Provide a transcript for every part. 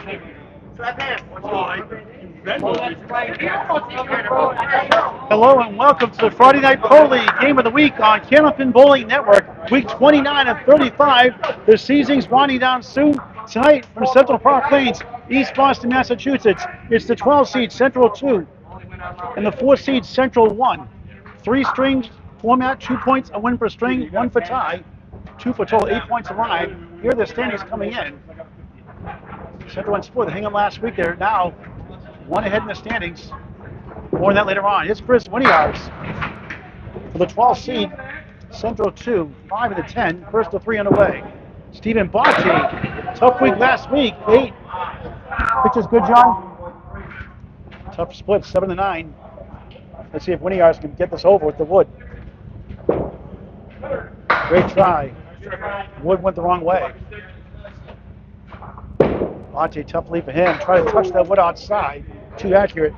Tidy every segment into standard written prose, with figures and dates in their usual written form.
Hello and welcome to the Friday Night Pro League Game of the Week on Candlepin Bowling Network. Week 29 of 35. The season's winding down soon. Tonight from Central Park Lanes, East Boston, Massachusetts, it's the 12 seed Central 2 and the 4 seed Central 1. 3 strings format, 2 points, a win per string, 1 for tie, 2 for total, 8 points alive. Here are the standings coming in. Central went split. They hung them last week. They're now 1 ahead in the standings. More on that later on. It's Kris Winiarz for the 12th seed, Central 2, 5 of the 10, first to 3 underway. Stephen Botte, tough week last week, 8. Pitches good, John. Tough split, 7 to 9. Let's see if Winiarz can get this over with the wood. Great try. Wood went the wrong way. Botte, tough lead for him. Try to touch that wood outside. Too accurate.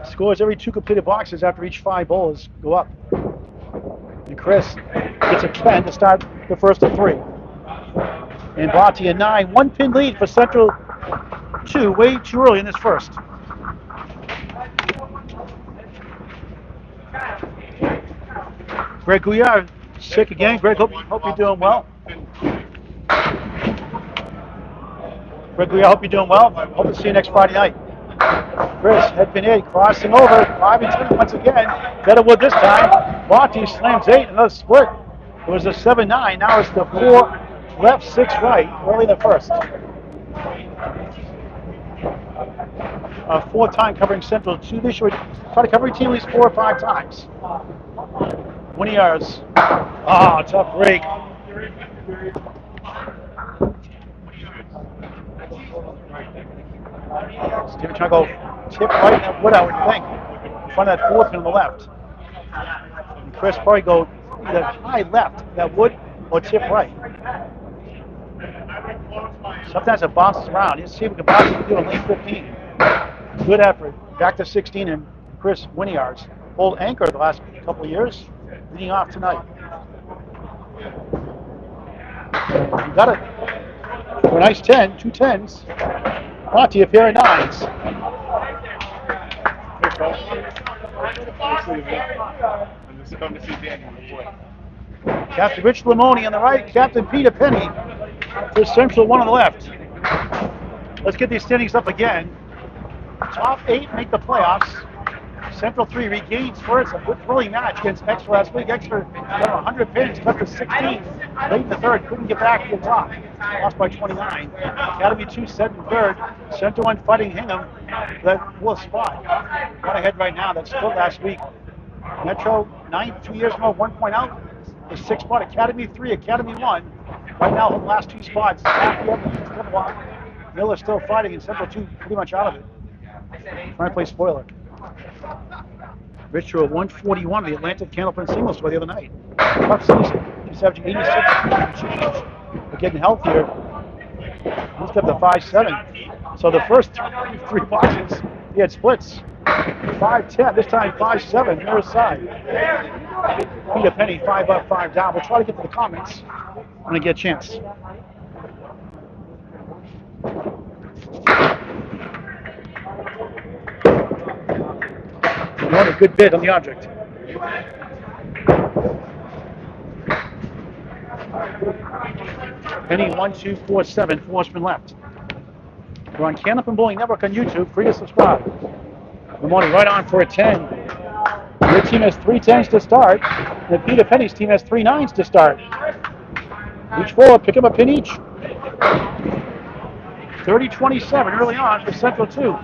Scores every 2 completed boxes after each 5 bowlers go up. And Kris gets a 10 to start the first of 3. And Botte a 9. 1 pin lead for Central 2. Way too early in this first. Greg Gouillard sick again. Greg, hope you're doing well. Greg Gouillard, hope you're doing well. Hope to see you next Friday night. Kris had been in, crossing over, 5 and 2 once again. Better wood this time. Botte slams 8, another split. It was a 7-9. Now it's the 4 left, 6 right, early in the first. A 4th time covering Central 2. This year, try to cover a team at least 4 or 5 times. Winiarz. Tough break. Stephen trying to go tip right in that wood, I would think. In front of that 4th pin on the left. And Kris probably go either high left, that wood, or tip right. Sometimes it bounces around. You see if we can bounce it in lane 15. Good effort. Back to 16 and Kris Winiarz. Old anchor the last couple of years. Leading off tonight. You got it. For a nice 10, 2 10s. Botte a pair of 9s. Captain Rich Limone on the right, Captain Peter Penney for Central 1 on the left. Let's get these standings up again. Top 8 make the playoffs. Central 3 regains first. A good thrilling match against Extra last week. Extra got 100 pins, cut to 16. Late in the third, couldn't get back to the top. Lost by 29. Academy 2 set in third. Central 1 fighting Hingham for that 4th spot. One ahead right now. That split last week. Metro 9, 2 years ago, 1 point out. The 6th spot. Academy 3, Academy 1. Right now, the last 2 spots. Half the other. Miller's still fighting, and Central 2 pretty much out of it. Trying to play spoiler. Rich threw a 141 the Atlantic Candlepin singles for the other night. Tough season. He's averaging 86 change. But getting healthier. He's got the 5-7. So the first 3 boxes, he had splits. 5-10. This time 5-7. Near his side. Peter Penney 5 up, 5 down. We'll try to get to the comments when I get a chance. A good bid on the object. Penney 1, 2, 4, 7. 4 spin left. We're on Candlepin Bowling Network on YouTube. Free to subscribe. Limone right on for a 10. Your team has 3 10s to start. And Peter Penney's team has 3 9s to start. Each forward, pick up a pin each. 30-27 early on for Central 2.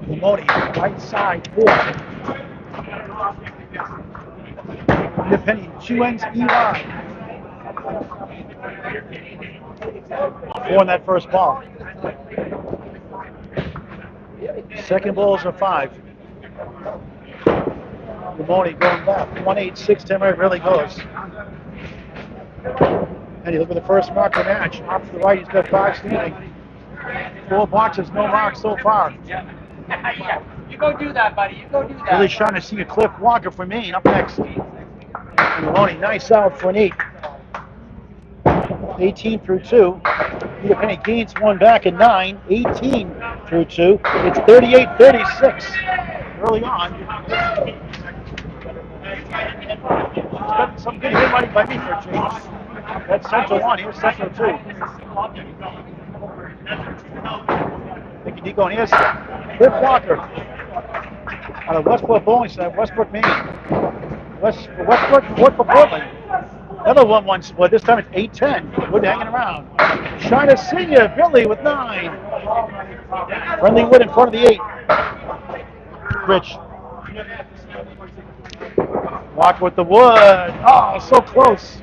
Limone, right side, 4. The Penney, 2 ends, EY. 4 in that first ball. Second balls are 5. Limone going back. 1-8-6-10 right really goes. And you look at the first mark of the match. Off to the right, he's got 5 standing. 4 boxes, no marks so far. Yeah, you go do that, buddy. You go do that. Really trying to see a Cliff Walker for Maine up next. Limone, nice out for an 8. 18 through 2. Peter Penney gains one back at 9. 18 through 2. It's 38-36 early on. Got some good hitting by me for a change. That's Central 1. Here's Central 2. Thank you, Nico. And here's Cliff Walker out of Westbrook Bowling Center, Westbrook, Maine. Westbrook, Portland. Another 1-1 split. This time it's 8-10. Wood hanging around. China Senior, Billy with 9. Friendly Wood in front of the 8. Rich. Walker with the Wood. Oh, so close.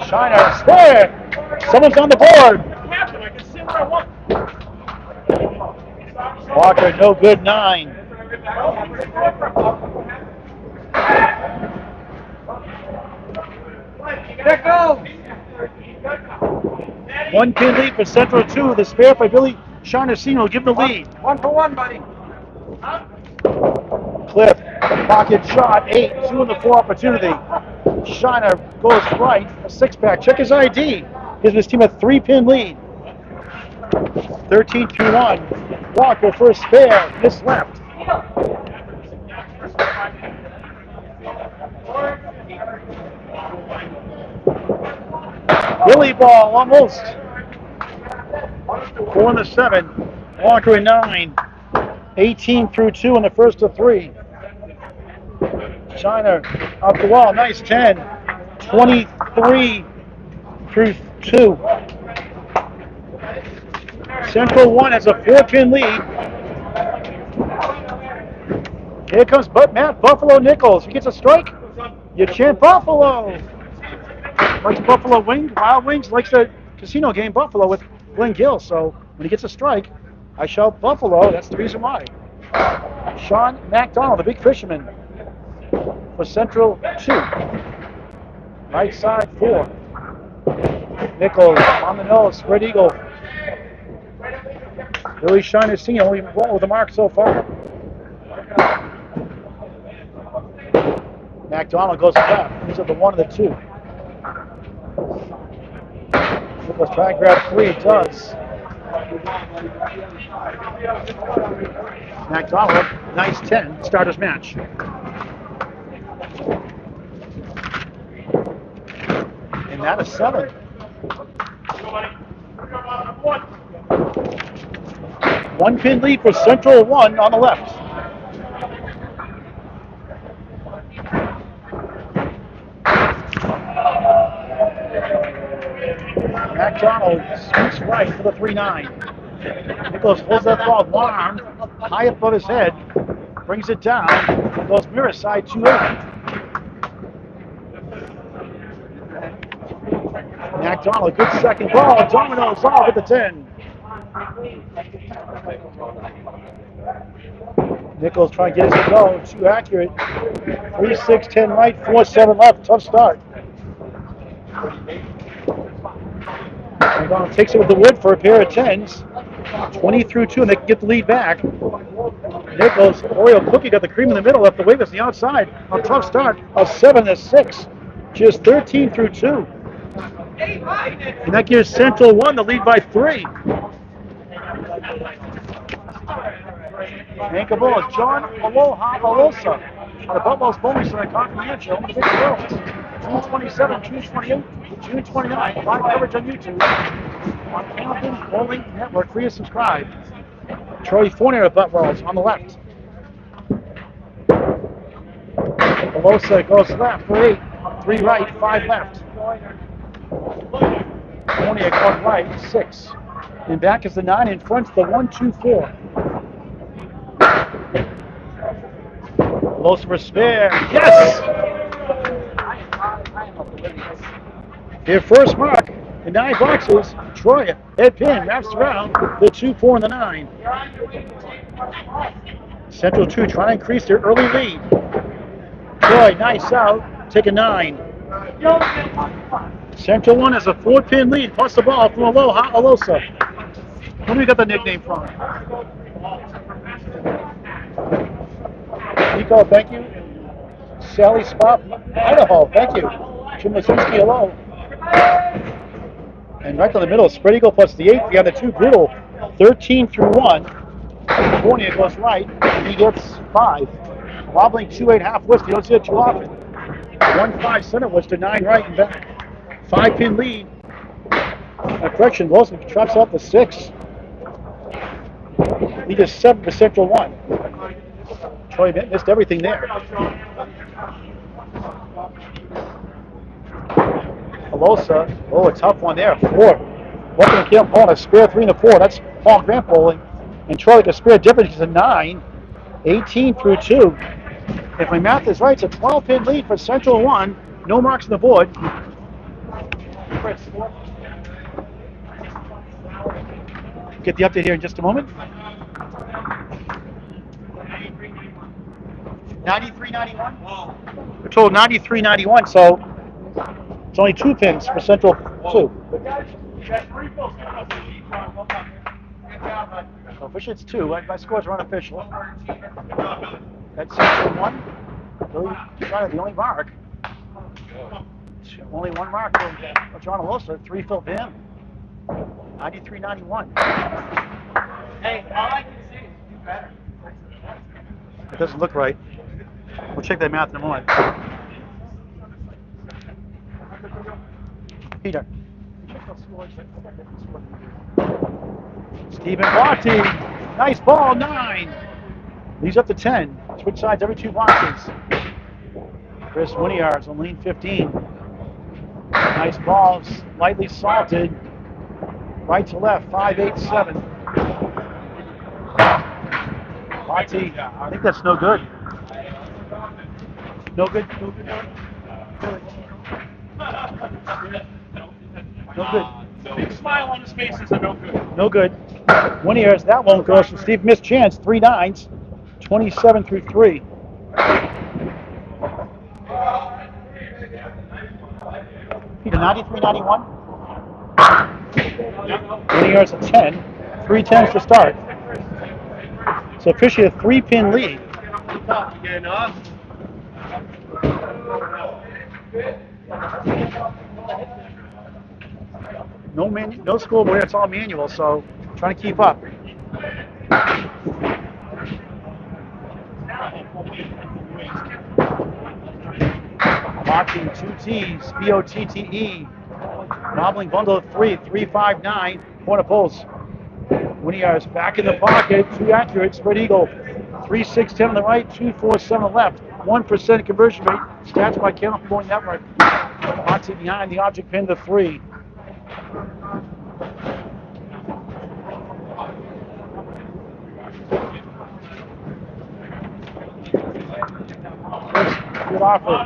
China's there. Someone's on the board. Walker, no good, 9. There goes. 1 pin lead for Central 2. The spare by Billy Shaughnessy will give the lead. 1 for 1, buddy. Cliff, pocket shot, 8, 2 in the 4 opportunity. Shiner goes right, a 6-pack. Check his ID. Gives his team a 3-pin lead. 13 through 1. Walker for a spare, missed left. Billy ball, almost. 4 in the 7. Walker in 9. 18 through 2 in the first of 3. Shiner off the wall, nice 10. 23 through 2. Central 1 has a 4-pin lead. Here comes Matt Buffalo Nichols. He gets a strike. You chant Buffalo. Likes Buffalo Wild Wings. Likes the casino game Buffalo with Glenn Gill. So when he gets a strike, I shout Buffalo. That's the reason why. Shaun MacDonald, the big fisherman, for Central 2. Right side 4. Nichols on the nose, spread eagle. Billy Shiner Senior only one with the mark so far. MacDonald goes left. He's at the 1 and the 2. Nichols try and grab 3. Does. MacDonald, nice 10. Starters match. And that is 7. One pin lead for Central 1 on the left. MacDonald scoots right for the 3-9. Nichols holds that ball long, high above his head, brings it down, goes mirror side 2-8. MacDonald, good second ball, dominoes off at the 10. Nichols trying to get his to go, too accurate. 3-6-10 right, 4-7 left, tough start. MacDonald takes it with the Wood for a pair of 10s. 20 through 2, and they can get the lead back. Nichols, Oreo Cookie got the cream in the middle, left the Wavis on the outside. A tough start, a 7-6. Just 13 through 2. And that gives Central 1 the lead by 3. Anchor ball is John Aloha Alosa on the Buffalo's Bowling Center, Continental, the Big Girls. June 27, June 28, June 29. Live coverage on YouTube. On Candlepin Bowling Network, free to subscribe. Troy Fournier of Buttwells on the left. Alosa goes left for 8. 3 right, 5 left. Fournier going right, 6. And back is the 9, in front the 1-2-4. Alosa for spare. Yes! Their first mark in 9 boxes. Troy, head pin, wraps around the 2-4 and the 9. Central 2 trying to increase their early lead. Troy, nice out, take a 9. Central 1 has a 4-pin lead, plus the ball from Aloha Alosa. Who do we got the nickname from? Nico, thank you. Sally Spot, Idaho, thank you. Jim Lasinski, hello. And right to the middle, Spread Eagle plus the 8 behind the 2, Brutal, 13 through 1. Fournier goes right, he gets 5. Wobbling 2-8 half Worcester, you don't see it too often. 1-5 center Worcester, 9 right and back. 5-pin lead. Correction, Wilson drops out the 6. Lead is 7 for Central 1. Troy missed everything there. Alosa, oh, a tough one there, 4. Welcome to Camp Paul, a spare 3 and a 4. That's Paul Grant bowling. And Troy like a spare difference is a 9, 18 through 2. If my math is right, it's a 12-pin lead for Central 1. No marks on the board. Kris. Get the update here in just a moment. 93-91? We're told 93-91, so it's only 2 pins for Central 2. So officially it's 2. My scores are unofficial. That's Central 1. Really, the only mark. Only 1 mark for John Alosa. 3 filled to him. 93-91. Hey, all I can see is do better. It doesn't look right. We'll check that math in a moment. Peter. Stephen Botte. Nice ball, 9. He's up to 10. Switch sides every 2 boxes. Kris Winiarz on lane 15. Nice balls, lightly salted. Right to left, 5-8-7. Botte, I think that's no good. No good. No good. Big smile on his face is a no good. No good. Winiarz, that won't go. So Steve missed chance. 3 9s, 27 through 3. Peter, 93-91. Winiarz at 10. 3 10s to start. So officially a 3-pin lead. No scoreboard, it's all manual, so trying to keep up. Botte, 2 T's, B-O-T-T-E. Wobbling bundle of 3, 3-5-9, corner pulls. Winiarz back in the pocket, 2 accurate, Spread Eagle. 3-6-10 on the right, 2-4-7 on the left. 1% conversion rate, stats by Candlepin Network. Botte behind the object pin to 3. Good offer.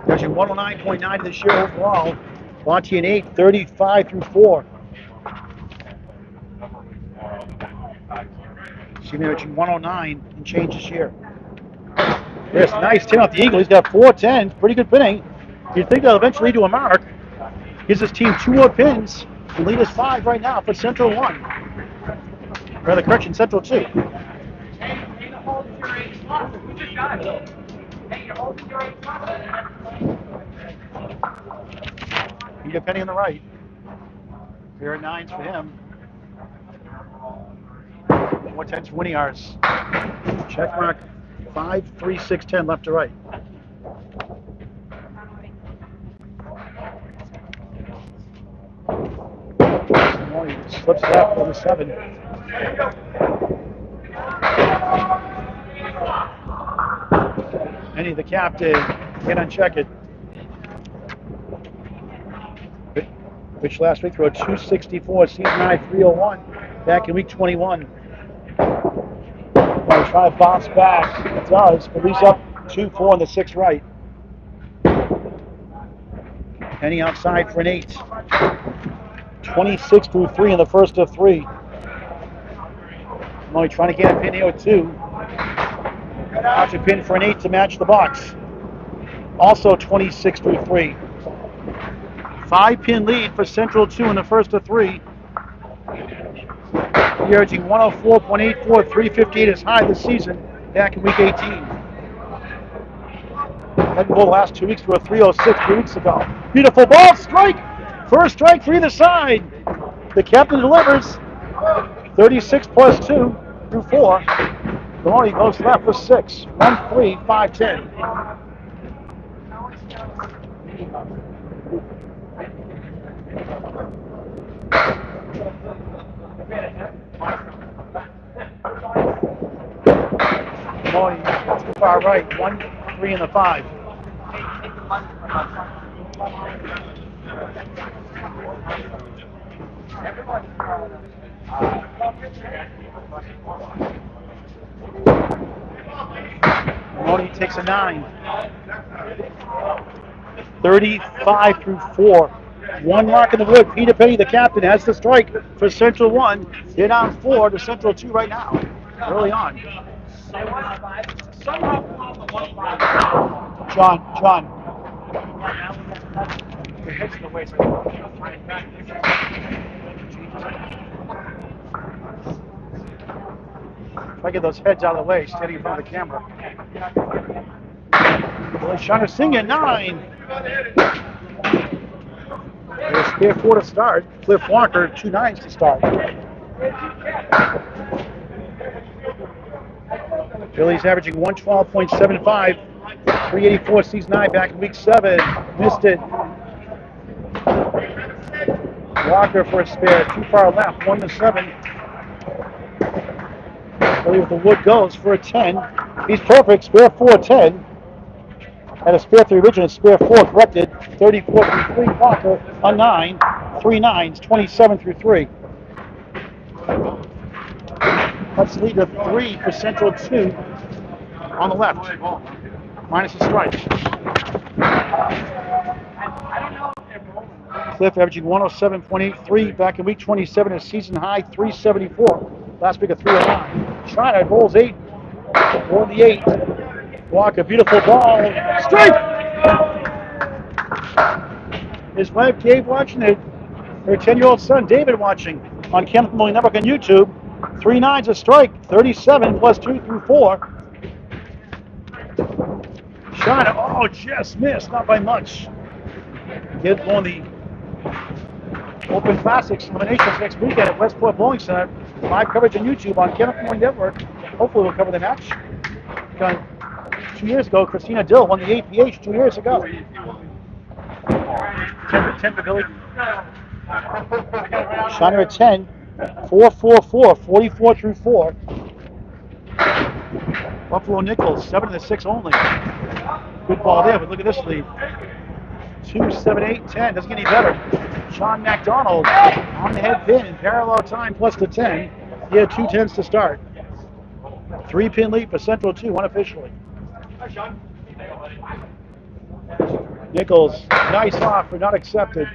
There's your 109.9 this year overall. Botte an 8, 35 through 4. She's 109 and change this year. Yes, nice 10 off the Eagle. He's got 4 10s. Pretty good pinning. You'd think they'll eventually lead to a mark. Gives his team 2 more pins. The lead is 5 right now for Central 1. Rather, correction, Central 2. Peter Penney on the right. Pair of 9s for him. 4 10s for Winiarz. Check mark 5, 3, 6, 10 left to right. Slips left over 7. Penney, the captain, can't uncheck it. Which last week threw a 264, season high 301 back in week 21. Well, try to bounce back. It does, but he's up 2-4 on the 6 right. Penney outside for an 8. 26 through 3 in the first of 3. Only trying to get a pin here with 2. Watch a pin for an 8 to match the box. Also 26 through 3. 5-pin lead for Central 2 in the first of 3. He averaging 104.84, 358 is high this season, back in week 18. Led the last 2 weeks for a 306 3 weeks ago. Beautiful ball, strike! First strike for either side. The captain delivers. 36 plus 2 through 4. Limone goes left for 6. 1-3, 5-10. Limone too far right. 1-3 in the 5. Limone takes a 9. 35 through 4. One mark in the wood. Peter Penney, the captain, has the strike for Central 1. They're down 4 to Central 2 right now. Early on. John. Your head's in the way, so try to get those heads out of the way, standing in front of the camera. Shaun singing 9. There's spare 4 to start. Cliff Walker, 2 9s to start. Billy's averaging 112.75, 384 season 9 back in week 7. Missed it. Walker for a spare, too far left, 1-7. Billy with the wood goes for a 10. He's perfect, spare 4, 10. Had a spare 3 original, spare 4 corrected. 34 through 3, Walker, a 9. 3 9s, 27 through 3. Let's lead to 3 for Central 2 on the left. Minus the strike. Cliff averaging 107.83 back in week 27, a season high 374. Last week a 309. China rolls 8. For the 8. Walker, beautiful ball. Strike! His wife Gabe watching it. Her 10-year-old son David watching on Candlepin Network on YouTube. 3 9s a strike. 37 plus 2 through 4. Shaun, oh, just missed, not by much. Get on the Open Classics eliminations next weekend at Westport Bowling Center. Live coverage on YouTube on Candlepin Network. Hopefully we'll cover the match. 2 years ago, Christina Dill won the APH 2 years ago. 10 for Billy. Shaun at 10. 4-4-4, 44 through 4. Buffalo Nichols, 7-6 only. Good ball there, but look at this lead. 2, 7, 8, 10. Doesn't get any better. Shaun MacDonald on the head pin in parallel time plus the 10. He had 2 10s to start. 3-pin lead for Central 2 unofficially. Nichols, nice offer, not accepted.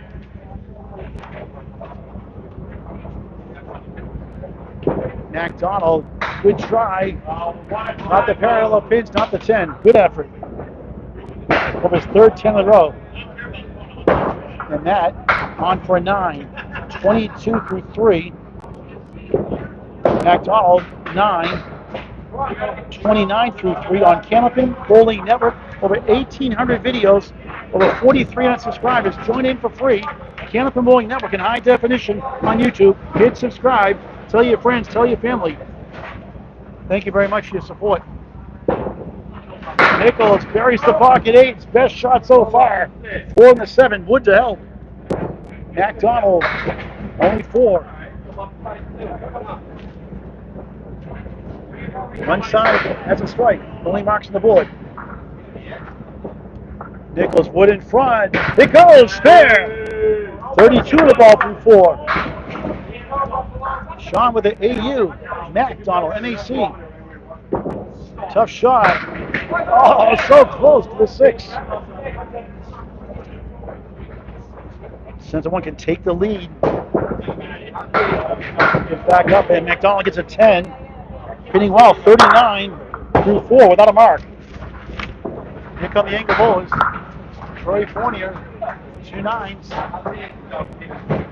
MacDonald, good try. Not the parallel pins, not the 10. Good effort. For his 3rd 10 in a row. And that on for a 9. 22 through 3. MacDonald, 9. 29 through 3 on Candlepin Bowling Network. Over 1,800 videos. Over 4,300 subscribers. Join in for free. Candlepin Bowling Network in high definition on YouTube. Hit subscribe. Tell your friends. Tell your family. Thank you very much for your support. Nichols buries the pocket 8. His best shot so far. 4-7. Wood to help. MacDonald only 4. One side has a strike. Only marks on the board. Nichols, Wood in front. It goes. Spare. 32 to the ball through 4. Shaun with the AU. MacDonald, MAC. Tough shot. Oh, so close to the 6. Central 1 can take the lead. Get back up, and MacDonald gets a 10. Hitting well, 39 through 4 without a mark. Here come the Angle Bulls. Fournier, 2 9s.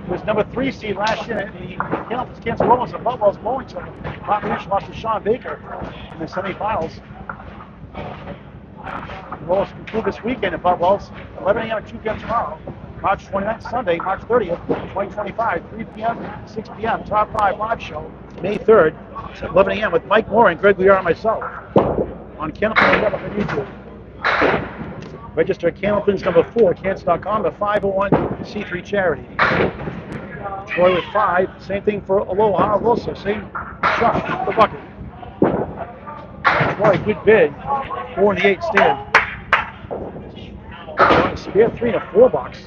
was number 3 seed last year in the Kansas Romans and Buffalo's bowling tournament. Winiarz lost to Shaun Baker in the semifinals. The Rolls conclude this weekend at Buffalo's, 11 a.m. and 2 p.m. tomorrow. March 29th, Sunday, March 30th, 2025, 3 p.m., 6 p.m. Top 5 live show, May 3rd, 11 a.m. with Mike Moore and Greg Winiarz and myself on Candlepin on YouTube. Register at Candlepin's number 4, Cancer.com, a 501c3 charity. Troy with 5, same thing for Aloha, Alosa, same shot, the bucket. Troy, good bid, 4 in the 8 stand. Spare 3 in a 4 box.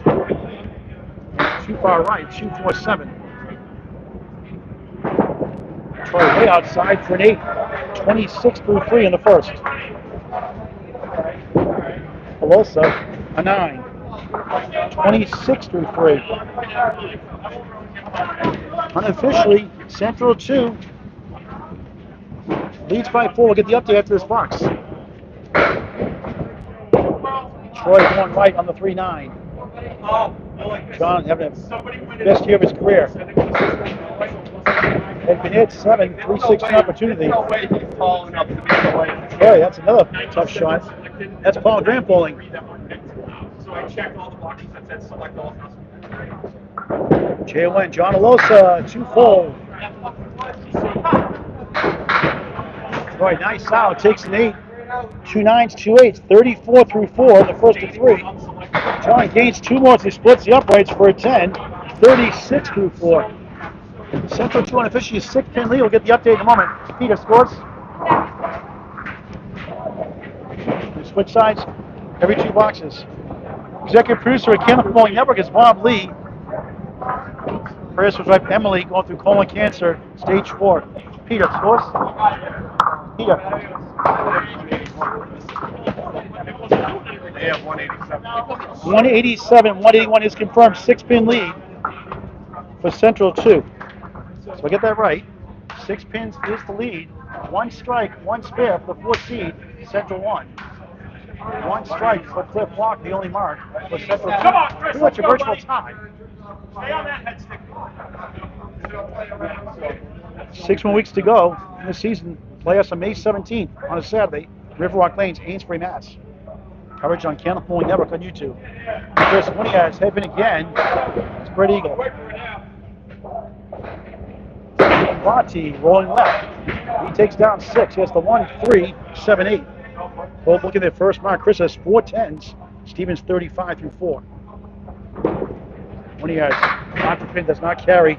Too far right, 2-4-7. Troy way outside for an 8, 26 through 3 in the first. Alosa, a 9, 26 through 3. Unofficially, Central 2 leads by 4. We'll get the update after this box. Troy going right on the 3-9. Shaun having the best year of his career. Had been hit 7, 3-6 opportunity. Troy, that's another tough shot. That's Paul Grant bowling. So I checked all the boxes that said select all customers. J-O-N, John Alosa, 2 full. Troy, nice out, takes an 8. 2 9s, 2 8s, 34 through 4 in the first of 3. John gains 2 more as he splits the uprights for a 10, 36 through 4. Central 2 unofficially 6-pin lead. We'll get the update in a moment. Peter scores. We switch sides every 2 boxes. Executive producer at Candlepin Bowling Network is Bob Lee. Prayers for his wife Emily going through colon cancer, stage 4. Peter scores. Peter. They have 187. 187, 181 is confirmed. 6-pin lead for Central 2. So I get that right. 6 pins is the lead. 1 strike, 1 spare for the 4th seed, Central 1. 1 strike for Cliff Block, the only mark for Central 2. Come on, Kris, Pretty much a let's go, virtual buddy. tie. Stay on that head stick. 6 more weeks to go in the season. Play us on May 17th on a Saturday, Riverwalk Lanes, Amesbury, Mass. Coverage on Candlepin Bowling Network on YouTube. Chris Winiarz headman again. Spread eagle. Botte rolling left. He takes down 6. He has the 1, 3, 7, 8. Both looking at their first mark. Chris has 4 10s. Stevens 35 through 4. Winiarz, Candlepin does not carry.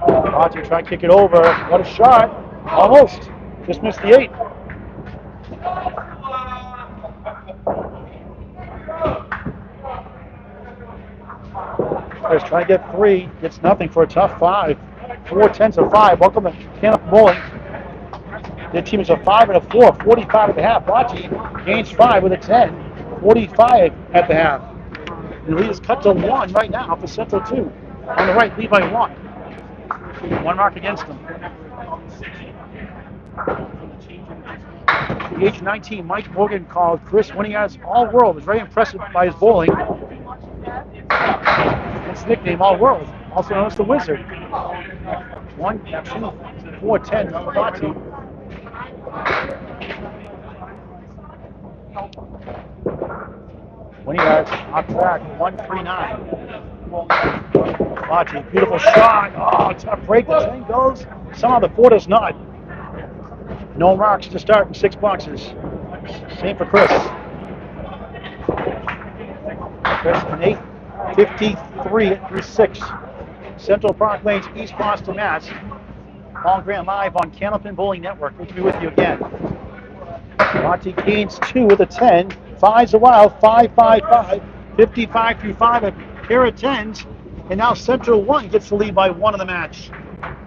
Botte try to kick it over. What a shot. Almost. Just missed the 8. Chris trying to get 3. Gets nothing for a tough 5. 4 10s of 5. Welcome to Candlepin Bowling. Their team is a 5 and a 4. 45 at the half. Botte gains 5 with a 10. 45 at the half. The lead is cut to 1 right now for Central 2. On the right, lead by 1. 1 mark against them. The age 19, Mike Morgan called Chris Winiarz All-World. Was very impressed by his bowling. That's his nickname, All-World, also known as the Wizard. 1, 2, 4, 10 for Botte. Winiarz off track, 1-3-9. Botte, beautiful shot. Oh, tough break. The 10 goes. Somehow the 4 does not. No marks to start in 6 boxes. Same for Chris. Chris an 8:53 through 6. Central Park Lanes, East Boston, Mass. Paul Grant live on Candlepin Bowling Network. Good to be with you again. Botte gains 2 with a 10. 5's a while. 5, 5, 5. 55 through 5. A pair of 10s. And now Central 1 gets the lead by 1 in the match.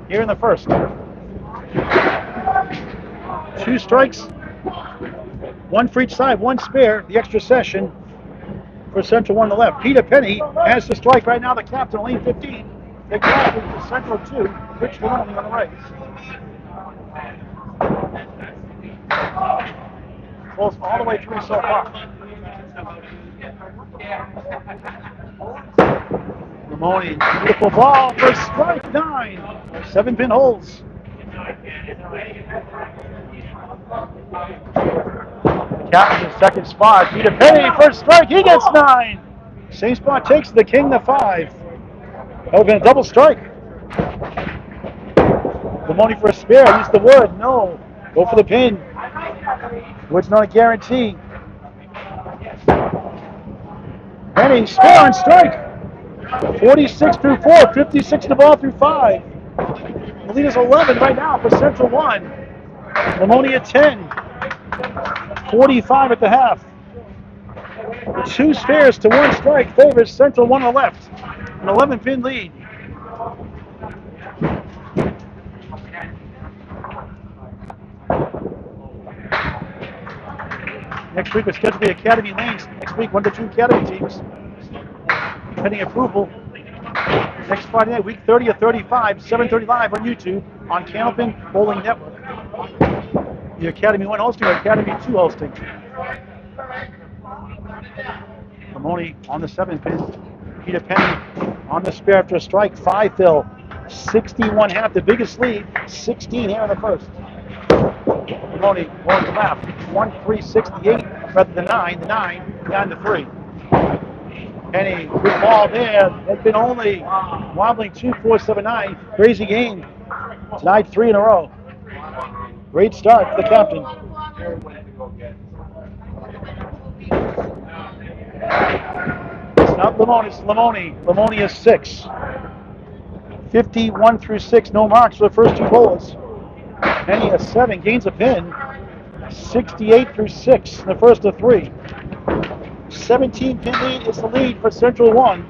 Here in the first. 2 strikes. 1 for each side. 1 spare. The extra session for Central 1 on the left. Peter Penney has the strike right now. The captain, lane 15. The captain for Central 2. Rich Limone on the right. Close all the way through so far. Limone, beautiful ball for strike 9. 7-pin holes. Captain in second spot. Peter Penney first strike. He gets 9. Same spot takes the king to 5. That would have been a double strike. Limone for a spare. Use the wood. No. Go for the pin. Wood's not a guarantee. Penney spare on strike. 46 through 4. 56 to the ball through 5. The lead is 11 right now for Central 1. Limone at 10. 45 at the half. 2 spares to 1 strike favors Central 1 on the left. An 11-pin lead. Next week we're scheduled to be Academy Lanes. Next week, 1 to 2 Academy teams. Pending approval. Next Friday night, week 30 or 35, 7:30 live on YouTube on Candlepin Bowling Network. The Academy 1 hosting or Academy 2 hosting. Limone on the 7-pin. Peter Penney on the spare after a strike. 5 fill. 61 half, the biggest lead. 16 here in the first. Limone going to left. 1-3-68 rather than 9. The 9 down to 3. Penney, good ball there. That's been only wobbling 2-4-7-9. Crazy game. Tonight 3 in a row. Great start for the captain. It's not Limone, it's Limone. Limone is 6. 51 through 6, no marks for the first 2 bowlers. Penney a 7, gains a pin. 68 through 6 in the first of 3. 17-pin lead is the lead for Central 1.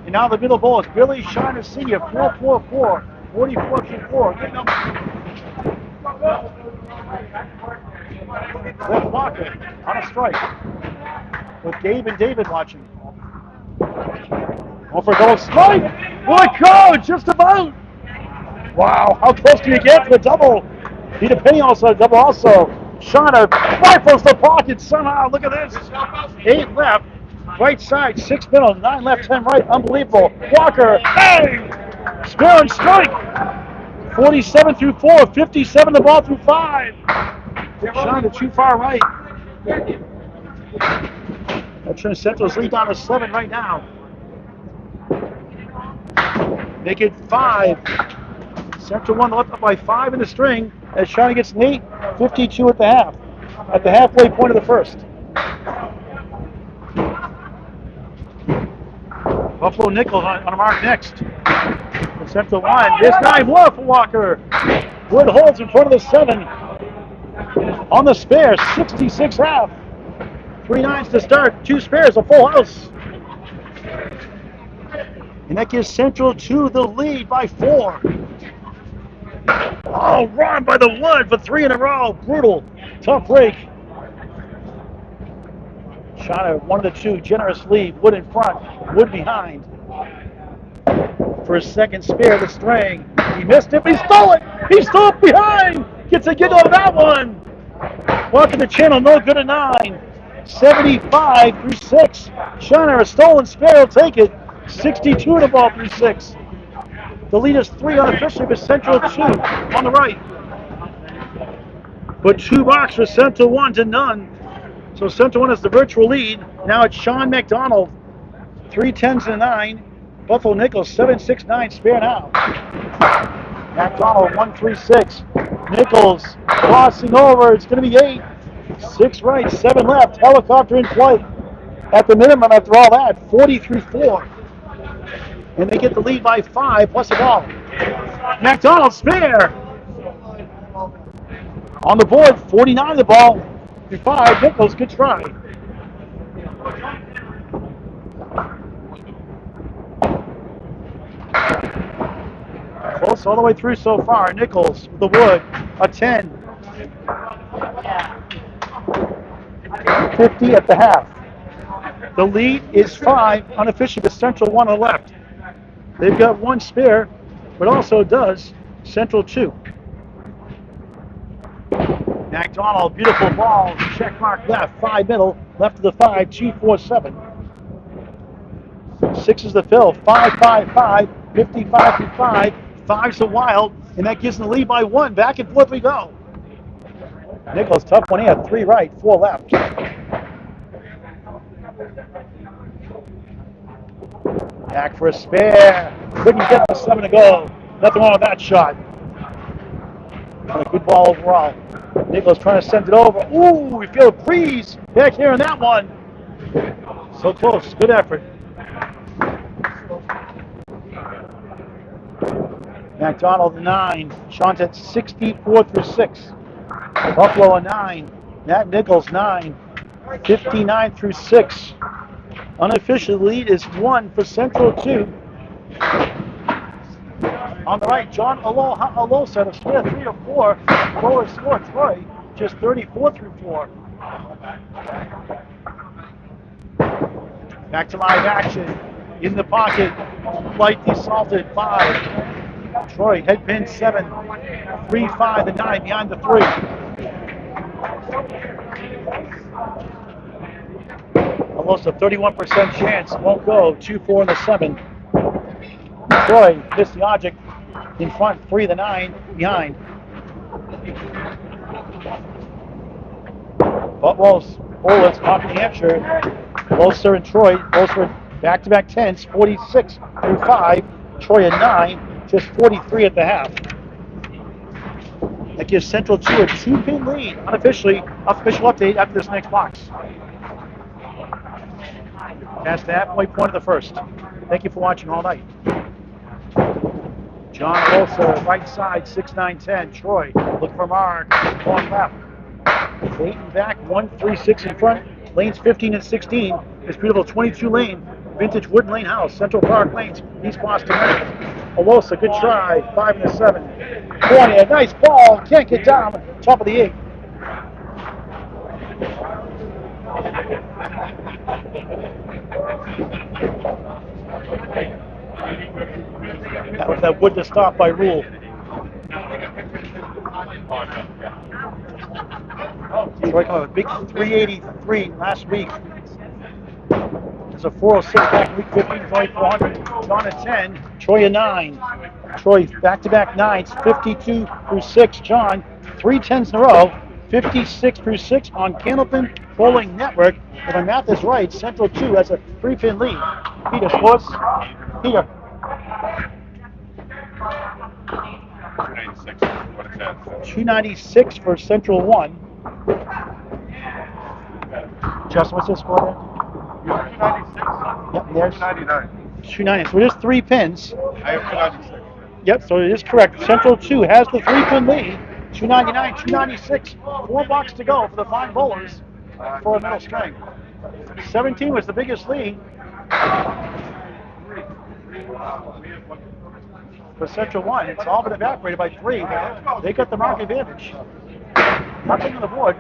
And now the middle bowlers, Billy, Shaun, Senior, 4-4-4, 44 through 4. Good number. Cliff Walker on a strike with Gabe and David watching. Going for a double strike. Boy, code just about. Wow, how close do you get to the double? Peter Penney also a double also. Shaun rifles the pocket somehow. Look at this. 8 left, right side, 6 middle, 9 left, 10 right. Unbelievable. Walker, bang! Spare and strike. 47 through 4, 57 the ball through 5. Shaun to too far right. That turns Central's lead down to 7 right now. Make it 5. Central 1 left up by 5 in the string as Shaun gets an 8, 52 at the half. At the halfway point of the first. Buffalo Nichols on a mark next. For Central 1. There's 9 more for Walker. Wood holds in front of the 7. On the spare, 66 half. 3 9s to start, 2 spares, a full house. And that gives Central 2 the lead by 4. Oh, run by the Wood for 3 in a row. Brutal. Tough break. Shaun 1 of the 2. Generous lead. Wood in front. Wood behind. For his second spare, the string. He missed it, but he stole it. He stole it behind. Gets a giggle on that one. Welcome to the channel. No good at 9. 75 through 6. Shaun a stolen spare. Will take it. 62 in the ball through 6. The lead is 3 unofficially, but Central 2 on the right. But 2 marks for Central 1 to none. So Central 1 has the virtual lead. Now it's Shaun MacDonald, 3 10s and a 9. Buffalo Nichols, 7-6-9 spare now. MacDonald, 1-3-6. Nichols crossing over. It's going to be 8. 6 right, 7 left. Helicopter in flight. At the minimum, after all that, 40 through 4. And they get the lead by 5 plus a ball. MacDonald spare. On the board, 49 the ball. Through 5. Nichols, good try. Close all the way through so far. Nichols with the wood, a 10. 50 at the half. The lead is 5 unofficially with Central 1 on the left. They've got 1 spare, but also does Central 2. MacDonald, beautiful ball, check mark left, 5 middle, left to the 5, 2-4-7. 6 is the fill. 5-5-5, 55-5. 5's a wild, and that gives them the lead by 1. Back and forth we go. Nichols, tough one here. 3 right, 4 left. Back for a spare. Couldn't get the 7 to go. Nothing wrong with that shot. A good ball overall. Nichols trying to send it over. Ooh, we feel a breeze back here in that one. So close. Good effort. MacDonald 9. Shaun at 64-6. Buffalo a 9. Matt Nichols 9. 59-6. Unofficial lead is 1 for Central 2. On the right, John Aloha Alosa to spare 3 or 4. Lower score, Troy, just 34-4. Back to live action. In the pocket. Light desalted 5. Troy, head pin 7. 3-5, the 9 behind the 3. Almost a 31% chance. Won't go. 2-4 in the 7. Troy missed the object. In front, 3 the 9 behind. Buffalo's Bullets, top New Hampshire. Alosa and Troy. Alosa back-to-back 10s, 46-5. Troy a 9, just 43 at the half. That gives Central 2 a 2-pin lead. Unofficially, official update after this next box. Past the halfway point of the first. Thank you for watching all night. John Alosa, right side, 6-9-10. Troy, look for Mark, long left. 8 and back, 1-3-6 in front. Lanes 15 and 16. This beautiful 22 lane, vintage wooden lane house. Central Park Lanes, East Boston. Alosa, good try, 5 and 7. Fournier, nice ball, can't get down. Top of the 8. That would to stop by rule. Troy coming with a big 383 last week. There's a 406 back week 15, it's only 400. John a 10, Troy a 9. Troy back-to-back 9s, 52-6. John, 3 10s in a row, 56-6 on Candlepin Bowling Network. If my math is right, Central 2 has a 3-pin lead. Peter, sports. Peter. 296 for Central 1. Justin, what's the score there? 296. Yep, there's 299. 290. So it is 3 pins. I have 296. Yep, so it is correct. Central 2 has the 3-pin lead. 299, 296. 4 bucks to go for the fine bowlers for a middle string. 17 was the biggest lead for Central 1. It's all been evaporated by 3. They got the mark advantage. Nothing on the board.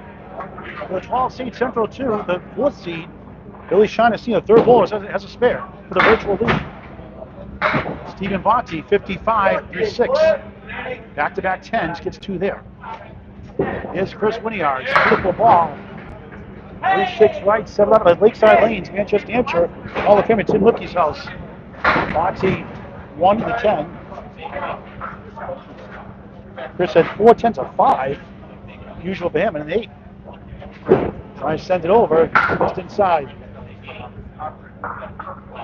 For the 12 seed Central 2, the 4th seed, Billy Shaughnessy, the 3rd bowler, has a spare for the virtual lead. Stephen Botte, 55-6. Back-to-back 10s, gets 2 there. Here's Kris Winiarz, beautiful ball. 3-6 right, 7 out of Lakeside Lanes, Manchester, New Hampshire. Hall of Fame at Tim Lipke's house. Botte, 1 to 10. Kris had 4 10s of 5. Usual for him, and an 8. Trying to send it over, just inside.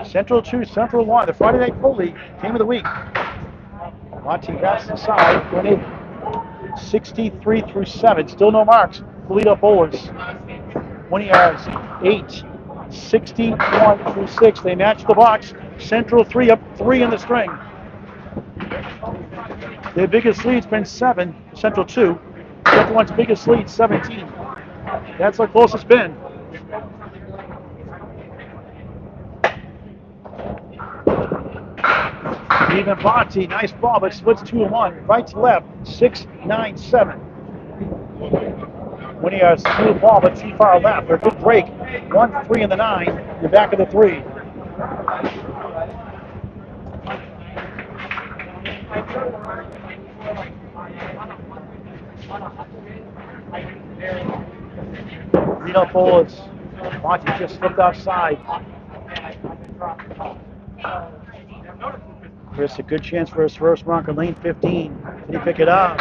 Central 2, Central 1, the Friday Night Pro League, game of the week. Botte bats inside for an 8. 63-7, still no marks. Lead up bowlers. Winiarz 8, 61-6. They match the box. Central 3 up 3 in the string. Their biggest lead's been 7. Central 2. Central 1's biggest lead 17. That's the closest been. Even Botte, nice ball, but splits 2-1. Right to left, 6-9-7. Winiarz, smooth ball, but too far left. A good break. 1-3 in the 9. You're back of the 3. Lead up bowlers. Botte just slipped outside. Kris, a good chance for his first marker, lane 15. Can he pick it up?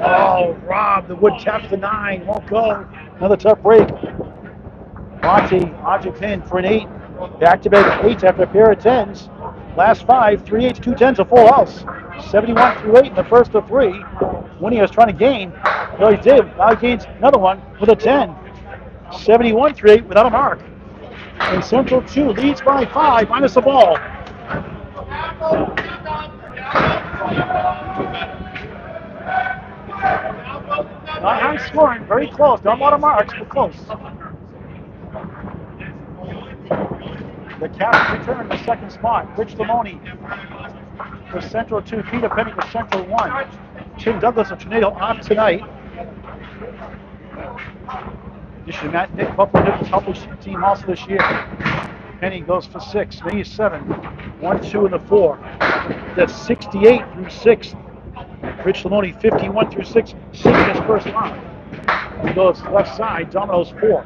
Oh, Rob, the wood taps the 9. Won't go. Another tough break. Botte, object pin for an 8. Back-to-back 8s after a pair of 10s. Last 5, 3 8s, 2 10s, a full house. 71 through 8 in the first of 3. Winiarz trying to gain. Well, he did. Now he gains another one with a 10. 71 through 8 without a mark. And Central 2 leads by 5 minus the ball. Not high scoring, very close. Not a lot of marks, but close. The Cats return to second spot. Limone for Central 2. Penney for Central 1. Tim Douglas of Tornado off tonight. Addition to Matt Nick, Buffalo Nichols helped his team also this year. Penney goes for 6. Maybe 7. 1, 2, and the 4. That's 68 through 6. Limone 51 through 6. 6 his first line. He goes left side. Dominoes 4.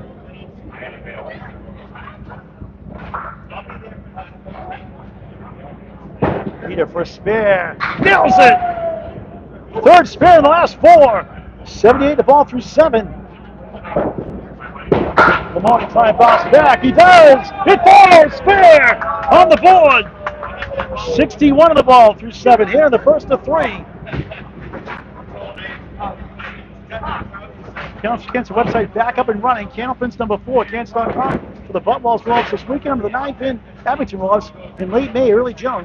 Peter for a spare. Nails it! Third spare in the last 4. 78 the ball through 7. Limone trying to bounce back. He does! It falls! Spare! On the board! 61 of the ball through 7 here in the first of 3. Cancer website back up and running. Candlepin's number 4. Cancer.com for the butt walls rolls this weekend under the 9-pin Abington rolls in late May, early to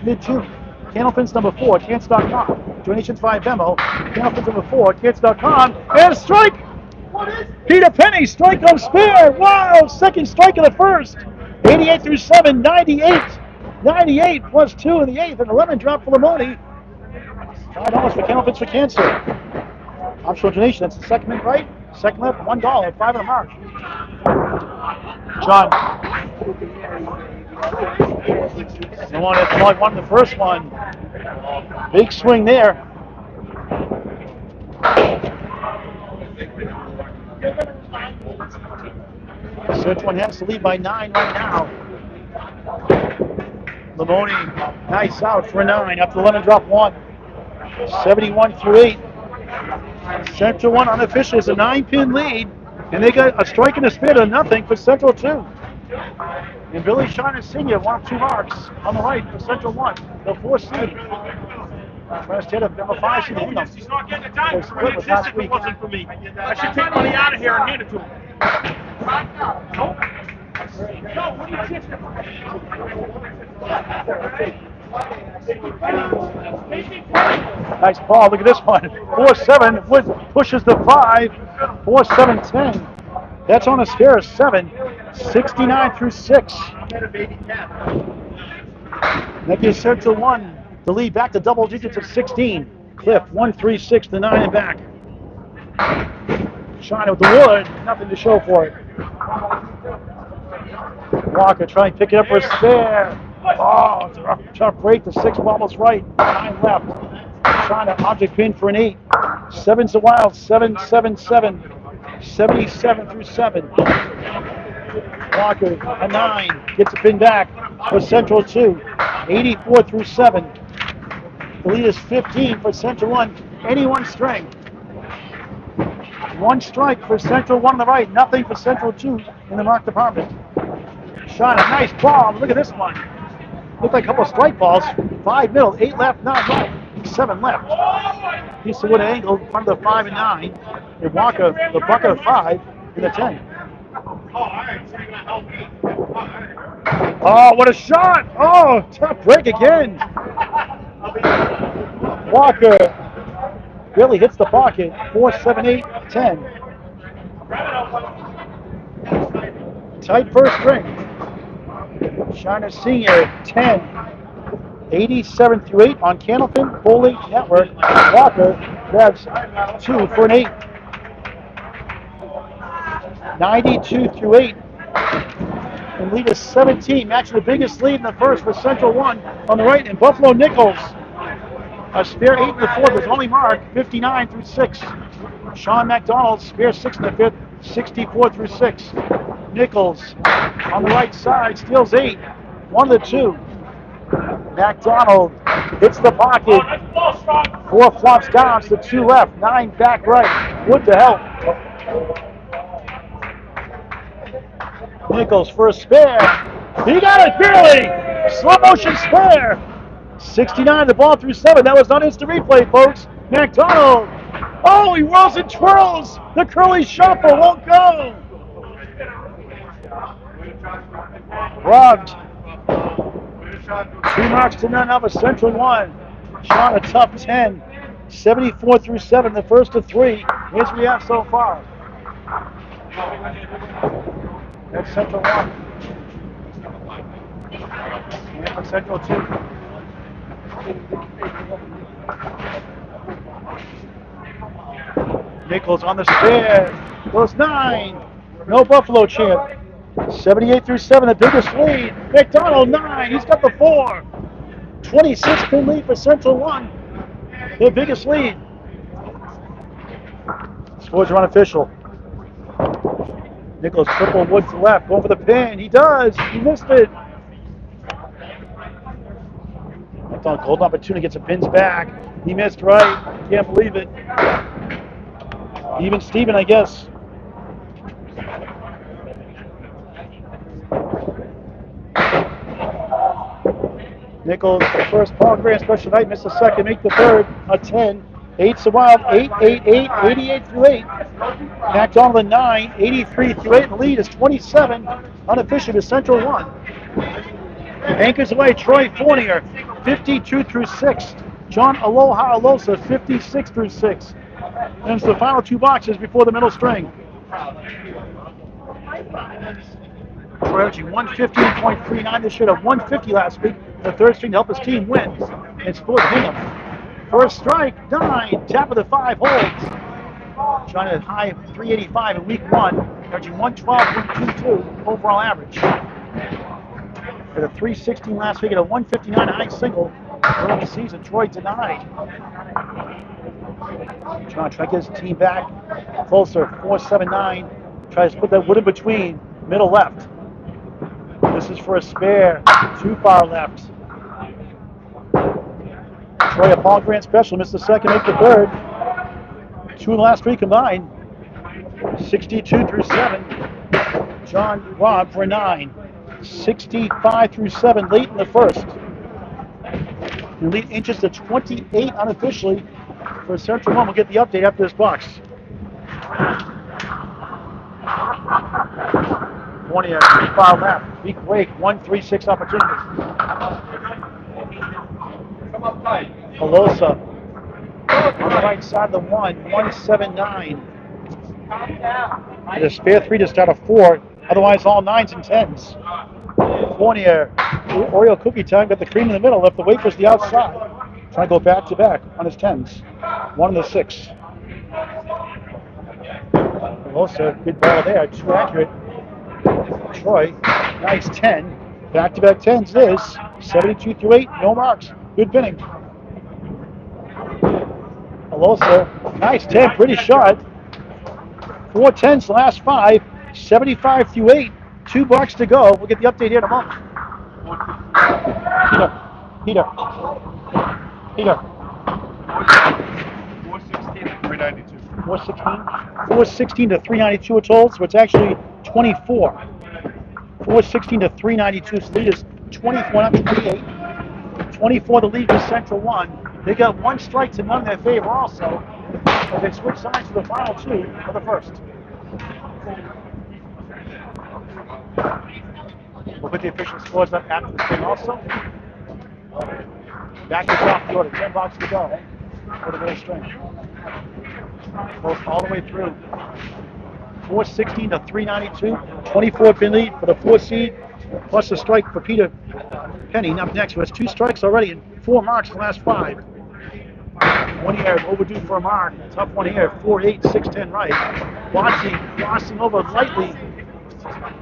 mid-June. Candlepin's number 4. Cancer.com. Donations via Venmo. Candlepin's number 4. Cancer.com. And strike! Peter Penney, strike on spare. Wow! Second strike of the first. 88 through 7. 98. 98 plus 2 in the 8th. And 11 drop for Limone. $5 for Candlepin's for Cancer. Optional donation, that's the second minute right, second left, $1, 5 of the mark. John. Limone won the first one. Big swing there. Search one has to lead by 9 right now. Limone, nice out for a 9, after 11 drop 1. 71 through 8. Central 1 unofficial is a 9-pin lead, and they got a strike and a spare to nothing for Central 2. And Billy Shaun Sr. 1 of 2 marks on the right for Central 1, the 4th seed. First hit of number 5 seed. He's not getting the time for it if it wasn't for me. I should take money out of here and hand it to him. No, what are you Nice ball. Look at this one. 4-7. Wood pushes the 5. 4-7-10. That's on a spare of 7. 69 through 6. That gives Central 1 the lead back to double digits of 16. Cliff 1-3-6 to 9 and back. Shaun with the wood. Nothing to show for it. Walker trying to pick it up for a spare. Oh, it's a tough break. The 6 almost right. 9 left. Trying to object pin for an 8. 7's a wild. 7-7-7. 77 through 7. Walker a 9. Gets a pin back for Central 2. 84 through 7. The lead is 15 for Central 1. 81 string. 1 strike for Central 1 on the right. Nothing for Central 2 in the mark department. Shaun, a nice ball. Look at this one. Looked like a couple of strike balls. 5 middle, 8 left, 9 right, 7 left. Piece of wood angle in front of the 5 and 9. And Walker, the bucket of 5 and the 10. Oh, what a shot! Oh, tough break again. Walker really hits the pocket. 4-7-8-10. Tight first string. Shaun Sr. 10. 87 through 8 on Candlepin Bowling Network. Walker grabs 2 for an 8. 92 through 8. And lead is 17, matching the biggest lead in the first for Central 1 on the right. And Buffalo Nichols, a spare 8 in the 4th, his only mark, 59 through 6. Shaun MacDonald, spare 6 in the 5th, 64 through 6. Nichols on the right side, steals 8, 1 to 2. MacDonald hits the pocket. 4 flops down to 2 left. 9 back right. Wood to help. Nichols for a spare. He got it barely. Slow motion spare. 69 the ball through 7. That was not instant replay, folks. MacDonald. Oh, he whirls and twirls. The curly shuffle won't go. Robbed. 2 marks to none of a Central 1. Shaun a tough 10. 74 through 7, the first of 3. Here's what we have so far. That's Central 1. And Central 2. Nichols on the spare. Goes 9. No Buffalo chant. 78 through 7, the biggest lead. MacDonald 9. He's got the 4. 26-pin lead for Central 1. Their biggest lead. Scores are unofficial. Nichols triple Wood to left. Going for the pin. He does. He missed it. MacDonald golden opportunity, gets a pins back. He missed right. Can't believe it. Even Steven, I guess. Nichols, the first Paul Grant special night, missed the second, make the third, a 10. 8's a wild, 8, 8, 8, 88 through 8. MacDonald a 9, 83 through 8. The lead is 27, unofficial to Central 1. Anchors away, Troy Fournier, 52 through 6. John Aloha Alosa, 56 through 6. And it's the final 2 boxes before the middle string. Troy averaging 115.39 this year, at 150 last week. The third string to help his team win. It's Ford Hingham. First strike, 9. Tap of the 5 holds. Trying to high 385 in week 1, averaging 112.22 overall average. At a 316 last week, at a 159 high single early in the season. Troy denied. Trying to get his team back closer. 479. Tries to put that wood in between. Middle left. This is for a spare. Too far left. Troy, a Paul Grant special, missed the second, make the third. 2 in the last 3 combined. 62 through 7. John Robb for a 9. 65 through 7 late in the first. The lead inches to 28 unofficially for Central 1. We'll get the update after this box. Fournier, far left. Weak wake, 1-3-6 opportunities. Alosa on the right side of the 1-7-9. The spare 3 to start a 4, otherwise all 9s and 10s. Fournier, Oreo cookie time, got the cream in the middle, left the wafers the outside. Trying to go back to back on his 10s. 1 and the 6. Alosa, good ball there, too accurate. Troy, nice 10. Back-to-back 10s it is. 72 through 8, no marks. Good pinning. Alosa, nice 10, pretty shot. 4 10s the last 5. 75 through 8. 2 bucks to go. We'll get the update here in a moment. Peter. 416 to 392. 416 to 392 it told, so it's actually 24. 416 to 392, so the lead is 24, not 28. 24 the lead for Central 1. They got 1 strike to none in their favor also, but they switch sides for the final 2 for the first. We'll put the official scores up after the string also. Back to the top of the order, 10 bucks to go for the middle string. Goes all the way through. 416 to 392, 24 pin lead for the 4 seed, plus a strike for Peter Penney up next, who has 2 strikes already and 4 marks in the last 5. 1 here, overdue for a mark. Tough one here, 4-8, 6-10 right. Botte crossing over lightly.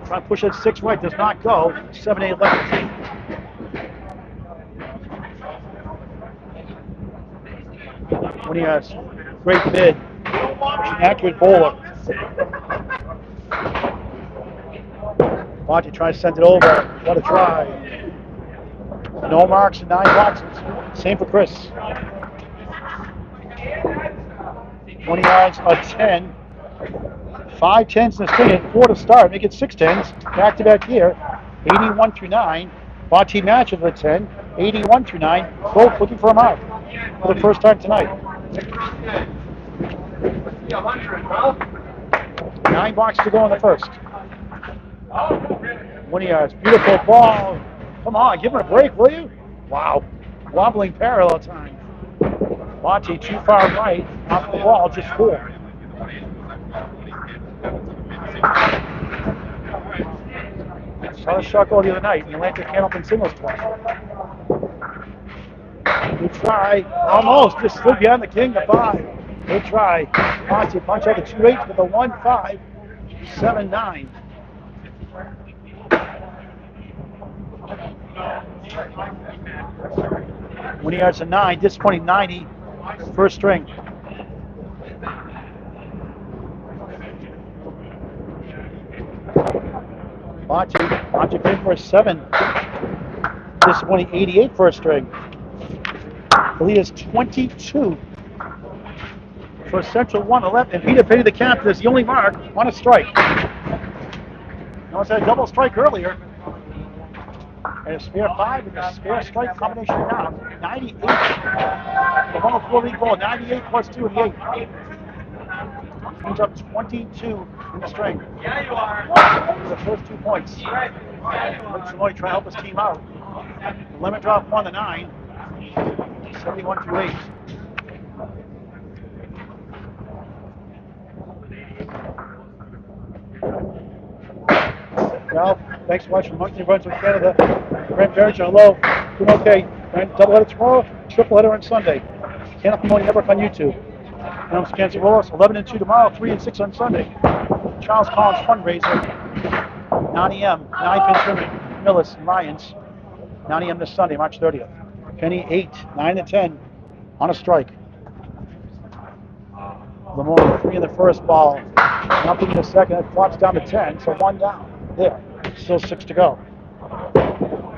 Trying to push it 6 right, does not go. 7-8 left. Winiarz, great bid. Accurate bowler. Botte tries to send it over. What a try. No marks and 9 boxes. Same for Kris. 20 yards, a 10. 5 10s in the string and 4 to start. Make it 6 10s. Back to back here. 81 through 9. Botte matches with 10. 81 through 9. Both looking for a mark for the first time tonight. 9 boxes to go in the first. Winiarz, beautiful ball. Come on, give him a break, will you? Wow. Wobbling parallel time. Botte too far right. Off the ball, just 4. Saw the shot go the other night. He landed Candlepin singles twice. Good try. Almost. Just stood behind the king, the 5. Good try. Botte punch out the 2-8 with a 1-5. 7-9. Winiarz a 9. Disappointing 90. First string. Botte in for a 7. Disappointing 88 first string. The lead is 22 for Central 1 11. And Penney, the captain, is the only mark on a strike. Notice had a double strike earlier. And a spare 5 with a spare strike combination now. 98. The 104 lead goal. 98 plus 2 and 8. He's up 22 in the string. Yeah, you are. For the first 2 points. Limone trying to help his team out. The limit drop won the 9. 71 through 8. Well, thanks for watching Monkey Brunswick, Canada. Brent Barrett, hello. Doing okay. Doubleheader tomorrow, tripleheader on Sunday. Candlepin Morning Network on YouTube. And I'm Kansas Willis, 11 and 2 tomorrow, 3 and 6 on Sunday. Charles Collins fundraiser, 9 a.m. 9-pin tournament, Millis and Lions, 9 a.m. this Sunday, March 30th. Penney 8, 9 and 10 on a strike. Limone 3 in the first ball, nothing in the second. It drops down to 10, so 1 down. There, still 6 to go.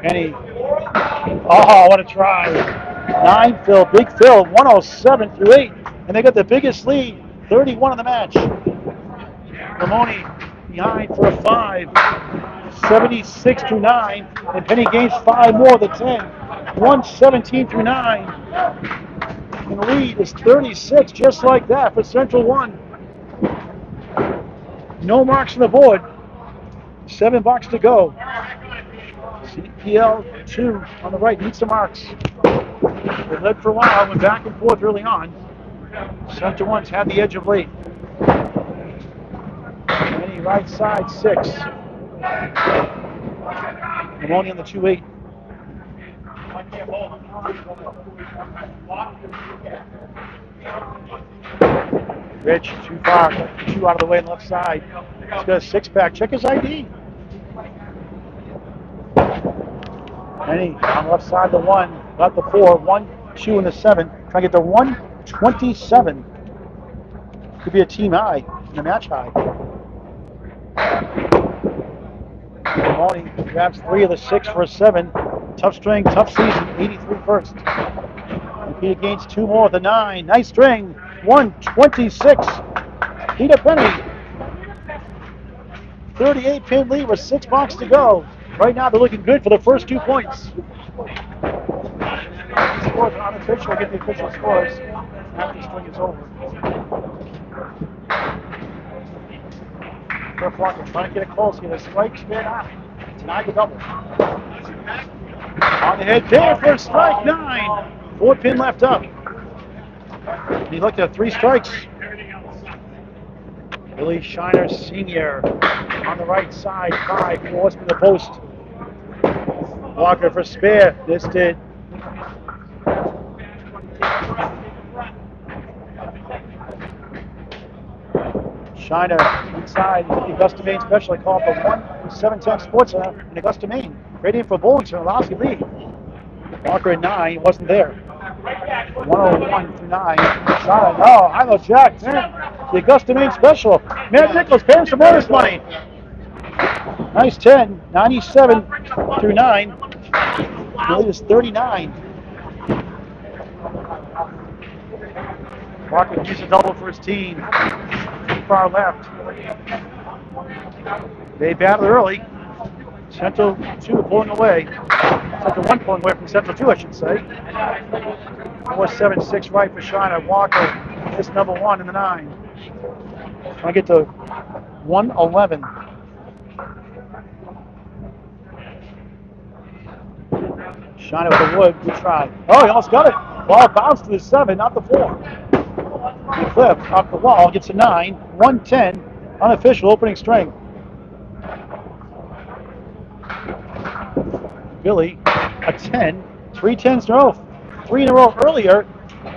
Penney, oh, what a try. 9 Phil, big Phil, 107 through 8. And they got the biggest lead, 31 in the match. Limone behind for a 5, 76 through 9. And Penney gains 5 more than 10, 117 through 9. And the lead is 36, just like that for Central 1. No marks on the board. 7 boxes to go. CPL 2 on the right needs some marks. They led for a while, went back and forth early on. Central 1's had the edge of late. Penney right side 6. Limone on the 2-8. Rich, too far. 2 out of the way on the left side. He's got a 6-pack. Check his ID. Penney on the left side, the 1. Got the 4. 1, 2, and the 7. Trying to get the 127. Could be a team high and a match high. Limone grabs 3 of the 6 for a 7. Tough string, tough season. 83 first. And Peter gains 2 more with a 9. Nice string. 126. Peter Penney. 38-pin lead with 6 boxes to go. Right now they're looking good for the first 2 points. These scores are unofficial. We'll get the official scores after the string is over. Cliff Walker trying to get it close. Get a strike, straight out. Denied the double. On the head there for a strike, 9. 4 pin left up. He looked at 3 strikes. Billy Shiner Sr. on the right side, 5. Wasp in the post. Walker for spare. This did. Shiner inside. The Augusta, Maine special. I call it the 1-710 Sports Center in Augusta, Maine. Great in for bowling, so Alosa lead. Walker at 9. He wasn't there. 101 through 9. Shiner. Oh, I know Jack. Man, the Augusta, Maine special. Man, Nichols, pay him some bonus money. Nice 10. 97 through 9. The lead is 39. Walker needs a double for his team. Far left. They battle early. Central 2 pulling away. Central 1 pulling away from Central 2, I should say. 4-7-6 right for Shaun. Walker is number 1 in the 9. Trying to get to 111. Shaun with the wood. Good try. Oh, he almost got it. Ball bounced to the 7, not the 4. He flipped off the wall. Gets a 9. 110. Unofficial opening string. Billy, a 10, 3 10s in a row, 3 in a row earlier,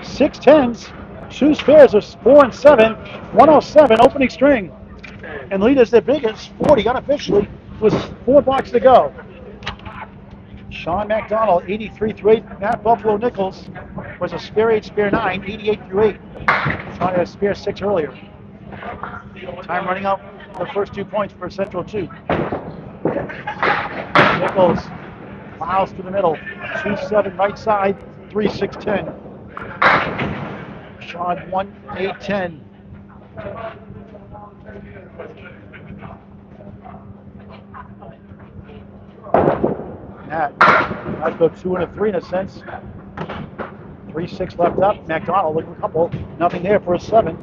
6 10s, 2 spares of 4 and 7, 107 opening string. And the lead is the biggest, 40 unofficially, with 4 blocks to go. Shaun MacDonald, 83 through 8. Matt Buffalo Nichols was a spare 8, spare 9, 88 through 8. Shaun had a spare 6 earlier. Time running out the first 2 points for Central 2. Nichols miles to the middle, 2-7 right side, 3-6-10. Shaun 1-8-10. Matt, might go 2 and a 3 in a sense. 3-6 left up. MacDonald looking for a couple. Nothing there for a 7.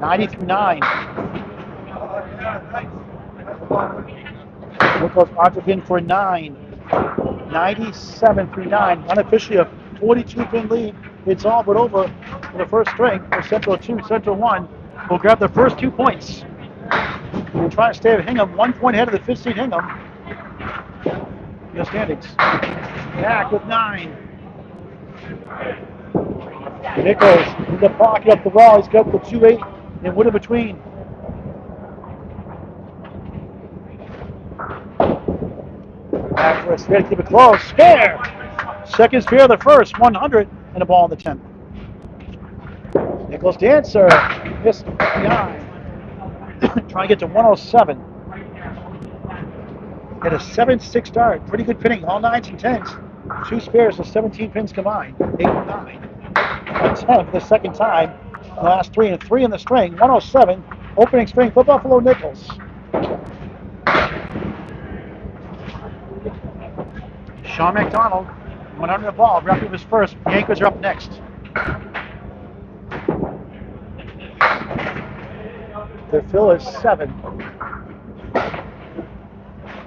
90 through 9. Nichols Candlepin for 9. 97 through 9. Unofficially a 42-pin lead. It's all but over for the first string for Central 2. Central 1 will grab the first 2 points. We'll try to stay at Hingham, 1 point ahead of the 5th seed Hingham in the standings. Back with 9. Nichols in the pocket up the wall. He's got the 2-8 and wood in between. Back for a spare to keep it close. Spare! Second spare of the first, 100, and a ball in the 10th. Nichols dancer. Missed 9. Trying to get to 107. Had a 7-6 start. Pretty good pinning. All 9s and 10s. 2 spares of 17 pins combined. 8 and 9. A 10 for the second time. The last 3 and 3 in the string. 107. Opening string for Buffalo Nichols. Shaun MacDonald went under the ball. Referee was first. Yankees are up next. The fill is 7.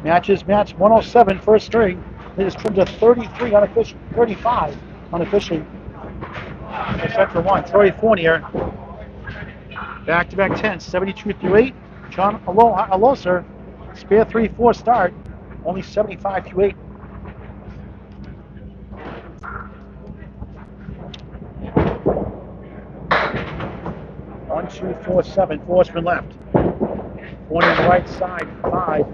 Match 107 first string. It is trimmed to 33 unofficial, 35 unofficially. For Central 1, Troy Fournier. Back-to-back 10s, 72 through 8. John Alosa, spare 3-4 start, only 75 through 8. One, 2, 4, 7. 4 spin left. Fournier on the right side, 5.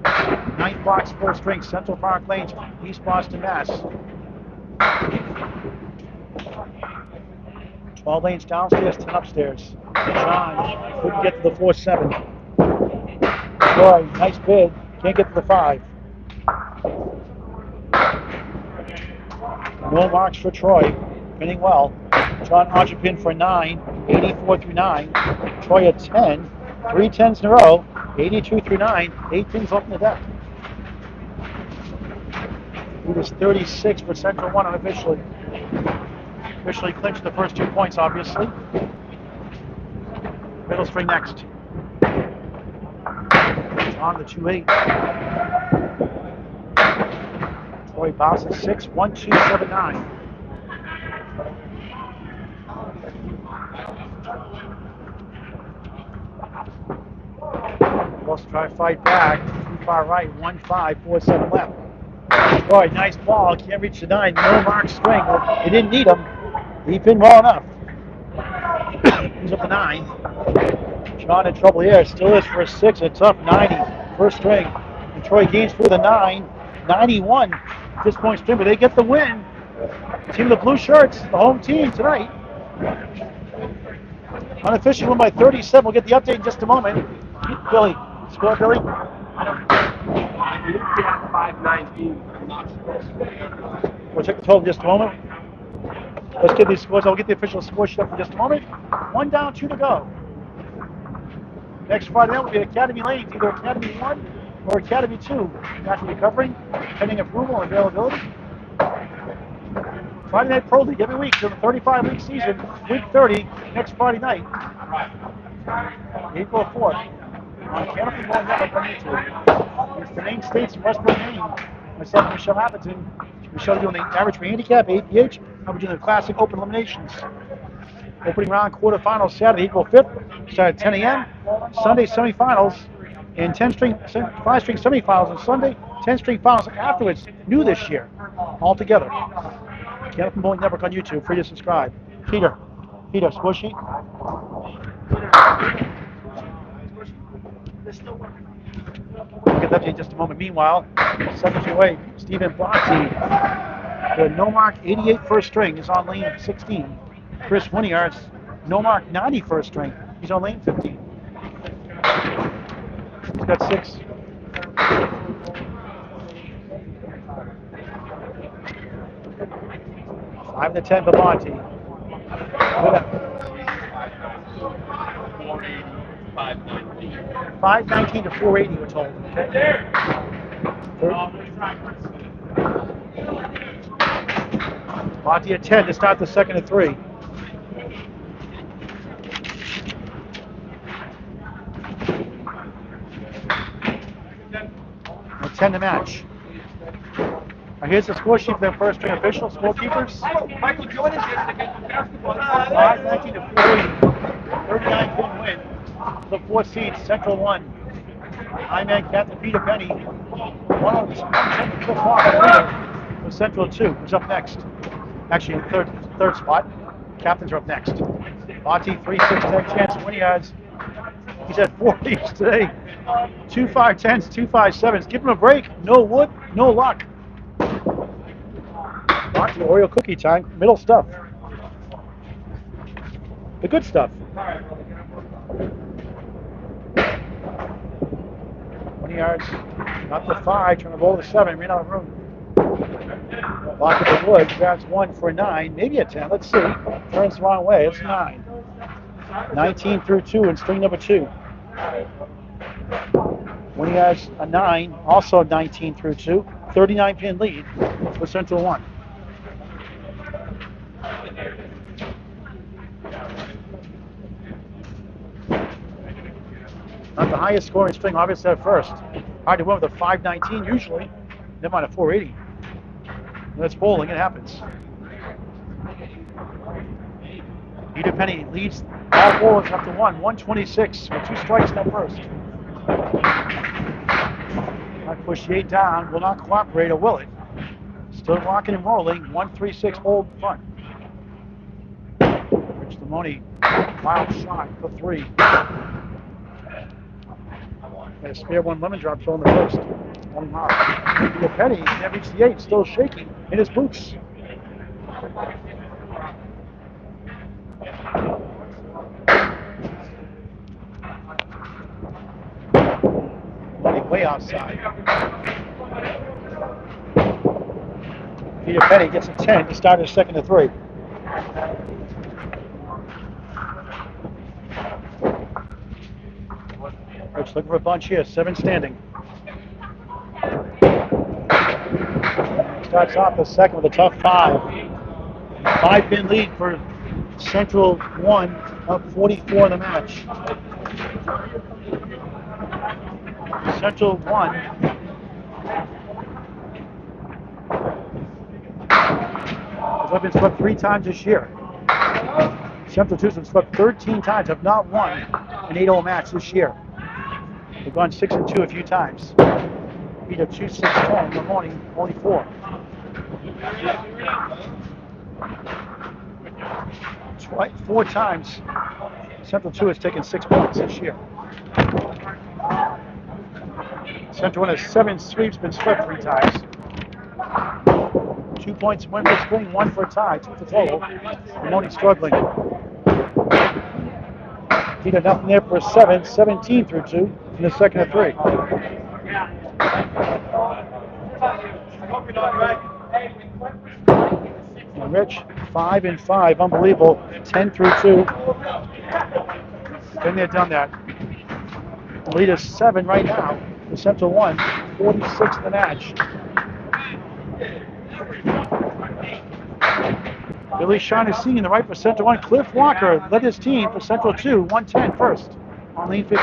9th box, first string, Central Park Lanes, East Boston, Mass. 12 lanes downstairs, 10 upstairs. Shaun couldn't get to the 4-7. Troy, nice bid, can't get to the 5. No marks for Troy, pinning well. Shaun Candlepin for 9, 84 through 9. Troy at 10, 3 10s in a row, 82 through 9, 8 pins left in the deck. It is 36 for Central 1 unofficially. Officially clinched the first 2 points, obviously. Middle string next. On the 2-8. Troy bounces 6, 1, 2, 7, 9. Let's try to fight back. Too far right, 1, 5, 4, 7 left. Troy, nice ball. Can't reach the 9. No mark string. They didn't need him. He pinned well enough. He's up to 9. Shaun in trouble here. Still is for a 6. A tough 90. First string. And Troy gains through the 9. 91 at this point string, but they get the win. Team of the blue shirts, the home team tonight. Unofficially win by 37. We'll get the update in just a moment. Billy. Score, Billy? We didn't get 5 519. I'm not sure. We'll check the total in just a moment. Let's get these scores. I'll get the official score sheet up in just a moment. 1 down, 2 to go. Next Friday night will be Academy Lanes, either Academy 1 or Academy 2. After recovering, pending approval and availability. Friday Night Pro League every week till the 35-week season, week 30, next Friday night, April 4th, on Candlepin Network on YouTube. It's the main states in Westbrook, Maine. Myself, Michelle Appleton. Michelle doing the average for handicap, APH. I'm doing the classic open eliminations. Opening round quarterfinals Saturday, April 5th, start at 10 a.m. Sunday semifinals and 5-string semifinals on Sunday, 10-string finals afterwards. New this year, all together. Candlepin Bowling Network on YouTube, free to subscribe. Peter, score sheet. We'll get that to you in just a moment. Meanwhile, seconds away, Stephen Botte, the no mark 88 first string, is on lane 16. Kris Winiarz, no mark 90 first string, he's on lane 15. He's got 6. Five to 10 for Botte. 519 to 480, we're told. Okay. Botte at 10 to start the second at 3. And 10 to match. Now here's the score sheet for the first string official scorekeepers. Michael Jordan's here to get the basketball. 519 to 480. 39-pin win. The 4 seeds, Central 1. I-Man Candlepin Penney. 110 so far for Central 2, who's up next. Actually, in third spot. Captains are up next. Botte, 3-6, 10 chance, Winiarz. He's had 4 leads today. 2-5-10s, 2-5-7s. Give him a break. No wood, no luck. Botte, Oreo cookie time. Middle stuff. The good stuff. Winiarz, not the 5, trying to roll the 7, ran out of room. Lock of the wood, grabs 1 for 9, maybe a 10, let's see. Turns the wrong way, it's 9. 19 through 2 in string number 2. Winiarz a 9, also 19 through 2. 39-pin lead for Central 1. Not the highest scoring string, obviously at first. Hard to win with a 519 usually. Never mind a 480. That's bowling, it happens. Penney leads all bowlers up to 126 with 2 strikes in that first. Might push Ye down, will not cooperate, or will it? Still rocking and rolling, 136 hold front. Rich Limone, wild shot for 3. Got a spare 1 lemon drop show in the first. One hard. Penney can't reach the 8, still shaking in his boots. Way outside. Penney gets a 10 to start his second to 3. Rich looking for a bunch here, 7 standing. Starts off the second with a tough 5. 5-pin lead for Central 1, up 44 in the match. Central 1. Has been swept 3 times this year. Central 2's been swept 13 times, have not won an 8-0 match this year. They've gone 6-2 a few times. Beat a 2-6-10 in the morning, only 4. Four times, Central 2 has taken 6 points this year. Central 1 has 7 sweeps, been swept 3 times. 2 points win for spring, 1 for a tie, 2 for total. Limone struggling. Peter nothing there for a 7, 17 through 2 in the second of 3. And Rich, 5 and 5, unbelievable. 10 through 2. Been there, done that. The lead is 7 right now. The Central 1, 46 in the match. Billy Shaun is senior in the right for Central 1. Cliff Walker led his team for Central 2, 110 first on lane 15.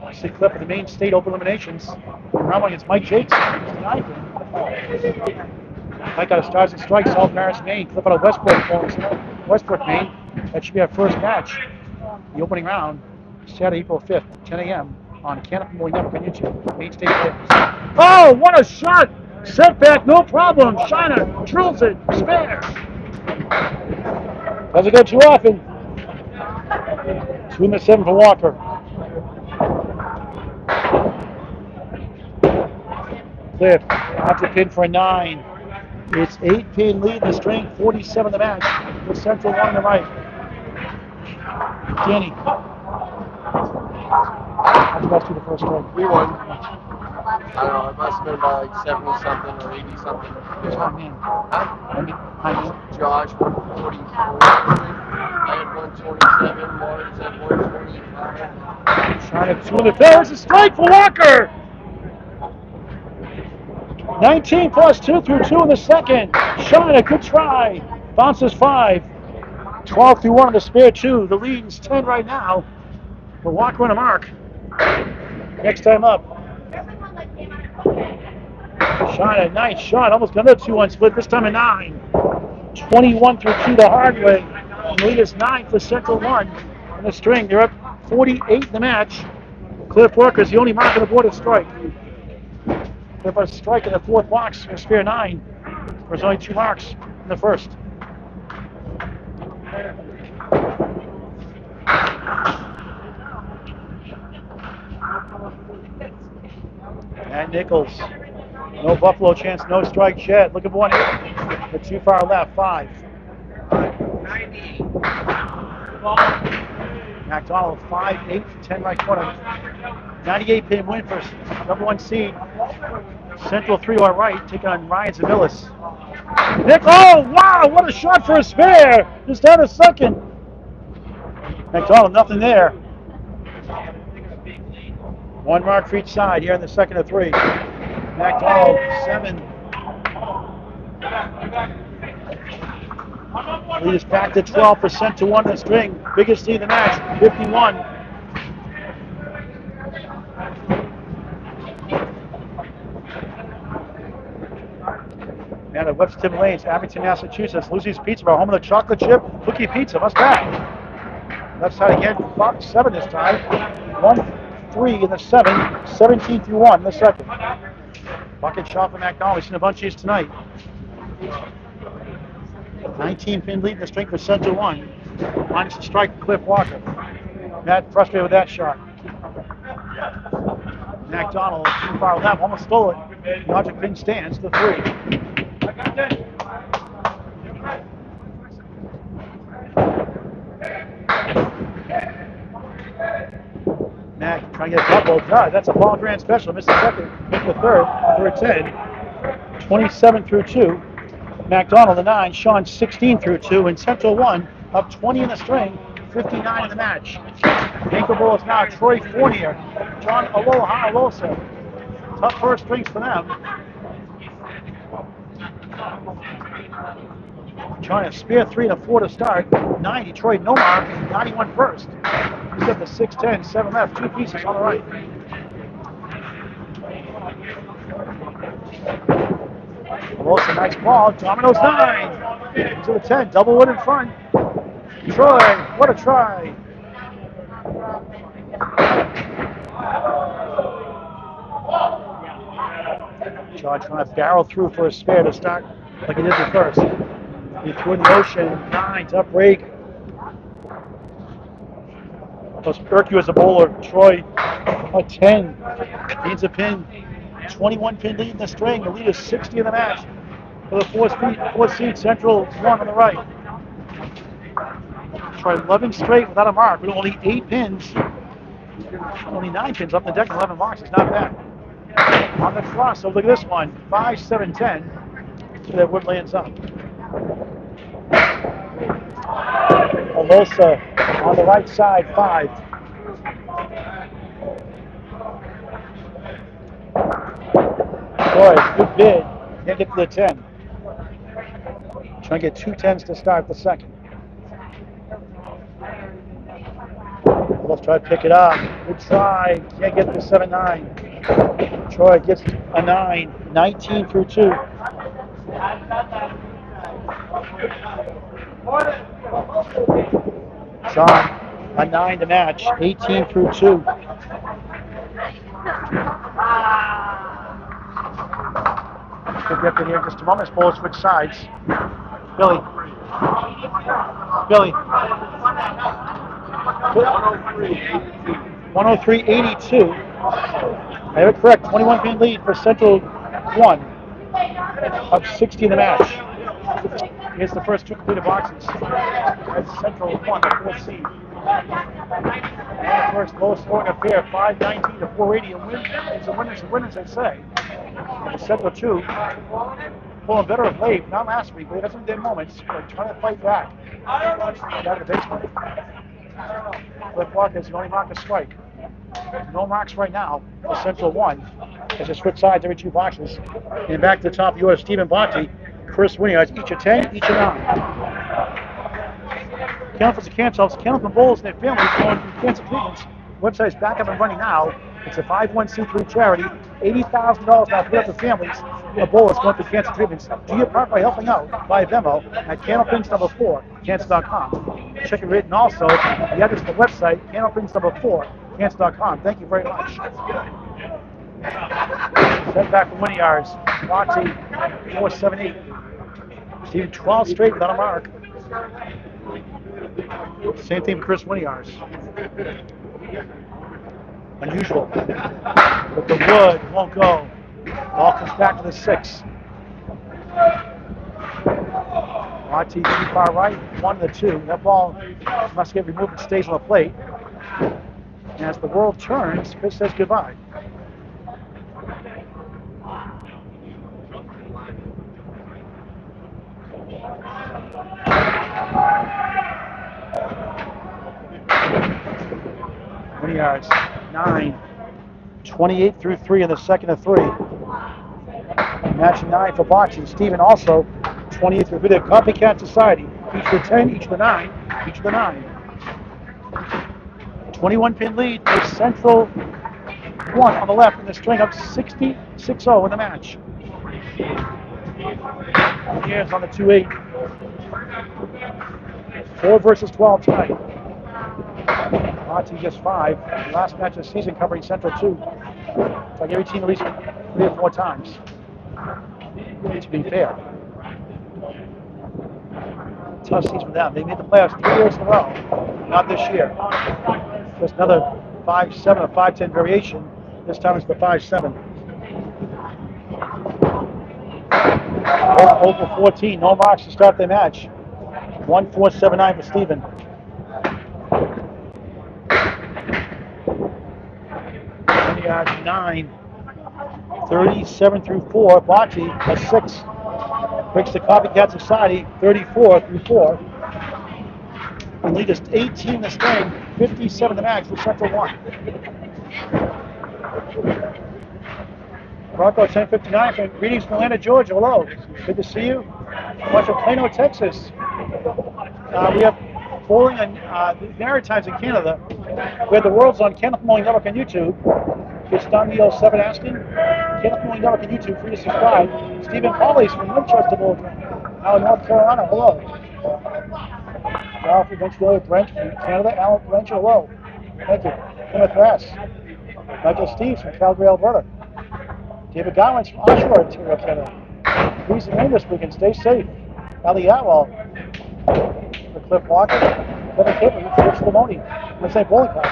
I see Cliff at the main state open eliminations. Round one against Mike Jakes. Mike out of Stars and Strikes, South Paris, Maine. Cliff out of Westbrook, Maine. That should be our first match. The opening round, Saturday, April 5th, 10 a.m. on Candlepin Network on YouTube. Main state players. Oh, what a shot! Setback, no problem. Shiner drills it, spare. Doesn't go too often. 2 in the 7 for Walker. Cliff off the pin for a 9. It's 8-pin lead in the string, 47 in the match. The Central 1 on the right. Danny. How'd you guys do the first string? We won. I don't know, it must have been about like 70 something or 80 something. Oh, man. Josh, 144. I had 127. Mars at 125. Shiner 2 in the field. It's a strike for Walker. 19 plus 2 through 2 in the second. Shiner, good try. Bounces 5. 12 through 1 on the spare 2. The lead is 10 right now. For Walker and a mark. Next time up. Shiner, nice shot. Almost got another 2-1 split. This time a 9. 21 through 2 the hard way. The lead is 9 for Central 1 in the string. They're up 48 in the match. Cliff Walker is the only mark on the board of strike. Cliff has a strike in the 4th box for spare 9. There's only 2 marks in the first. And Nichols. No Buffalo chance, no strikes yet. Looking for one here. But too far left, 5. MacDonald, 5-8, 10 right corner. 98-pin win for number 1 seed. Central 3 on right, taking on Ryan Zamillis. Oh, wow, what a shot for a spare. Just down a second. MacDonald, nothing there. 1 mark for each side here in the second of 3. MacDonald, 7. Lead is back to 12% to 1 in the string. Biggest lead in the match, 51. Out of Webster Lanes, Abington, Massachusetts. Lucy's Pizza Bar, home of the chocolate chip cookie pizza. Must back. Left side again, 7 this time. 1-3 in the 7. 17 through 1 in the second. Bucket shot for MacDonald. We've seen a bunch of these tonight. 19-pin lead in the string for Central 1. Minus the strike for Cliff Walker. Matt frustrated with that shot. MacDonald too far left, almost stole it. Logic pin stands to 3. Mac trying to get a couple. God, that's a ball grand special. Missed the second, hit the third for a 10. 27 through 2. MacDonald the 9, Shaun 16 through 2, and Central 1 up 20 in the string, 59 in the match. Anchor bowls now Troy Fournier, John Aloha, Alosa. Tough first strings for them. Trying to spare 3 and a 4 to start. 9 Detroit, no mark, 91 first. He's got the 6-10, 7 left, 2 pieces on the right. Alosa, nice ball. Domino's 9. To the 10, double wood in front. Troy, what a try. John trying to barrel through for a spare to start like he did the first. He threw in the ocean, 9, tough break. Plus Berkey as a bowler. Troy, a 10. Needs a pin. 21-pin lead in the string. The lead is 60 in the match. For the 4th seed, Central 1 on the right. Troy 11 straight without a mark, with only 8 pins. Only 9 pins up the deck and 11 marks. It's not bad. On the cross, so look at this one. 5-7-10. So that wood lands up. Alosa on the right side, 5. Boy, good bid. Can't get to the 10. Trying to get 2 10s to start the second. Let's try to pick it up. Good try. Can't get to 7-9. Troy gets a 9. 19 through 2. Shaun, a 9 to match. 18 through 2. Should get in here in just a moment. Ball switch sides. Billy. 103-82. I have it correct. 21-pin lead for Central 1. Up 60 in the match. Here's the first 2 completed boxes. That's Central 1, the 4th seed. And first lowest scoring affair, 519 to 480. A win is a winner, as they say. And Central 2, pulling better of late, not last week, but it hasn't been moments. They're trying to fight back. Down to the basement. Cliff Walker is the only mark to strike. No marks right now for Central 1. As they switch sides every 2 boxes. And back to the top, you have Stephen Botte, Kris Winiarz, each a 10, each a 9. Candlepin Cancer helps Candlepin bowlers and their families going through cancer treatments. Website is back up and running now. It's a 501c3 charity. $80,000 now paid up to families of bowlers going through cancer treatments. Do your part by helping out via Venmo at Candlepins4, cancer.com. Check it written also. The address of the website, Candlepins4, cancer.com. Thank you very much. Set back from Winiarz. Botte, 4-7-8. Steve 12 straight without a mark. Same thing with Kris Winiarz. Unusual. But the wood won't go. Ball comes back to the 6. Botte too far right, 1 to the 2. That ball must get removed and stays on the plate. And as the world turns, Kris says goodbye. Winiarz, 9, 28 through 3 in the second of 3. Matching 9 for Botte. Stephen also 28 through 3. The Copycat Society, each with 10, each with 9, each with 9. 21-pin lead for Central 1 on the left in the string up 60-6-0 in the match. Here's on the 2-8. 4 versus 12 tonight. Botte just 5. Last match of the season covering Central 2. It's like every team at least 3 or 4 times. To be fair. Tough season for them. They made the playoffs 3 years in a row. Not this year. Just another 5-7 or 5-10 variation. This time it's the 5-7. Over 14. No marks to start the match. 1-4-7-9 for Stephen. Winiarz 9. 37 through 4. Botte a 6. Breaks the Copycat Society 34 through 4. And lead us 18 in the string, 57 the max for Central 1. Bronco 1059 from greetings from Atlanta, Georgia. Hello. Good to see you. Watch from Plano, Texas. We have bowling on the Maritimes in Canada. We have the World's on Candlepin Bowling Network on YouTube. It's Don Neil 7 asking. Candlepin Bowling Network on YouTube, free to subscribe. Stephen Colley's from Winchester, now in North Carolina. Hello. Ralph eventually Brent from Canada. Alan Brent, hello. Thank you. Plymouth Mass. Michael Steves from Calgary, Alberta. David Godwin's from Oshawa, Ontario, Canada. Please remain this weekend. Stay safe. Ali Atwell. For Cliff Walker. Kevin Caper from Limone. Let's say bowling club.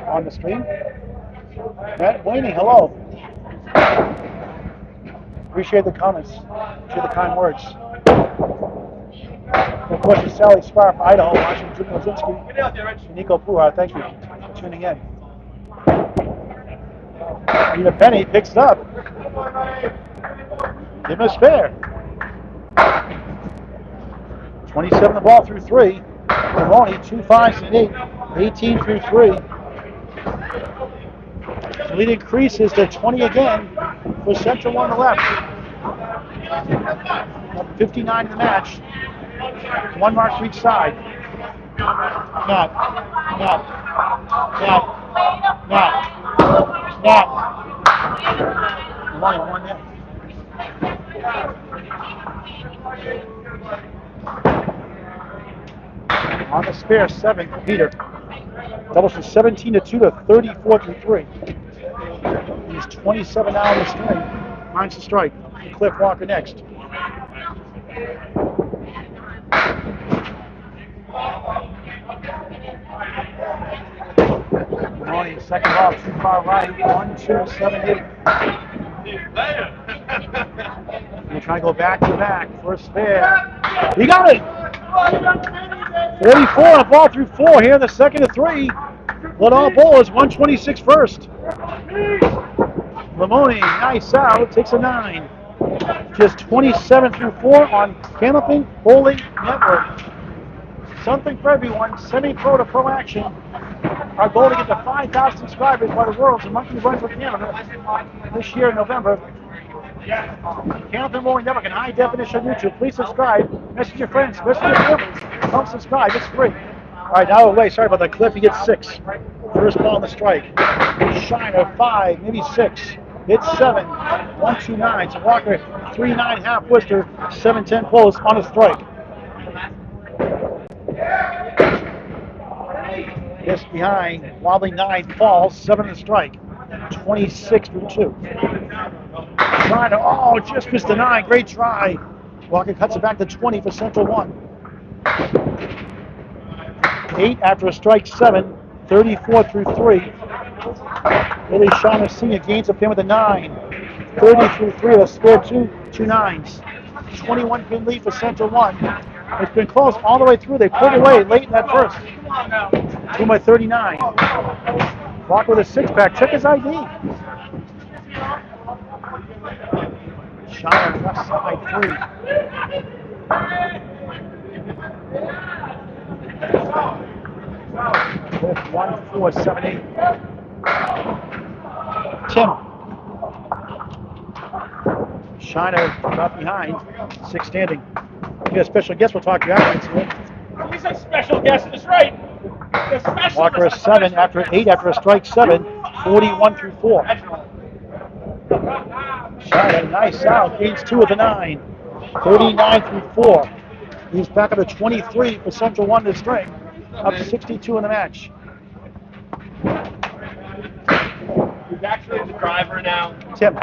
On the stream. Matt Blaney, hello. Appreciate the comments. Appreciate the kind words. And of course, it's Sally Spar from Idaho, watching Jim Lazinski and Nico Puha. Thank you for tuning in. Peter Penney picks it up. Give him a spare. 27 the ball through 3. Limone, 2 5s and 8. 18 through 3. Leading Kris to 20 again for Central 1 on the left. 59 in the match. 1 mark for each side. Snap. Limone 1 net. On the spare, 7 for Peter. Doubles from 17 to 2 to 34 through 3. He's 27 now on the string. Finds the strike. Cliff Walker next. Limone, second ball, too far right. 1, 2, 7, 8. He'll try to go back to back. First spare. He got it! 44 on a ball through 4 here in the second of 3. Let all bowlers 126 first. Limone, nice out, takes a 9. Just 27 through 4 on Candlepin Bowling Network. Something for everyone, semi-pro to pro action. Our goal to get to 5,000 subscribers by the World's a monthly run for Canada this year in November. Candlepin Bowling Network in high definition on YouTube. Please subscribe. Message your friends. Message your families. Don't subscribe. It's free. All right, now away. Sorry about that, Cliff. He gets 6. First ball on the strike. Shiner 5, maybe 6. It's 7. 1, 2, 9. So Walker 3, 9 half Worcester. 7, 10 post on a strike. This behind. Wobbly 9 falls. 7 on the strike. 26 through 2. Shiner, oh, just missed the 9. Great try. Walker cuts it back to 20 for Central 1. 8 after a strike, 7. 34 through 3. Billy Shaun Sr. gains a pin with a 9. 30 through 3, a spare 2 9s. 21 pin lead for Central 1. It's been close all the way through. They pulled away late in that first. 2 by 39. Walker with a 6-pack. Check his ID. Shaun on the left side, 3. 1, 4, 7, 8. Tim. Shiner got behind. 6 standing. We got a special guest we'll talk to you after. He's a special guest. That's right. Walker is 7 after 8 after a strike, 7. 41 through 4. Shiner, nice out. Gains 2 with a 9. 39 through 4. He's back up to 23 for Central 1 to string. Up to 62 in the match. He's actually the driver now. Tim.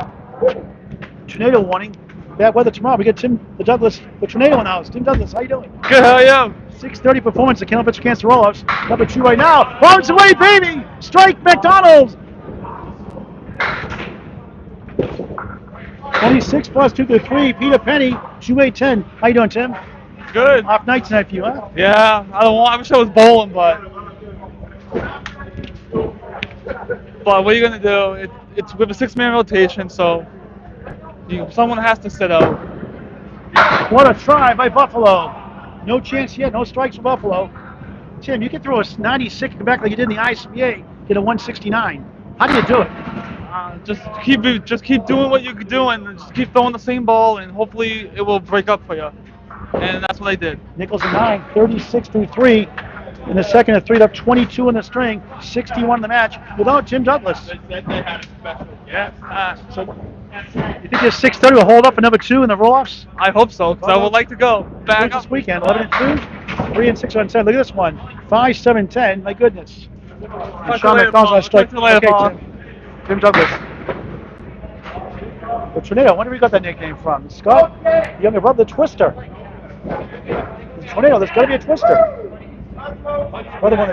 Tornado warning. Bad weather tomorrow. We get Tim the Douglas, the tornado in the house. Tim Douglas, how you doing? Good, how are you? 6:30 performance at Candlepin Cancer Roll-Ups. Number 2 right now. Bombs away, baby! Strike MacDonald! 26 plus 2 to 3. Peter Penney, 2-8-10. How you doing, Tim? Good. Off night tonight for you, huh? Yeah, I wish I was bowling, but what are you gonna do? It's with a 6-man rotation, so someone has to sit out. What a try by Buffalo. No chance yet, no strikes for Buffalo. Tim, you can throw a 96 come back like you did in the ICBA, get a 169. How do you do it? Just keep doing what you're doing, and just keep throwing the same ball, and hopefully it will break up for you. And that's what I did. Nichols a 9, 36 through 3. In the second of 3, up 22 in the string, 61 in the match without Tim Douglas. They said they had a special guest. So you think your 6:30 will hold up for number 2 in the roll-offs? I hope so, because I would like to go back This up. weekend, 11 and 2, 3 and 6 on 10. Look at this one, 5, 7, 10. My goodness. And Shaun MacDonald's on strike. Okay, Tim Douglas. The Tornado. I wonder where you got that nickname from. Scott, younger brother, the Twister. The Tornado. There's got to be a Twister. Brother won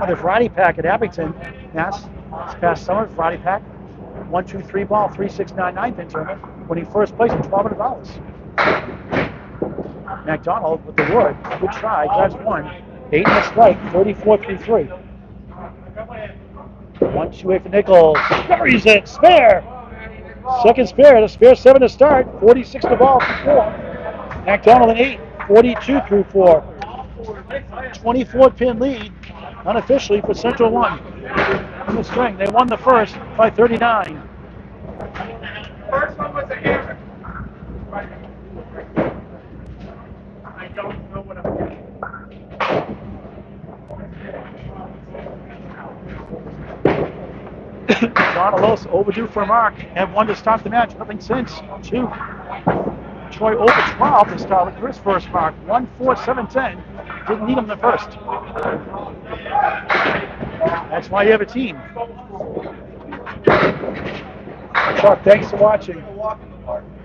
the variety pack at Abington, Mass. This past summer, variety pack. 1, 2, 3 ball, 3, 6, 9, 9 pin tournament. Winning first place at $1,200. MacDonald with the wood. Good try. Grabs 1. 8 in the strike. 34 through 3. 1-2 for Nichols. Buries it. Spare. Second spare. The spare 7 to start. 46 to ball through 4. MacDonald an 8. 42 through 4. 24-pin lead, unofficially, for Central 1. In the string, they won the first by 39. First one was a hammer. I don't know what I'm doing. John Alosa overdue for a mark. Have one to start the match. Nothing since. 2. Troy over 12 to start with Kris first mark. 1-4-7-10. Didn't need him in the first. That's why you have a team. Chuck, thanks for watching.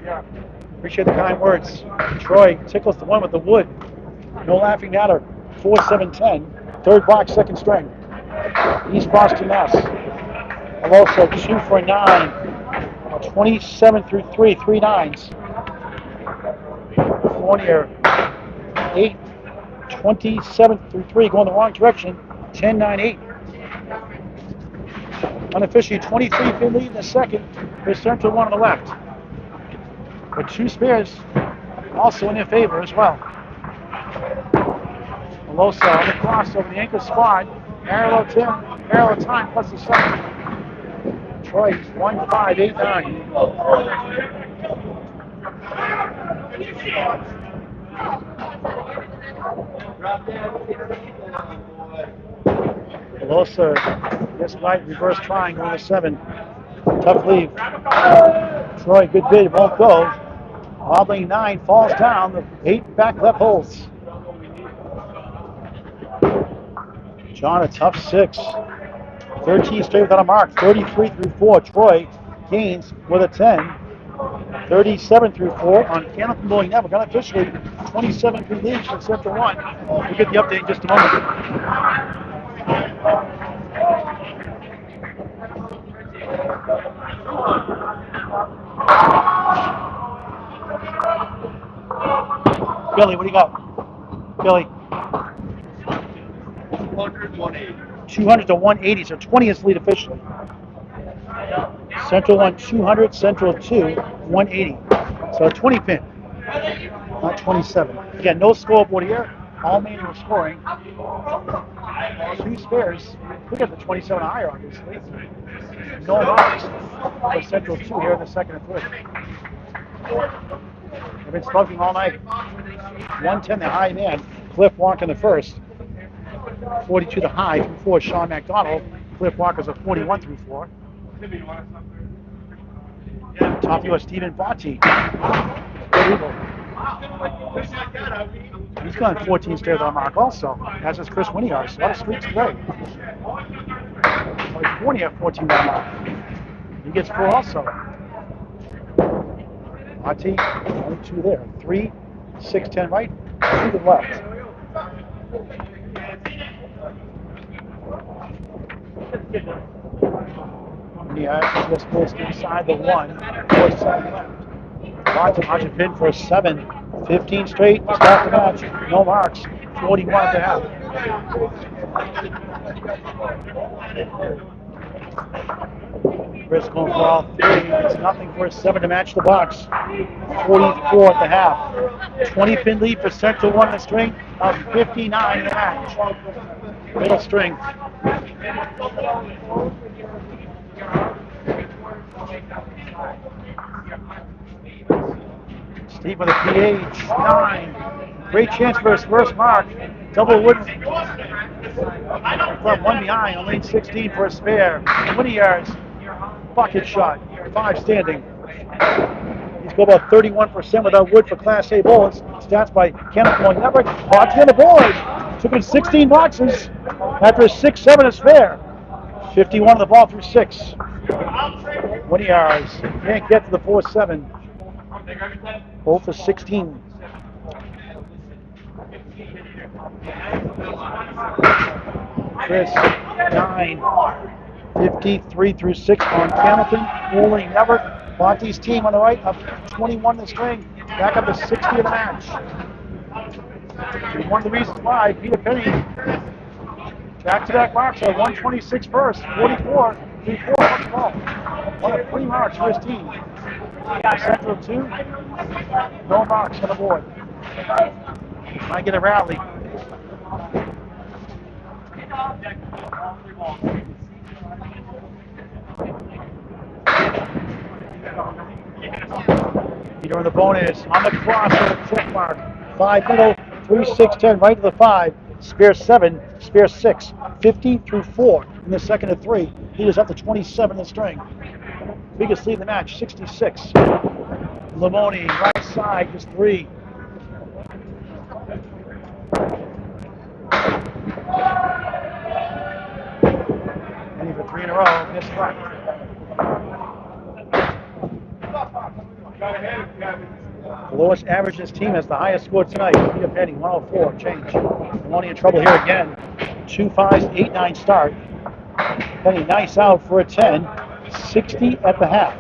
Yeah. Appreciate the kind words. Troy tickles the one with the wood. No laughing at her. 4-7-10. Third box, second string. East Boston, Mass. Alosa 2 for 9. 27 through 3, 3 9s. Fournier 8. 27 through 3, going the wrong direction. 10-9-8. Unofficially 23-pin lead in the second. For Central 1 on the left. But 2 spares also in their favor as well. Alosa on the crossover, the ankle spot. Parallel time plus the second. Troy 1-5-8-9. Alosa gets right, reverse triangle on the 7. Tough leave. Troy, good bid, won't go. Wobbling 9 falls down. The 8 back left holds. John, a tough 6. 13 straight without a mark. 33 through 4. Troy gains with a 10. 37 through 4 on Candlepin going never. Got officially 27 through leads for Central 1. We'll get the update in just a moment. Billy, what do you got? Billy. 200 to 180, so 20th lead officially. Central 1 200, Central 2 180. So a 20 pin, not 27. Again, no scoreboard here. All manual scoring. 2 spares. Look at the 27 higher, obviously. No marks for Central 2 here in the second and third. They've been slugging all night. 110 the high man. Cliff Walker in the first. 42 the high through 4. Shaun MacDonald. Cliff Walker's a 41 through 4. Top US Stephen Botte. He's gone 14 stairs on mark also, as is Chris Winiarz. A lot of streaks today. Fournier 14 on mark. He gets 4 also. Botte, only 2 there. 3, 6, 10 right, 2 to the left. Winiarz just missed inside the 1, 4-7 left. Botte pin for a 7. 15 straight, start the match, no marks, 41 at the half. Kris going for all 3, it's nothing for a 7 to match the box. 44 at the half. 20 pin lead for Central 1 in the string of 59 in the match. Middle string. Steve with a PH, 9. Great chance for his first mark. Double wood. Club 1 behind on lane 16 for a spare. Winiarz, bucket shot, 5 standing. He's got about 31% without wood for Class A bullets. Stats by Candlepin never. Botte on the board. Took it 16 boxes after a 6-7 is fair. 51 of the ball through 6. Winiarz can't get to the 4-7. Both for 16. Kris, 9. 53 through 6 on Candlepin. Rolling never. Botte's team on the right, up 21 in the string. Back up to 60 in the match. And one of the reasons why Penney Back-to-back marks are 126 first, 44, 3-4 on the ball. One of 3 marks for his team. Central 2, no marks on the board. Might get a rally. Leader in the bonus, on the cross with a check mark. 5 middle, 3, 6, 10, right to the 5. Spare 7, spare 6, 50 through 4 in the second of 3. Leaders up to 27 in the string. Biggest lead in the match, 66. Limone, right side, just 3. Penny for 3 in a row, missed front. The lowest average this team has the highest score tonight. Peter Penney, 104, change. Limone in trouble here again. 2 5s, 8-9 start. Penney, nice out for a 10. 60 at the half.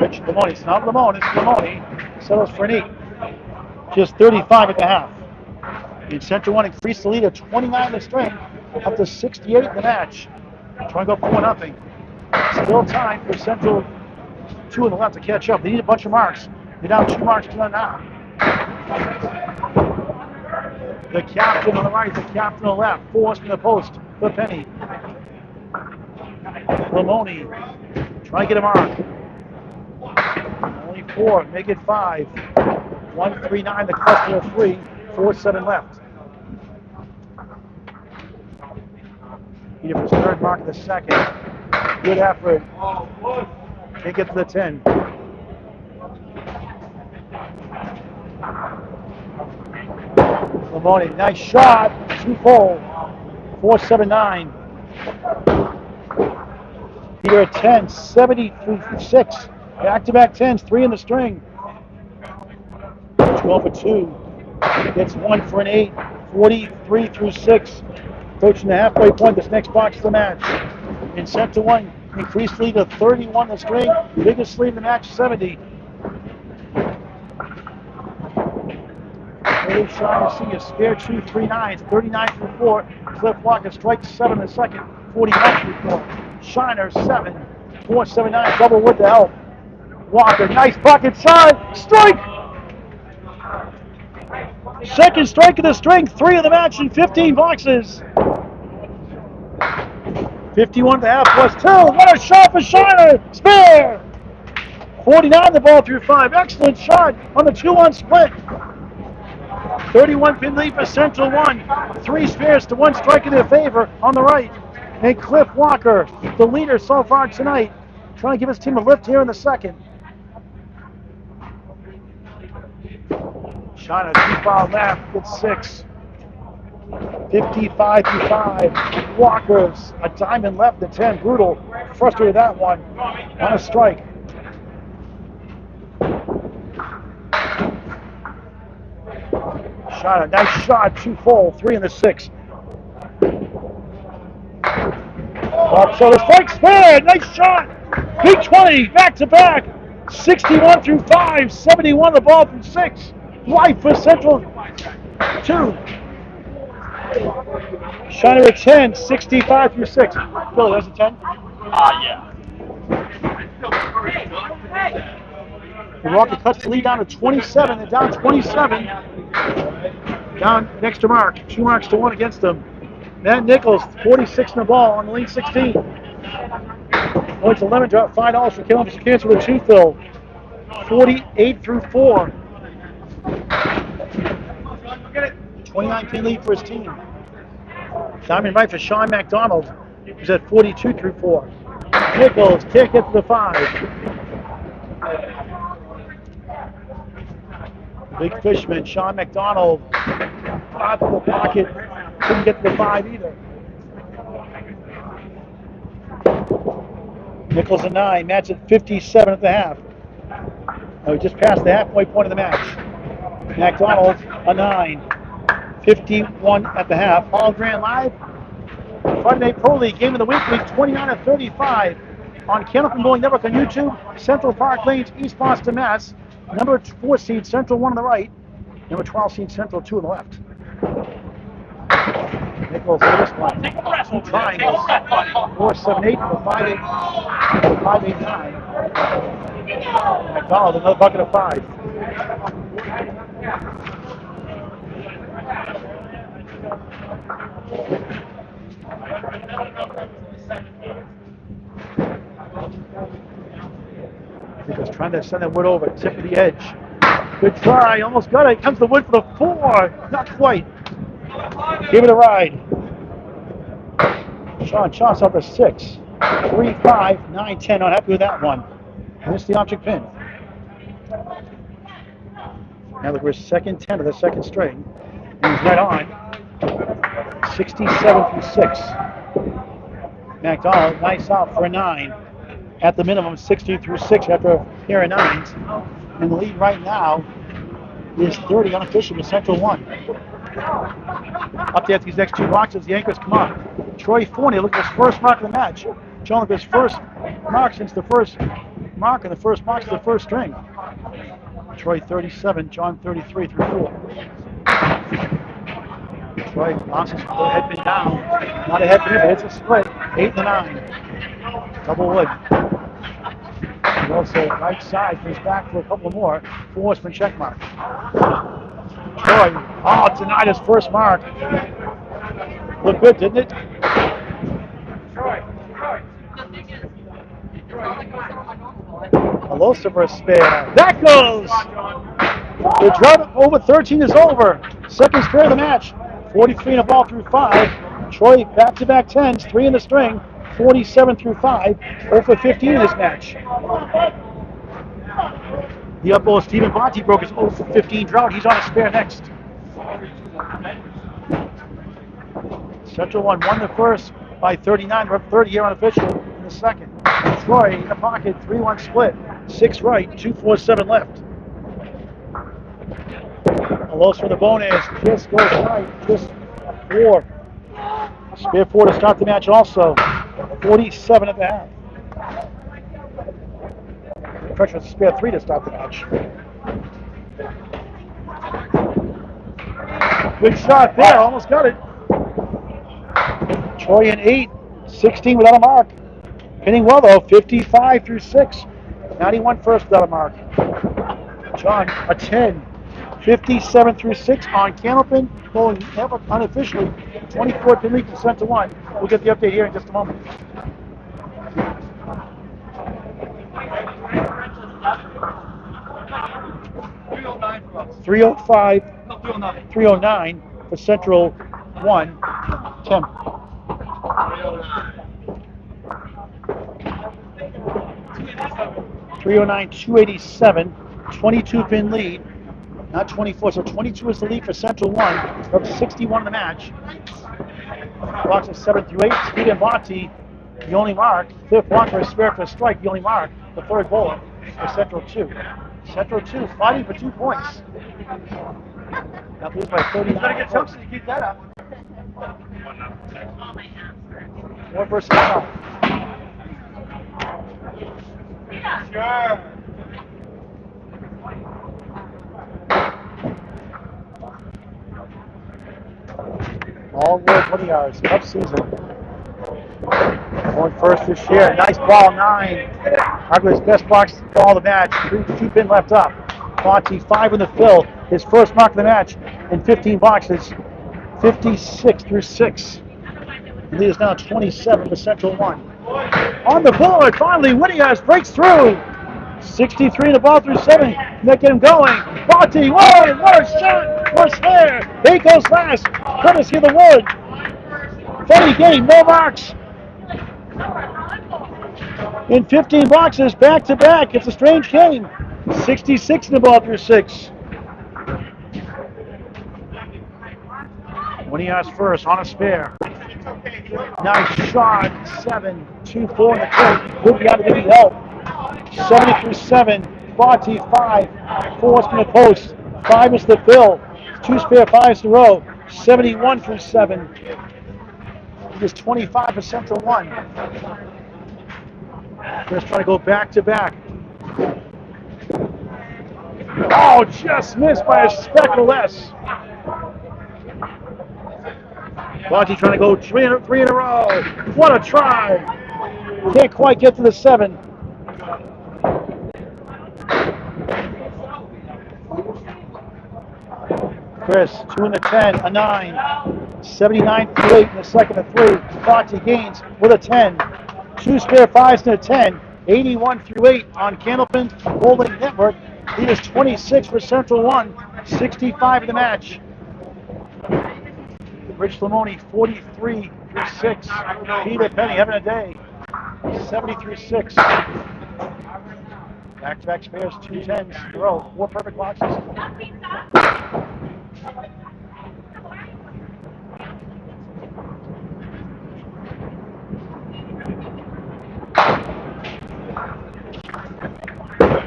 Rich Limone, it's not Limone, it's Limone. Settles for an 8. Just 35 at the half. In Central 1 increased the lead of 29 in the string, up to 68 in the match. Trying to go 4-0. Still time for Central 2 on the left to catch up. They need a bunch of marks. They're down 2 marks to none now. The captain on the right, the captain on the left. Forced from the post for Penney. Limone, try to get a mark. Only 4, make it 5. 1-3-9, the cluster of 3. 4-7 left. Peter for his 3rd mark of the second. Good effort. Can't get to the 10. Limone, nice shot. 2-4. 4-7-9. Peter at 10, 70 through 6. Back-to-back 10s, 3 in the string. 12 for 2. Gets 1 for an 8. 43 through 6. Approaching the halfway point, this next box of the match. In Central 1, increased lead of 31 in the string. Biggest lead in the match, 70. Early Shaun Senior, spare 2, 3 9s, 39 through 4. Cliff Walker strikes 7 in the second, 41 through 4. Shiner 7, 4-7-9, double wood to help. Walker, nice pocket shot, strike! Second strike of the string, 3 of the match in 15 boxes. 51 to half plus 2. What a shot for Shiner! Spare! 49 the ball through 5. Excellent shot on the 2-1 split. 31 pin lead for Central 1. 3 spares to 1 strike in their favor on the right. And Cliff Walker, the leader so far tonight, trying to give his team a lift here in the second. Shiner, 2 foul left, gets 6. 55 through 5. Walker's a diamond left at 10. Brutal. Frustrated that one. On a strike. Shiner, nice shot. 2 full. 3 in the 6. So the strike spared. Nice shot. Big 20. Back to back. 61 through 5. 71 the ball from 6. Life for Central 2. Shiner at 10, 65 through 6. Billy, there's a 10? Yeah. Milwaukee cuts the lead down to 27. They're down 27. Down next to Mark. 2 marks to 1 against them. Matt Nichols, 46 in the ball on the lead 16. Points 11, drop $5 for killing for cancer with a 2 fill. 48 through 4. 29 pin lead for his team. Diamond right for Shaun MacDonald, who's at 42 through 4. Nichols can't get to the 5. Big Fishman, Shaun MacDonald, out of the pocket, couldn't get to the 5 either. Nichols a 9, match at 57 at the half. We just passed the halfway point of the match. MacDonald a 9. 51 at the half. All Grand Live. Friday Night Pro League Game of the Week 29-35 on Candlepin Bowling Network on YouTube. Central Park Lanes, East Boston, Mass. Number 4 seed Central 1 on the right. Number 12 seed Central 2 on the left. Nichols for this one. Two triangles. 4-7-8 for 5-8. 5-8-9. MacDonald, another bucket of 5. Nichols trying to send that wood over, tip of the edge. Good try, almost got it. Comes the wood for the 4. Not quite. Give it a ride. Shaun chops out the 6. 3, 5, 9, 10. Not happy with that one. Missed the object pin. Now look, we're second 10 of the second string. He's right on. 67 through 6. MacDonald, nice out for a 9. At the minimum, 60 through 6 after a pair of 9s. And the lead right now is 30 unofficial with Central 1. Up there at these next 2 boxes, the anchors come up. Troy Fournier, look at his first mark of the match. Shaun, look at his first mark since the first mark in the first box of the first string. Troy 37, John 33 through 4. Troy bounces with the head pin down. Not a head pin, but it's a split. 8 and 9. Double wood. And also right side comes back for a couple more. 4 spin check mark. Troy, denied his first mark. Looked good, didn't it? Alosa for a spare. That goes! The drought over 13 is over. Second spare of the match. 43 in a ball through 5. Troy back-to-back 10s, 3 in the string. 47 through 5. 0 for 15 in this match. The up-ball Stephen Botte broke his 0 for 15 drought. He's on a spare next. Central 1 won the first by 39. We're up 30 here unofficial in the second. Troy in the pocket, 3-1 split. 6 right, 2-4-7 left. Alosa for the bonus. Kris goes right, just 4. Spare 4 to start the match also. 47 at the half. Pressure spare 3 to start the match. Good shot there, almost got it. Troy in 8, 16 without a mark. Pinning well though, 55 through 6. 91 first without a mark. John, a 10. 57 through 6 on Candlepin, going unofficially. 24 pin lead to 1. We'll get the update here in just a moment. .305, 309 for Central 1, Temp. 309, 287, 22 pin lead, not 24, so 22 is the lead for Central 1, up 61 in the match. Blocks of 7 through 8, Speed and Botte, the only mark. 5th block for a spare for a strike, the only mark. The 3rd bowler for Central 2. Central 2 fighting for 2 points. Now lose by 39. You better get something to keep that up. 1 versus 5. Sure. All wood Winiarz, Cup season. Going first this year. Nice ball, 9. Arguably his best box ball of the match. 2 pin left up. Botte 5 in the fill. His first mark of the match in 15 boxes. 56 through 6. The lead is now 27 to Central 1. On the board, finally, Winiarz breaks through. 63 in the ball through 7. That get him going. Botte, whoa, what a shot, what a spare. He goes last, courtesy of the wood. Funny game, no marks. In 15 boxes, back to back. It's a strange game. 66 in the ball through 6. Winiarz first on a spare. Nice shot. 7, 2, 4 in the clip. Would be out to give you help. 70 through 7. Botte 5. 4 spin the post. 5 is the fill. 2 spare 5s in a row. 71 through 7. It is 25 for Central 1. Kris trying to go back to back. Oh, just missed by a speck or less. Botte trying to go three in a row. What a try. Can't quite get to the 7. Kris, 2 in the 10, a 9. 79 through 8 in the second, a 3. Botte gains with a 10. 2 spare 5s and a 10. 81 through 8 on Candlepin Holding Network. Lead is 26 for Central 1. 65 in the match. Rich Limone, 43 through 6. Peter Penney having a day. 70 through 6. Back-to-back spares, 2 10s in a row. 4 perfect boxes.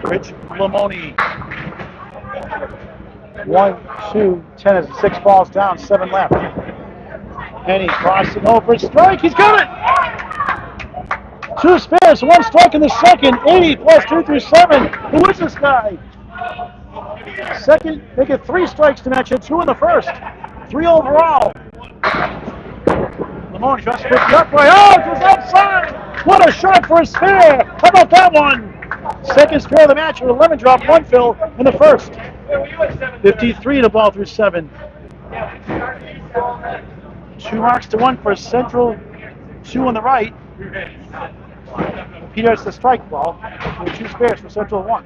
Rich Limone. 1, 2, 10 is 6 balls down, 7 left. Penney crossing over, strike, he's got it! 2 spares, 1 strike in the second, 80 plus 2 through 7. Who is this guy? Second, make it 3 strikes to match it, 2 in the first. 3 overall. Limone tries to pick the upright. Oh, it was outside! What a shot for a spare! How about that one? Second spare of the match with 11 drop, 1 fill in the first. 53 to ball through 7. 2 marks to 1 for Central, 2 on the right. Peter has the strike ball with 2 spares for Central 1.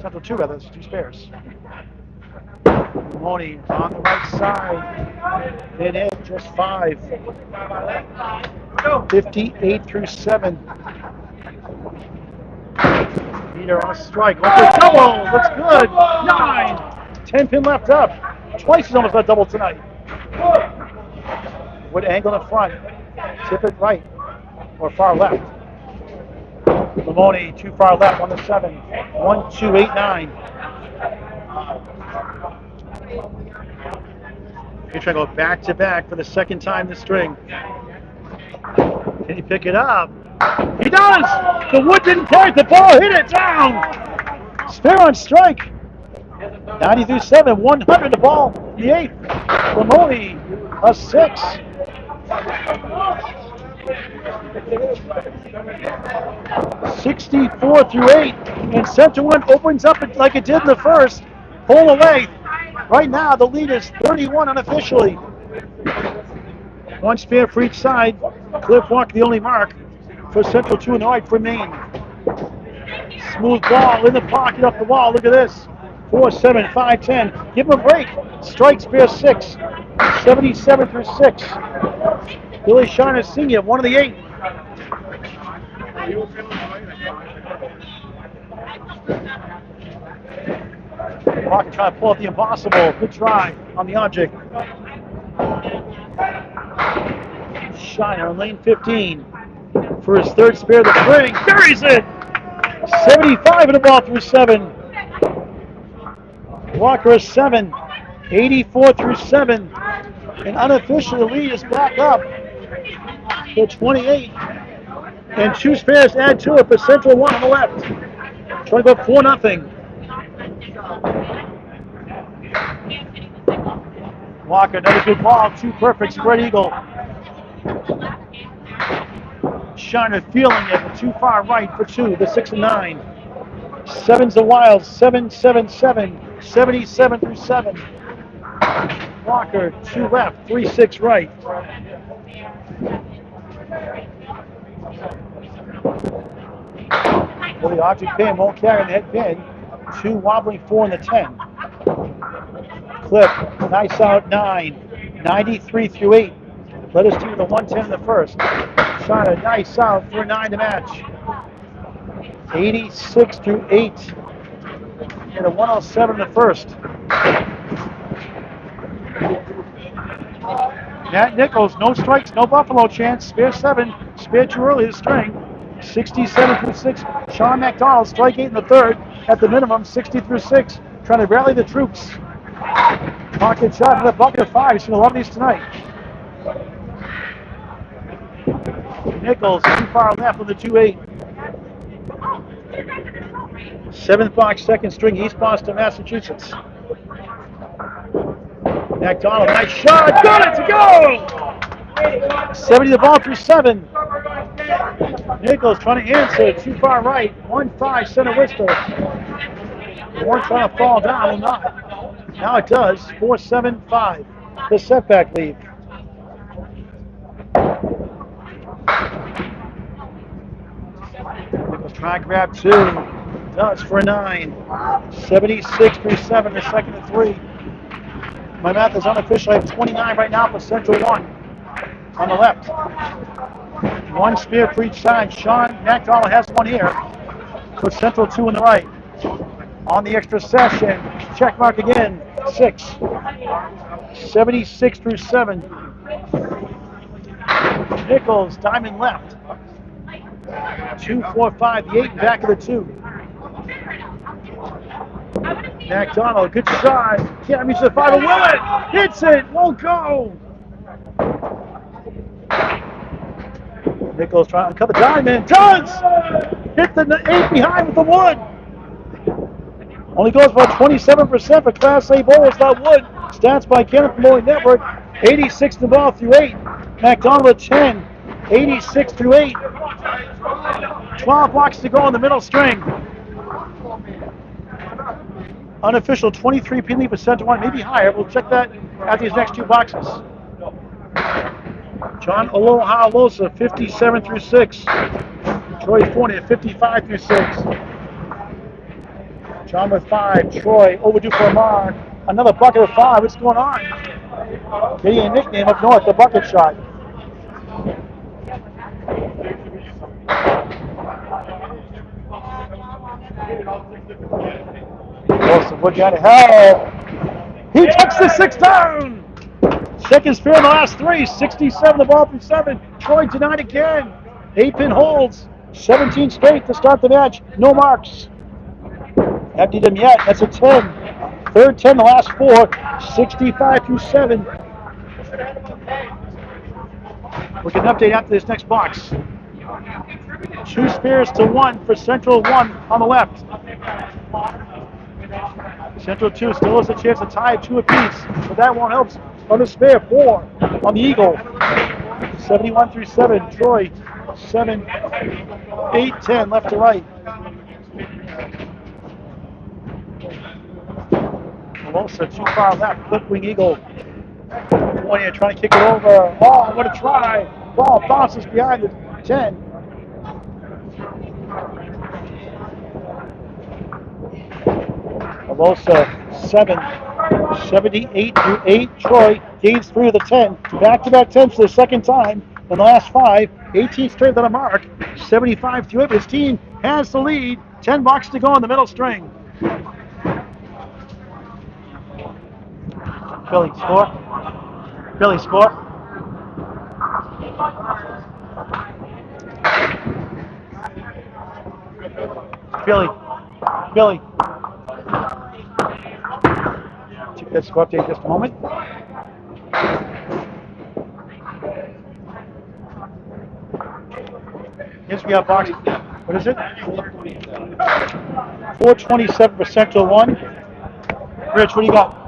Central 2 rather, 2 spares. Limone on the right side. Then hit just 5. 58 through 7. Peter on a strike. Oh, for a double! Looks good. 9. 10 pin left up. Twice he's almost got a double tonight. Wood angle in front. Tip it right or far left. Limone too far left on the 7. 1, 2, 8, 9. He's trying to go back to back for the second time this string. Can he pick it up? He does! The wood didn't carry the ball, hit it down! Spare on strike. 90 through 7, 100 the ball, the 8th. Limone, a 6. 64 through 8, and Central 1 opens up like it did in the first. Pull away. Right now, the lead is 31 unofficially. 1 spare for each side. Cliff Walker, the only mark for Central 2 in the right for Maine. Smooth ball in the pocket up the wall. Look at this. 4, 7, 5, 10. Give him a break. Strike spare 6. 77 through 6. Billy Shaun Sr., 1 of the 8. Walker trying to pull out the impossible. Good try on the object. Shiner on lane 15 for his 3rd spare of the string. Buries it! 75 in the ball through 7. Walker is 7. 84 through 7. And unofficially the lead is back up to 28. And 2 spares to add to it for Central 1 on the left. Trying to go 4-0. Walker, another good ball, 2 perfect, spread eagle. Shiner feeling it, too far right for 2, the 6 and 9. 7's the Wild, 7, 7, 7, 77 through 7. Walker, 2 left, 3, 6 right. Well, the object pin won't carry the head pin. 2 wobbling, 4 in the 10. Clip, nice out 9. 93 through 8. Let us do the 110 in the first. Shot a nice out for 9 to match. 86 through 8. And a 107 in the first. Matt Nichols, no strikes, no Buffalo chance. Spare 7, spare too early to string. 67 through 6. Shaun MacDonald, strike 8 in the 3rd. At the minimum, 60 through 6. Trying to rally the troops. Pocket shot for the bucket of 5. He's going to love these tonight. Nichols, too far left with the 2-8. Seventh box, second string, East Boston, Massachusetts. MacDonald, nice shot, got it to go! 70 the ball through 7. Nichols trying to answer, too far right. 1-5 center Worcester. One trying to fall down, will not. Now it does. 4-7-5. The setback lead. Nichols trying to grab 2. Does for a 9. 76 through 7. The second to 3. My math is unofficial. I have 29 right now for Central 1 on the left. One spear for each side. Shaun MacDonald has one here. For Central 2 on the right. On the extra session, check mark again. 6. 76 through 7. Nichols, diamond left. 2, 4, 5, the 8 back of the 2. MacDonald, good shot. Can't reach the 5 and will it. Hits it, won't go. Nichols trying to cut the diamond. Does! Hit the 8 behind with the wood. Only goes about 27% for Class A bowlers without wood. Stats by Candlepin Network. 86 the ball through 8. MacDonald at 10. 86 through 8. 12 blocks to go in the middle string. Unofficial 23 pin lead for Central 1, maybe higher. We'll check that at these next 2 boxes. John Aloha Alosa, 57 through 6. Troy Fournier, 55 through 6. John with 5. Troy overdue for a mark. Another bucket of 5. What's going on? Getting a nickname up north, the bucket shot. Wilson, what got to hell? He takes the 6 down. Second spear in the last 3. 67 the ball through 7. Troy denied again. 8-pin holds. 17 straight to start the match. No marks. Emptied him yet. That's a 10. Third 10 the last 4. 65 through 7. We'll get an update after this next box. 2 spears to 1 for Central 1 on the left. Central 2 still has a chance to tie 2 apiece, but that won't help. On the spear, 4 on the Eagle. 71 through 7. Troy, 7, 8, 10 left to right. Alosa too far left. Flip wing Eagle. Fournier trying to kick it over. Oh, what a try! Ball bounces behind the 10. Alosa 7, 78 through 8. Troy gains 3 of the 10. Back-to-back 10s for the second time in the last 5. 18 straight without a mark. 75 through 8. His team has the lead. 10 blocks to go in the middle string. Billy score. Billy score. Billy. Check that score update in just a moment. Here's we have box. What is it? 427 for Central 1. Rich, what do you got?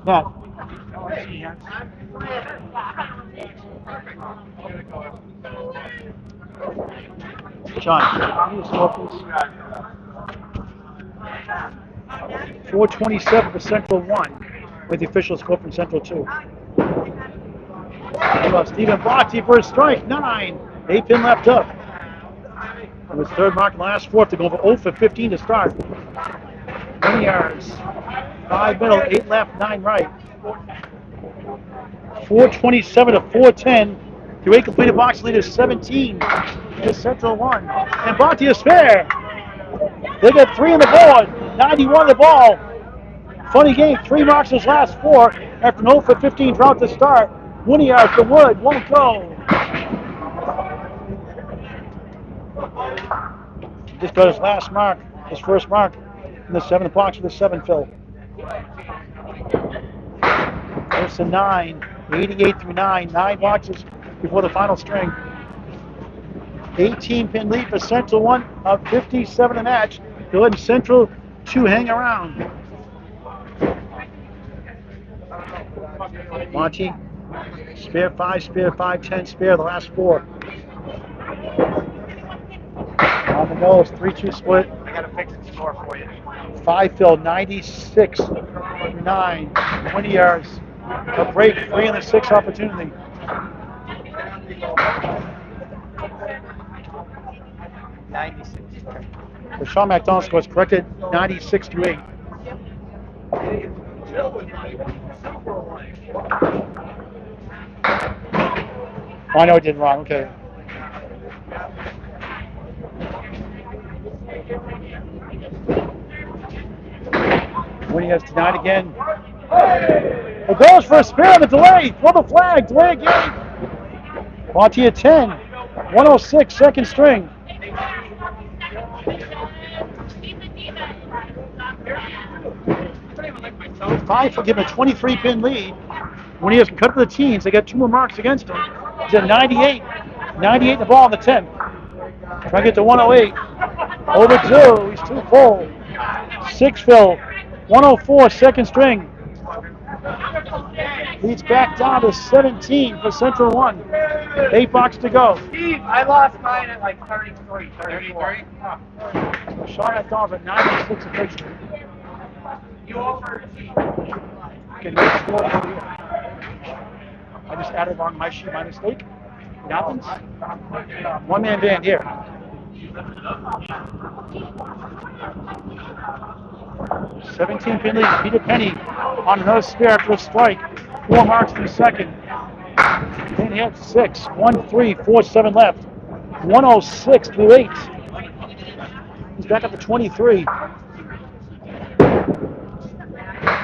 Matt. John, can you score, please? 427 for Central 1 with the official score from Central 2. Stephen Botte for a strike, 9. 8-pin left up. On his third mark in the last 4 to go over 0 for 15 to start. Winiarz, 5 middle, 8 left, 9 right. 427 to 410. Through 8 completed box lead is 17 to Central 1. And Botte is fair. They got 3 on the board, 91 on the ball. Funny game, 3 marks his last 4 after an 0 for 15 drought to start. Winiarz, the wood, won't go. Just got his last mark, his first mark in the 7th box with the 7 fill. There's a 9, 88 through 9, 9 boxes before the final string. 18-pin lead for Central 1 of 57 a match. Go ahead and Central to hang around. Monty, spare 5, 10, spare the last 4. On the nose, 3-2 split. I got to fix the score for you. 5 fill, 96-9. Winiarz, a break, 3 in the 6 opportunity. The Shaun MacDonald score is corrected, 96-8. Oh, I know I did wrong. Okay. Winiarz denied again. It goes for a spare on the delay. Throw the flag. Delay again. Botte at 10. 106, second string. Five for giving a 23-pin lead. Winiarz can cut for the teens. They got 2 more marks against him. He's at 98. 98 the ball on the 10th. Trying to get to 108. Over 2. He's too full. 6 fill. 104, second string. Leads back down to 17 for Central 1. 8 box to go. Steve, I lost mine at like 33, 34. Shaun MacDonald at 96 officially. You offered. Okay, no score over here. I just added on my sheet my mistake. It happens. 1-man band here. 17-pin lead. Peter Penney on another spare after a strike. 4 marks in the second. Penney had 6. 1, 3, 4, 7 left. 106 through 8. He's back up to 23.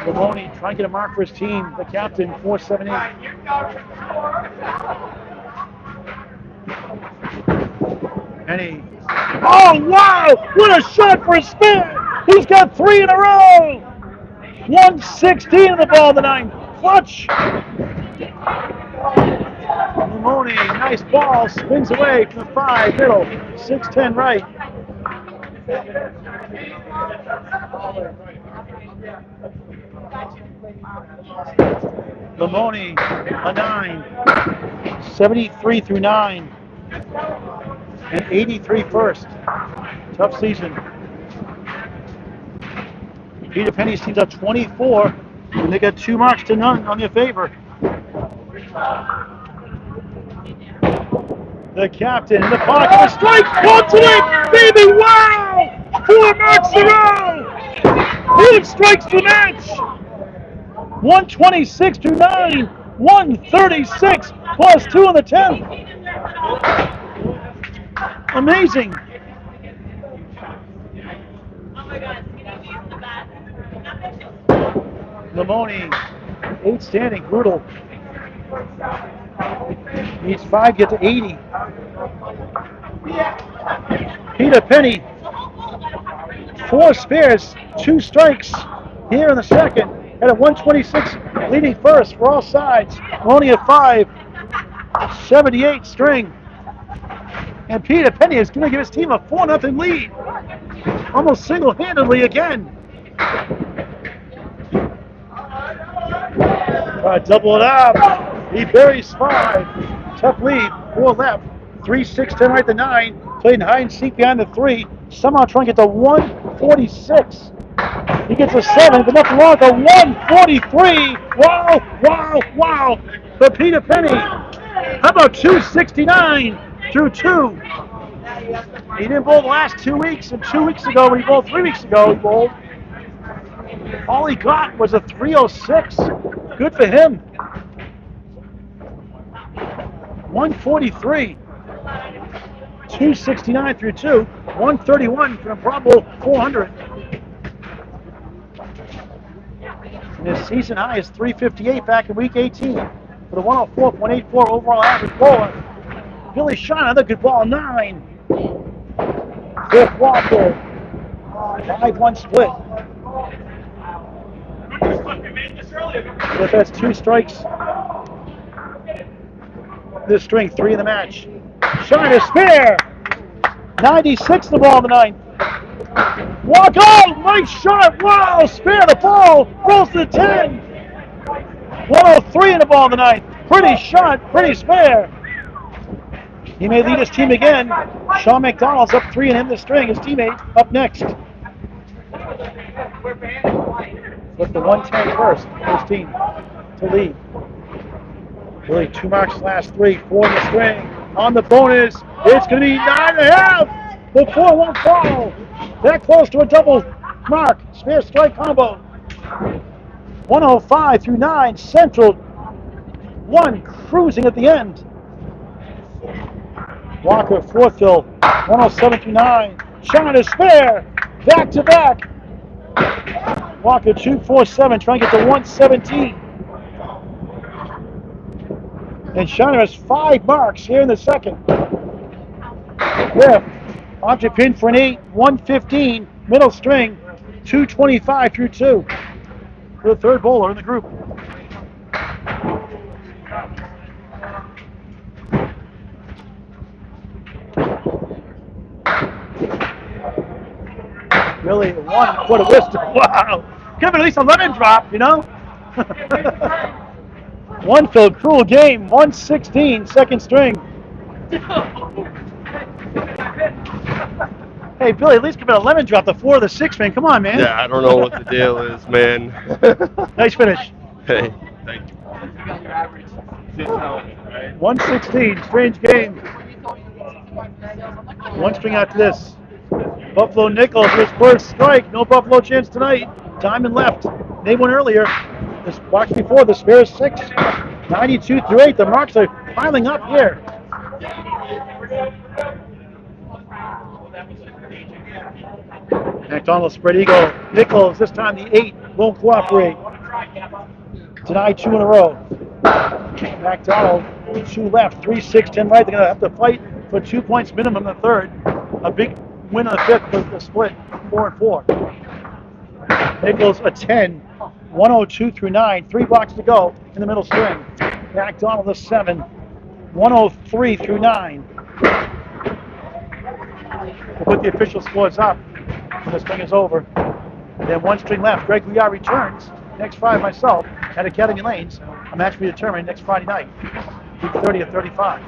Limone trying to get a mark for his team. The captain, 4-7-8. Penney. Oh, wow! What a shot for a spin! He's got 3 in a row! 116 in the ball tonight. Clutch! Limone, nice ball, spins away from the 5, middle, 6-10 right. Limone, a 9, 73 through 9, and 83 first. Tough season. Peter Penney's team's up 24, and they got 2 marks to none on their favor. The captain in the pocket, a strike, pulled to it, baby, wow! 4 marks in a row! 4 strikes to match! 126 to 9, 136 plus 2 on the 10th. Amazing. Limone, 8 standing, brutal. Needs 5 to get to 80. Peter Penney, 4 spares, 2 strikes here in the second. At a 126 leading first for all sides. Only a 5, 78 string. And Peter Penney is going to give his team a 4-0 lead. Almost single-handedly again. Try to double it up. He buries 5. Tough lead. 4 left. 3, 6, 10 right to 9. Playing hide and seek behind the 3. Somehow trying to get to 146. He gets a 7, but nothing wrong with a 143. Wow, wow, wow. For Peter Penney. How about 269 through 2? He didn't bowl the last 2 weeks, and 2 weeks ago, when he bowled 3 weeks ago, he bowled. All he got was a 306. Good for him. 143. 269 through 2. 131 for a probable 400. And his season high is 358 back in week 18 for the 104.84 overall average bowler. Billy Shaun, another good ball, 9. Fifth Walker, 5-1 split. If that's 2 strikes, this string, 3 in the match. Shaun is spare. 96 the ball in the ninth. Walk, oh, nice shot, wow, spare the ball, rolls to the 10. 103 in the ball in the ninth. Pretty shot, pretty spare. He may lead his team again. Shaun MacDonald's up 3 and him the string. His teammate up next. With the 110 first, his team to lead. Really 2 marks last 3, 4 in the string. On the bonus, it's going to be 9.5 before one fall. That close to a double mark. Spare strike combo. 105 through 9. Central 1 cruising at the end. Walker, fourth fill, 107 through 9. Shaun is spare, back to back. Walker 247, trying to get to 117. And Shaun has 5 marks here in the second. Yeah, object pin for an 8, 115, middle string, 225 through 2. For the third bowler in the group. Really, 1 quarter wisdom. Wow. Could have been at least a lemon drop, you know? One fill, cruel game. 116, second string. Hey, Billy, at least give it a lemon drop, the 4 or the 6, man. Come on, man. Yeah, I don't know what the deal is, man. Nice finish. Hey, thank you. 116, strange game. 1 string after this. Buffalo Nichols, his first strike. No Buffalo chance tonight. Diamond left. They won earlier. This box before, the spare is 6. 92 through 8. The marks are piling up here. MacDonald spread eagle. Nichols, this time the 8 won't cooperate. Denied 2 in a row. MacDonald, 2 left, 3, 6, 10 right. They're going to have to fight for 2 points minimum in the third. A big win on the fifth with the split, 4 and 4. Nichols a 10, 102 through 9, 3 blocks to go in the middle string. MacDonald a 7, 103 through 9. We'll put the official scores up when this thing is over. And then 1 string left. Greg Winiarz returns next Friday myself at Academy Lanes. A match to be determined next Friday night, week 30 of 35.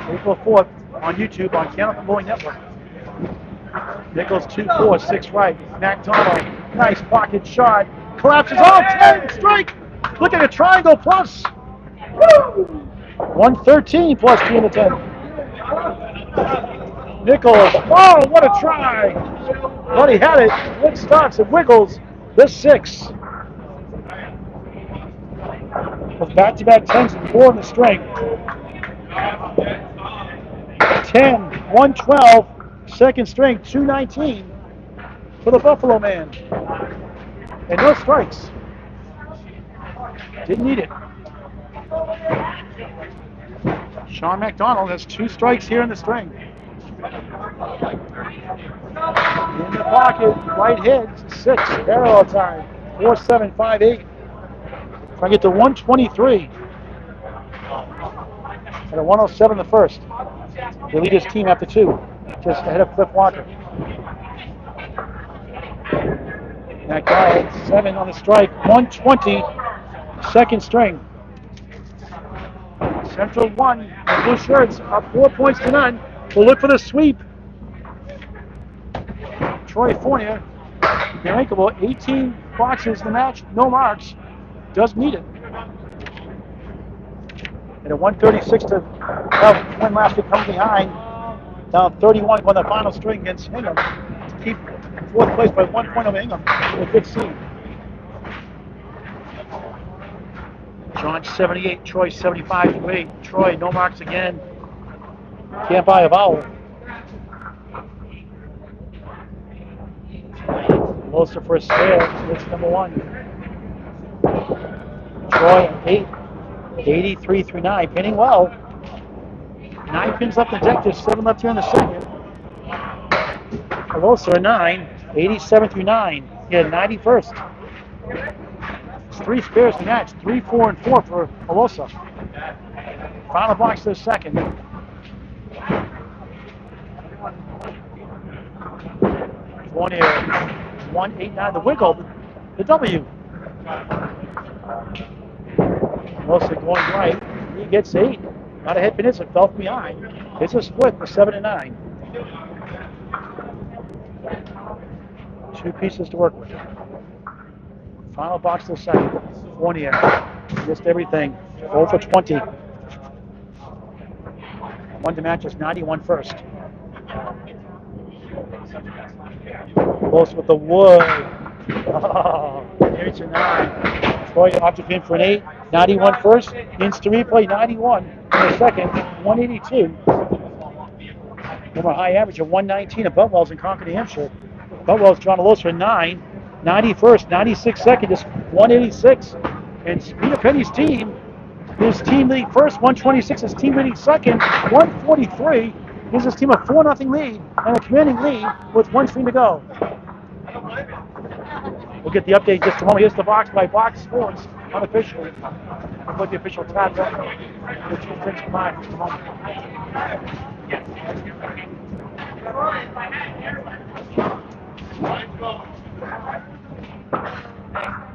April 4th on YouTube on Candlepin Bowling Network. Nichols 2-4, 6 right. MacDonald, nice pocket shot. Collapses all 10, strike. Look at a triangle plus. Woo! 113 plus 2 in the 10. Nichols, oh, what a try. But he had it. It starts and wiggles the 6. With back-to-back 10s and 4 in the string. 10, 112. Second string, 219 for the Buffalo man. And no strikes. Didn't need it. Shaun MacDonald has 2 strikes here in the string. In the pocket, right head, 6, parallel time, 4-7-5-8. Trying to get to 123. And a 107 the first. They lead his team after 2. Just ahead of Cliff Walker. MacDonald, 7 on the strike, 120, second string. Central 1, the blue shirts up 4 points to none. We'll look for the sweep. Troy Fournier, unrankable, 18 boxes in the match, no marks, does meet it. And a 136 to win last week comes behind. Down 31 on the final string against Hingham to keep 4th place by 1 point over Hingham with a good seed. John 78, Troy 75 to 8. Troy, no marks again. Can't buy a vowel. Alosa for a spare. It's number 1. Troy 8, 83 through 9. Pinning well. 9 pins left in the deck, just 7 left here in the second. Alosa a 9, 87 through 9. He had 91st. It's 3 spares to match, 3, 4, and 4 for Alosa. Final box to the second. Fournier, 189, the wiggle, the W. Alosa going right. He gets 8. Not a head pin, it fell from behind. It's a split for 7 and 9. 2 pieces to work with. Final box to the second. Fournier missed everything. 0 for 20. Won the match is 91 first. Close with the wood. Oh, here's a 9. Troy object in for an 8. 91 first. Instant replay 91 in the second. 182. From a high average of 119 at Butwell's in Concord, New Hampshire. Butwell's John Alosa for 9. 91st, 96 second, just 186. And Peter Penney's team, his team lead first, 126. His team leading second, 143. Gives his team a 4-0 lead and a commanding lead with 1 screen to go. We'll get the update in just a moment. Here's the box by Box Sports, unofficially. We'll put the official tab up. The 2 things combined in just a moment.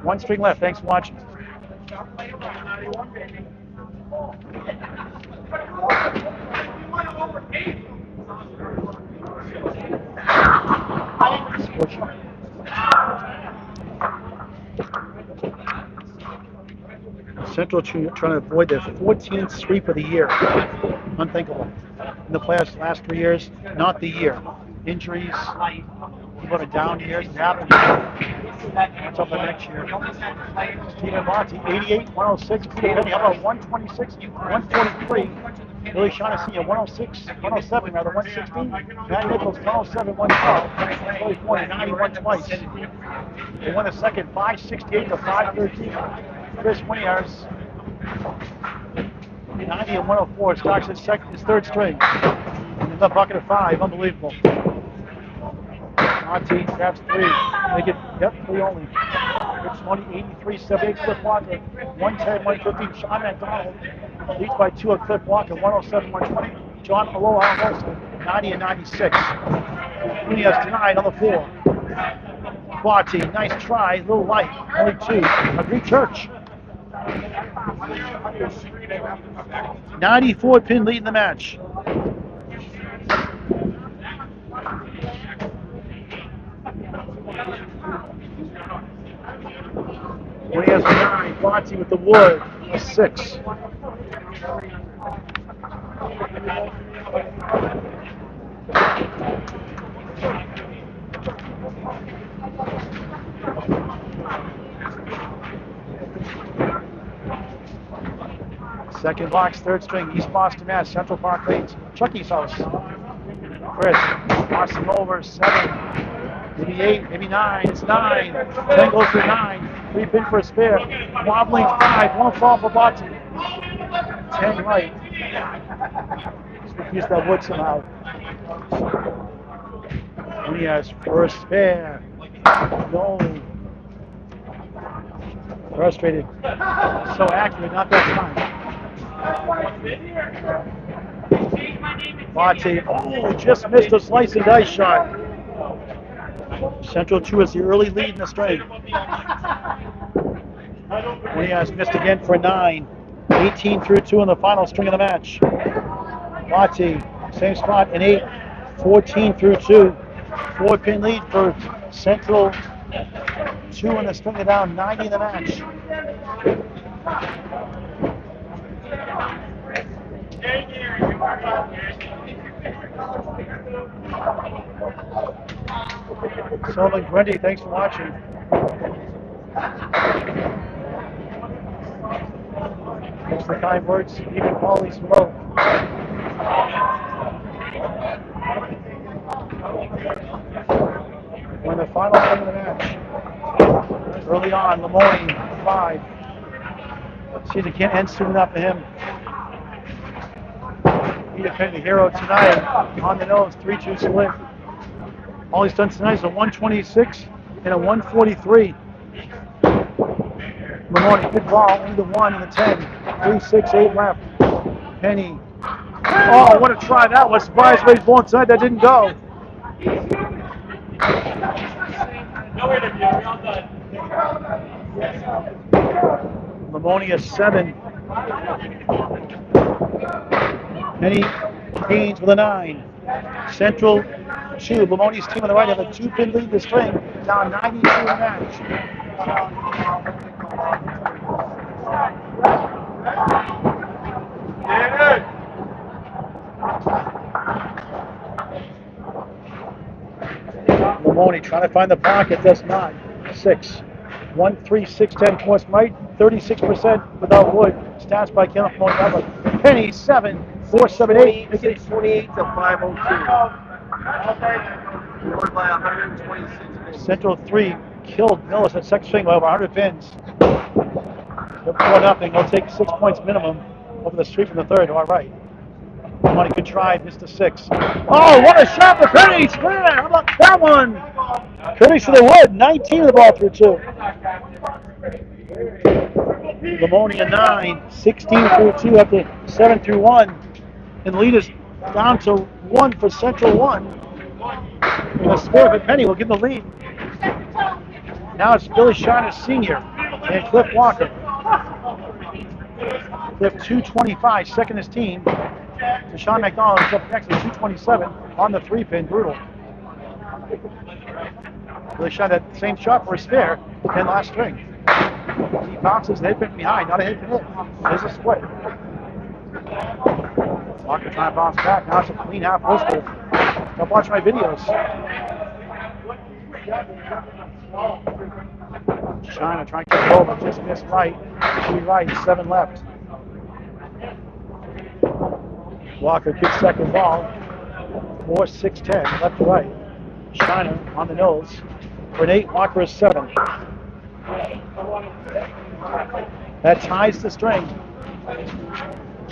1 string left. Thanks for watching. Central trying to avoid their 14th sweep of the year. Unthinkable. In the playoffs last 3 years, not the year. Injuries, people are down years, it happens. What's up the next year? Stephen Monty, 88, 106. Peter Penney, how about 126, 143. Billy Shaun Senior, 106, 107, rather, 116. Matt Nichols, 107, 112. Billy Fournier, 91 twice. They won the second, 568 to 513. Kris Winiarz, 90 and 104. Starts his third string. And the bucket of 5, unbelievable. Monty grabs 3. They get, 3 only. It's 20, 83, 78, Cliff Walker, 110, 115. Shaun MacDonald leads by 2 at Cliff Walker, 107, 120. John Aloha, 90 and 96. Winiarz denied on the 4. Botte, nice try, a little light, only 2. A Greek church. 94 pin lead in the match. Winiarz 9, Botte with the wood, a 6. Second box, third string, East Boston, Mass, Central Park Lanes, Chucky's house. Kris, crossing over, 7, maybe 8, maybe 9, it's 9. 10 goes for 9, 3 pin for a spare, wobbling 5, 1 fall for Botte. 10 right. Just use that wood somehow. Winiarz for a spare. No. Frustrated. So accurate, not that time. Botte, oh, just missed a slice and dice shot. Central 2 is the early lead in the string. Winiarz missed again for 9. 18 through 2 in the final string of the match. Botte, same spot in 8. 14 through 2. 4-pin lead for Central 2 in the string of down. 90 in the match. Sullivan Grundy, thanks for watching. Thanks for the kind words. Even Paulie's below. We're in the final game of the match. Early on, Limone, 5. Season can't end soon enough for him. Peter Penney, the hero tonight, on the nose, 3-2 split. All he's done tonight is a 126 and a 143. Limone, good ball, only the 1 and the 10. 3, 6, 8 left. Penney. Oh, what a try that was. Surprised what he's blown tonight. That didn't go. No interview, we're all done. Limone is 7. Penney Haynes with a 9. Central 2. Limone's team on the right have a 2-pin lead in the string. Down 92 in the match. Limone trying to find the pocket, does not. 6. 1, 3, 6, 10 course right. 36% without wood. Stats by Candlepin. Penney 7, 4, 7, 8. 28 to 502. We won by 126. Central 3 killed Nichols at second string by over 100 pins. 4-0. They'll take 6 points minimum over the street from the third to our right. Money good try, missed a 6. Oh, what a shot for Penney! Square! How about that one? Curtis to the wood, 19 of the ball through 2. Limone a 9, 16 through 2 after 7 through 1. And the lead is down to 1 for Central 1. And a spare for Penney will give the lead. Now it's Billy Shaun, senior, and Cliff Walker. Cliff 225, second his team. So Shaun MacDonald is up next at 227 on the 3-pin, brutal. Billy Shaun had the same shot for a spare and last string. He bounces, head pin behind, not a head pin hit. There's a split. Walker trying to bounce back. Now it's a clean half whistle. Don't watch my videos. Shaun trying to get it over, just missed right. 3 right, 7 left. Walker kicks second ball. 4, 6, 10, left to right. Shaun on the nose. For an 8, Walker is 7. That ties the string.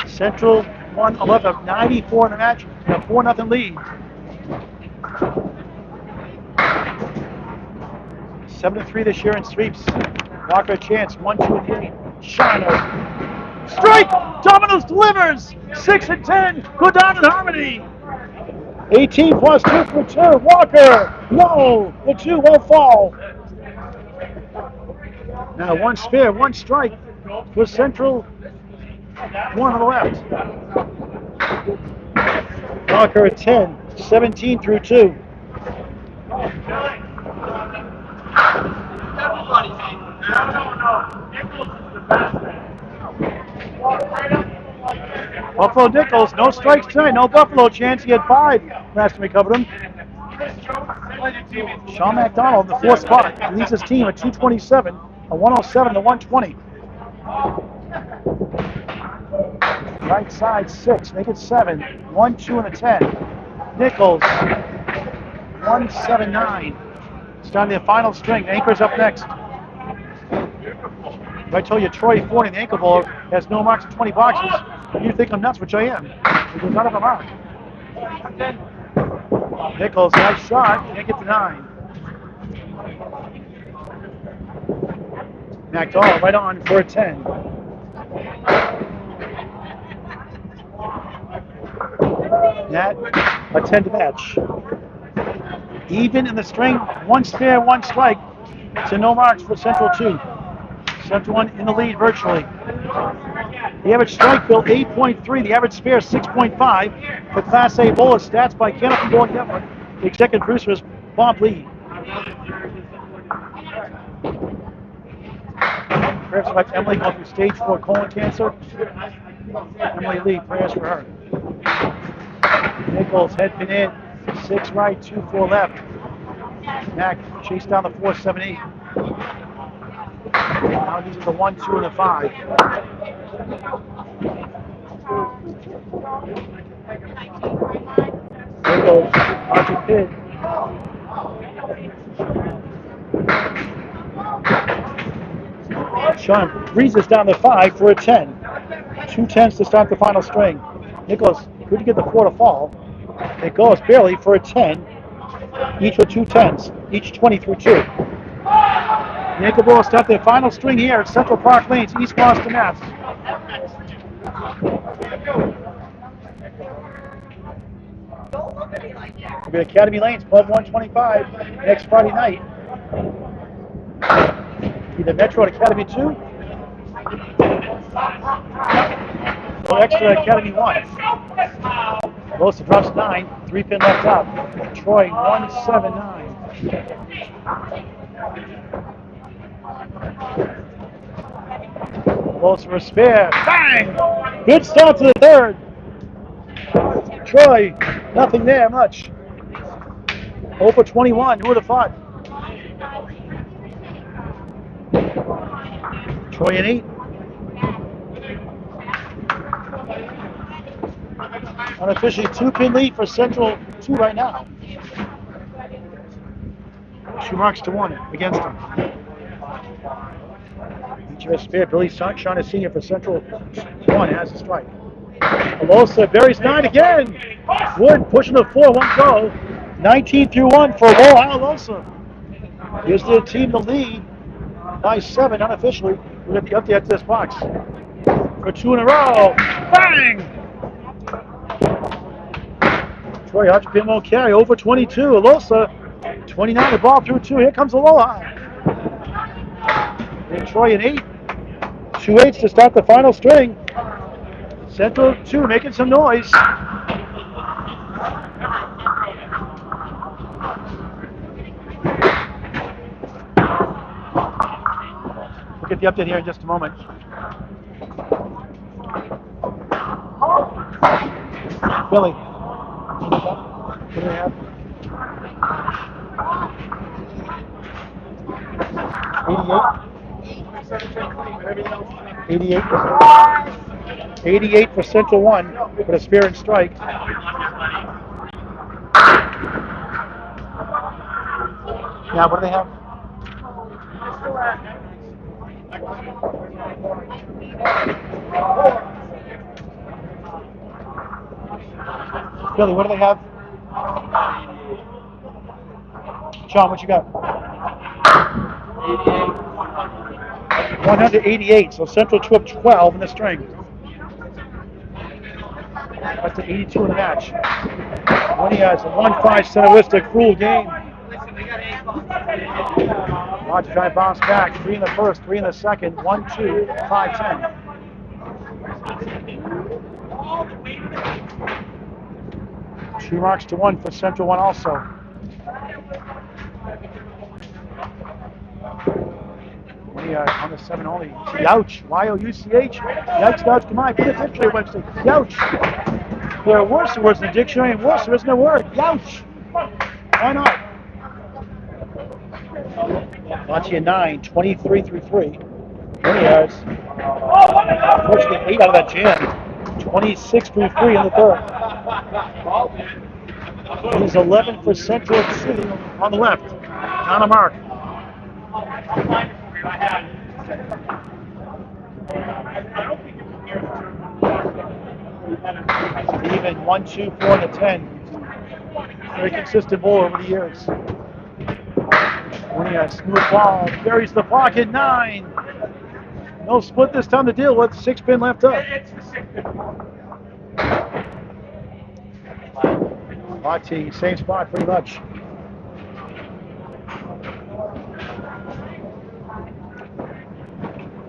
Central 1, 11, 94 in the match, and a 4-0 lead. 7-3 this year in sweeps. Walker a chance, 1, 2, and 8. Shaun. Strike! Domino's delivers! 6 and 10, go down in harmony. 18 plus 2 for 2. Walker! No! The 2 won't fall. Now 1 spare, 1 strike for Central. 1 on the left. Walker at 10, 17 through 2. Buffalo Nichols, no strikes tonight, no Buffalo chance. He had 5 last time we covered him. Shaun MacDonald, the 4th spot, leads his team at 227, a 107 to 120. Right side 6, make it 7, 1, 2, and a 10. Nichols, 1, 7, 9. It's down to the final string. Anchor's up next. If I told you Troy Fournier, the ankle bowler, has no marks in 20 boxes, you'd think I'm nuts, which I am. Because none of them are. Nichols, nice shot, can't get to 9. MacDonald right on for a 10. That, a 10 to match. Even in the string, 1 spare, 1 strike. So no marks for Central 2. Central 1 in the lead virtually. The average strike bill 8.3, the average spare 6.5 for Class A bowler. Stats by Candlepin Bowling Network. The executive producer is Bob Lee. Prayers for Emily going through stage 4 colon cancer. Emily Lee, prayers for her. Nichols head pin in, 6 right, 2, 4 left. Mac chased down the 4, 7, 8. Now these are the 1, 2, and the 5. Nichols, Archie Pitt. Shaun breezes down the 5 for a 10. 2 10s to start the final string. Nichols couldn't get the 4 to fall. It goes barely for a 10. Each with 2 10s, each 20 through 2. The ankle ball start their final string here at Central Park Lanes, East Boston, Mass. be Academy Lanes, Pub 125, next Friday night. Either Metro and Academy 2 or Extra Academy 1. Alosa drops 9, 3-pin left out. Troy 179. Alosa for a spare. Bang! Good start to the third. Troy, nothing there much. 0 for 21. Who would have thought? Troy an 8. Unofficially 2-pin lead for Central 2 right now. 2 marks to 1 against them. Each of us spare. Billy Shaun, a senior for Central 1, has a strike. Alosa buries 9 again. Wood pushing the 4, 1 go. 19 through 1 for Alosa. Gives the team the lead by 7 unofficially. We're going to be up the edge of this box for 2 in a row. Bang! Troy Hutchinson won't carry. Over 22. Alosa 29. The ball through 2. Here comes Aloha. And Troy an 8. 2 8s to start the final string. Central 2 making some noise. We'll get the update here in just a moment. Billy, what do we have? 88? 88 for Central 1 with a spare and strike. Now, what do they have? Billy, what do they have? Shaun, what you got? 188, so Central 2 up 12 in the string. That's the 82 in the match. Winiarz, a 1-5 centeristic, cruel game. Watch try to bounce back. 3 in the first, 3 in the second. 1, 2, 5, 10. Two marks to 1 for Central 1 also. Winiarz on the 7 only. Youch. Y-O-U-C-H. Yikes, ouch, come on. Put a dictionary website. Youch. There are worse words in the dictionary, and worse there isn't a word. Youch. Why not? Monty a 9, 23 through 3. Winiarz. Unfortunately, 8 out of that jam. 26 through 3 in the third. He's 11 for Central 2 on the left. On a mark. Even 1, 2, 4 in the 10. Very consistent bowler over the years. Fournier, smooth ball, buries the pocket, 9. No split this time to deal with, 6-pin left up. Botte, same spot pretty much.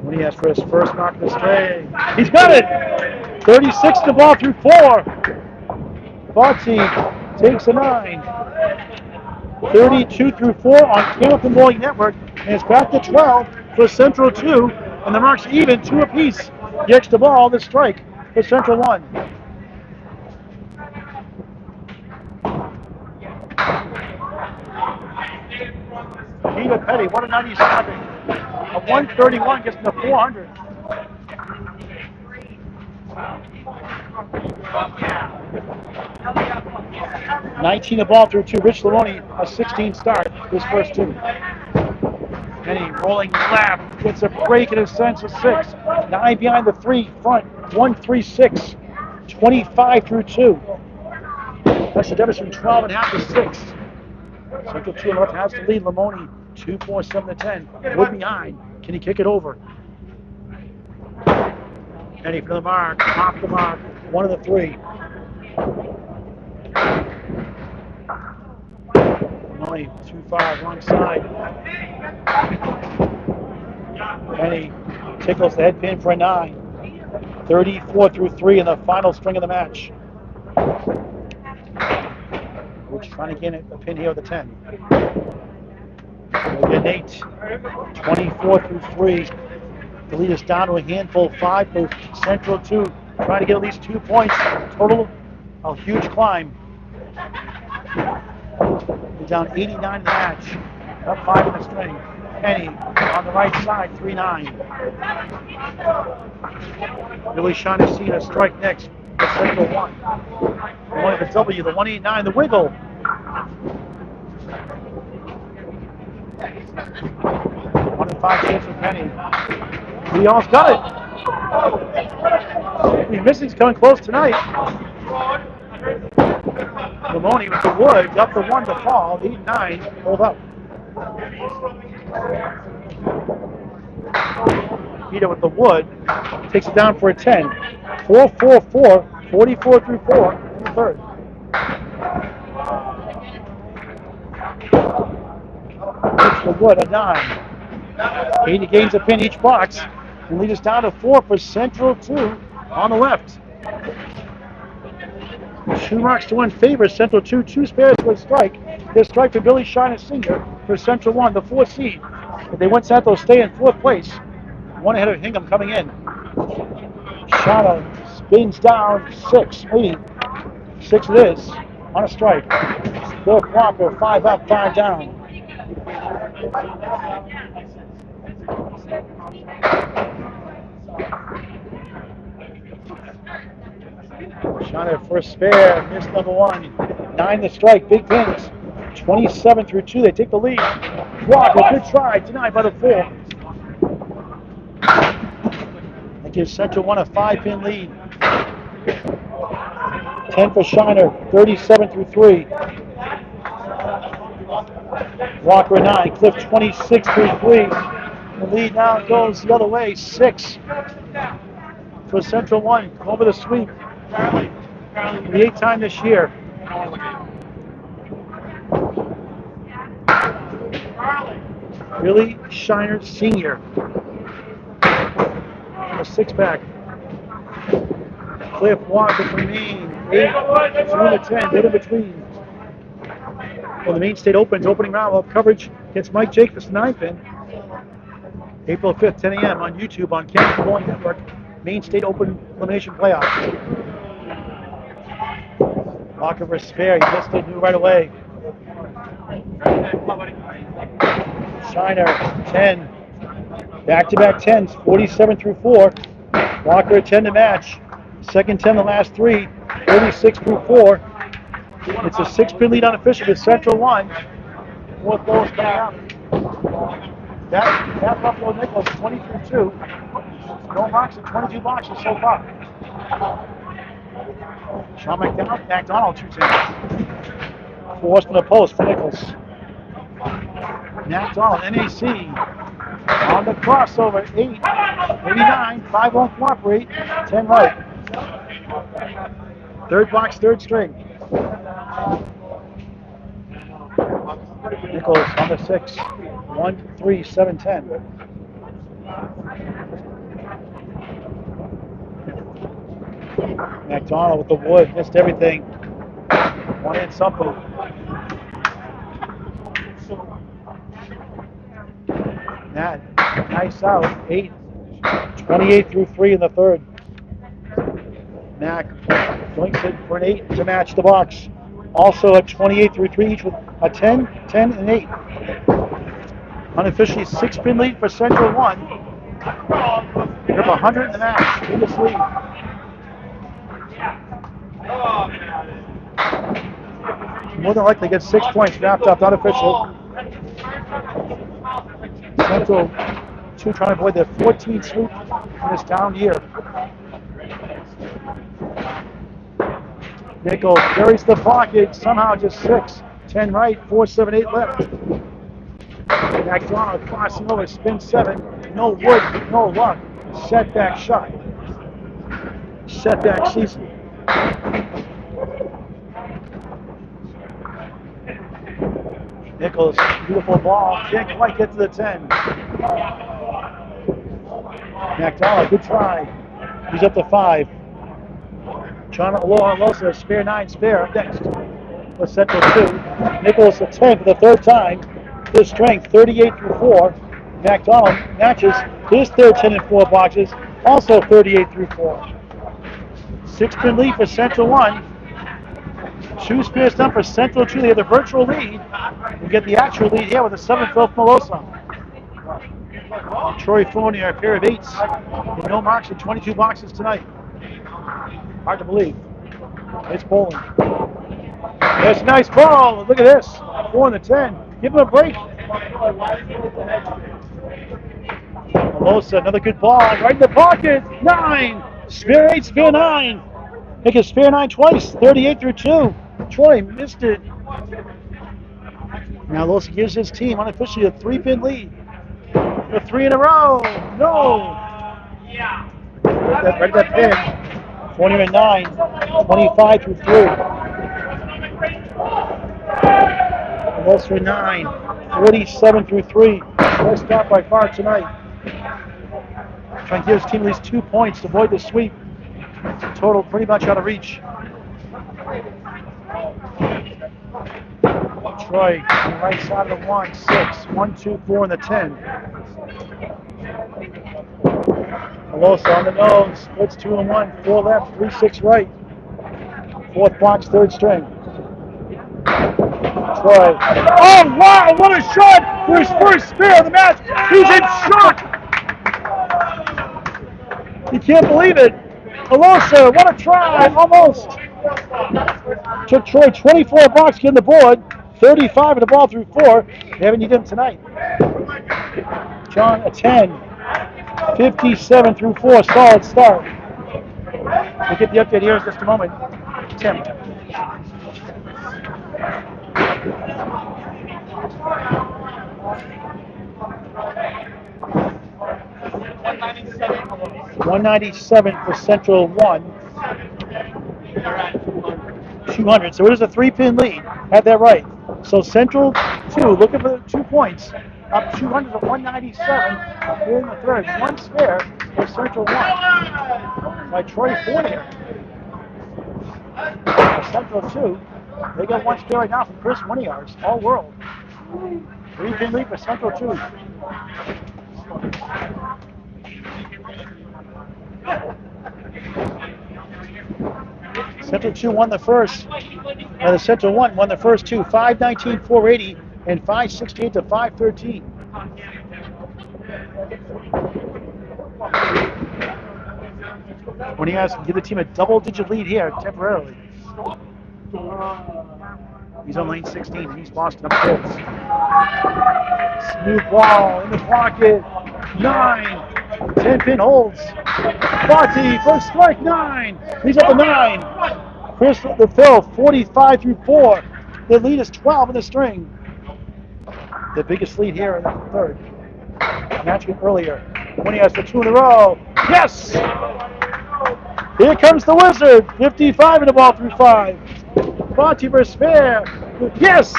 Winiarz for his first mark of the string. He's got it! 36 the ball through 4. Botte takes a 9. 32 through 4 on Candlepin Bowling Network, and it's back to 12 for Central 2, and the marks even, 2 apiece. The extra ball, the strike for Central 1. Penney, 197. A 131 gets to 400. $19 the ball through 2. Rich Limone, a 16 start, his first 2. Penney rolling left, gets a break in his sense of 6. 9 behind the 3, front, 1-3-6. 25 through 2. That's the difference from 12.5 to 6. Central 2 on the left has to lead. Limone 2-4-7-10. Wood behind. Can he kick it over? Penney for the mark. Off the mark. 1 of the 3. Limone, too far, wrong side. Penney tickles the head pin for a 9. 34 through 3 in the final string of the match. We're trying to get a pin here with a 10. We'll get an 8. 24 through 3. The lead is down to a handful. 5 for Central 2. Trying to get at least 2 points. Total, a huge climb. We're down 89 in the match. Up 5 in the string. Penney on the right side, 3-9. Really trying to see a strike next. The Central 1. The one at the W, the 189, the wiggle. One in 5 chance for Penney. He almost got it. The missing's coming close tonight. Limone with the wood, up the 1 to fall, 8-9, hold up. Peter with the wood, takes it down for a 10. 4-4-4, 44 through 4 in the third. It's the wood, a 9. 80 gains a pin each box, and lead us down to 4 for Central 2 on the left. 2 marks to 1 favors Central 2, 2 spares for a strike. There's strike for Billy Shiner Sr. for Central 1, the 4th seed. If they win South, they'll stay in 4th place. 1 ahead of Hingham coming in. Shaun spins down 6, 8. 6 it is on a strike. Bill Walker, 5 up, 5 down. Shaun first spare, missed number 1. 9 the strike, big pins. 27 through 2, they take the lead. Walker, good try, denied by the 4. That gives Central 1 a 5-pin lead. 10 for Shiner, 37 through 3. Walker 9, Cliff 26 through 3. The lead now goes the other way, 6 for Central 1, over the sweep. The 8th time this year. Billy Shiner Sr. A 6-pack. Cliff Walker for Maine. 8 through the 10, good in between. Well, the Maine State Open's opening round of coverage against Mike Jacobs, 9-pin. April 5th, 10 a.m. on YouTube on Candlepin Bowling Network. Maine State Open Elimination Playoff. Walker for spare, he missed it, knew right away. Shiner, 10. Back-to-back 10s, 47 through 4. Walker, 10 to match. Second 10 the last 3, 36 through 4. It's a 6-pin lead unofficial with Central 1. 4th ball is coming out. That Buffalo Nichols, 20 through 2. No marks in 22 boxes so far. Shaun MacDonald, 2 tickets. Forced from the post for Nichols. MacDonald, NAC. On the crossover, 8, 89, 5 won't cooperate, 10 right. 3rd box, 3rd string. Nichols on the 6, 1, 3, 7, 10. MacDonald with the wood, missed everything. 1 in something. Matt, nice out, 8, 28 through 3 in the 3rd. Mac joints it for an 8 to match the box. Also at 28 through 3, each with a 10, 10, and 8. Unofficially 6-pin lead for Central 1. They're up 100 in the match, biggest lead. More than likely get 6 points wrapped up, unofficial. Central 2 trying to avoid their 14th sweep in this down year. Nichols buries the pocket, somehow just 6. 10 right, 4, 7, 8 left. MacDonald crossing over, spin 7. No wood, no luck. Setback shot. Setback season. Nichols, beautiful ball. Can't quite get to the 10. MacDonald, good try. He's up to 5. Shaun, Aloha, Alosa, spare 9, spare up next. For Central 2. Nichols a 10 for the 3rd time. His strength 38 through 4. MacDonald matches his third 10 and 4 boxes, also 38 through 4. 6-pin lead for Central 1. 2 spares done for Central 2. They have the virtual lead. We get the actual lead here with the 7th fill from Alosa. Fournier, a pair of 8s. And no marks in 22 boxes tonight. Hard to believe. It's bowling. That's a nice ball. Look at this. 4 and the 10. Give him a break. Alosa, another good ball. Right in the pocket. 9. Spare 8, spare 9. Make it spare 9 twice. 38 through 2. Troy missed it. Now Alosa gives his team unofficially a 3-pin lead. For 3 in a row. No. Right at that pin. 20 and 9. 25 through 3. Alosa 9. 47 through 3. Best stop by far tonight. Trying to give his team at least 2 points to avoid the sweep. Total pretty much out of reach. Troy on the right side of the 1, 6, 1, 2, 4 in the 10. Alosa on the nose, splits 2 and 1, 4 left, 3, 6 right. 4th box, 3rd string. Troy. Oh wow, what a shot for his first spare of the match. He's in shock. You can't believe it. Alosa, what a try, almost. Took Troy 24 bucks getting the board, 35 of the ball through 4. They haven't needed him tonight. Shaun a 10, 57 through 4, solid start. We'll get the update here in just a moment. Tim. $197 for Central 1. 200. So it is a 3-pin lead. Had that right. So Central 2 looking for 2 points. Up 200 to 197 here in the 3rd. 1 spare for Central 1 by Troy Fournier. Central 2. They got 1 spare right now from Kris Winiarz. All world. 3-pin lead for Central 2. Central 2 won the first. The Central 1 won the first 2. 519, 480, and 568 to 513. Winiarz can give the team a double-digit lead here temporarily. He's on lane 16, and he's Boston up close. Smooth ball in the pocket. 9. 10-pin holds. Botte, first strike, 9. He's up to 9. Kris the fill, 45 through 4. The lead is 12 in the string. The biggest lead here in the 3rd. Matching earlier. Winiarz for 2 in a row. Yes! Here comes the Wizard. 55 in the ball through 5. Botte for spare. Yes!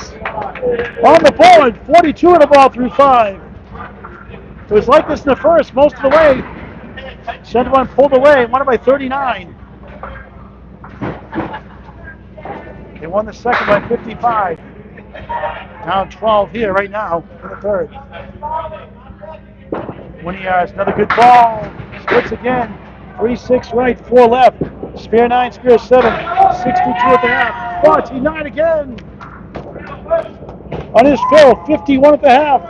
On the board. 42 in the ball through 5. It was like this in the first, most of the way. Center 1 pulled away, won it by 39. They won the second by 55. Down 12 here right now in the 3rd. Winiarz, another good ball. Splits again. 3-6 right, 4 left. Spare 9, spare 7. 62 at the half. Botte 9 again. On his fill, 51 at the half.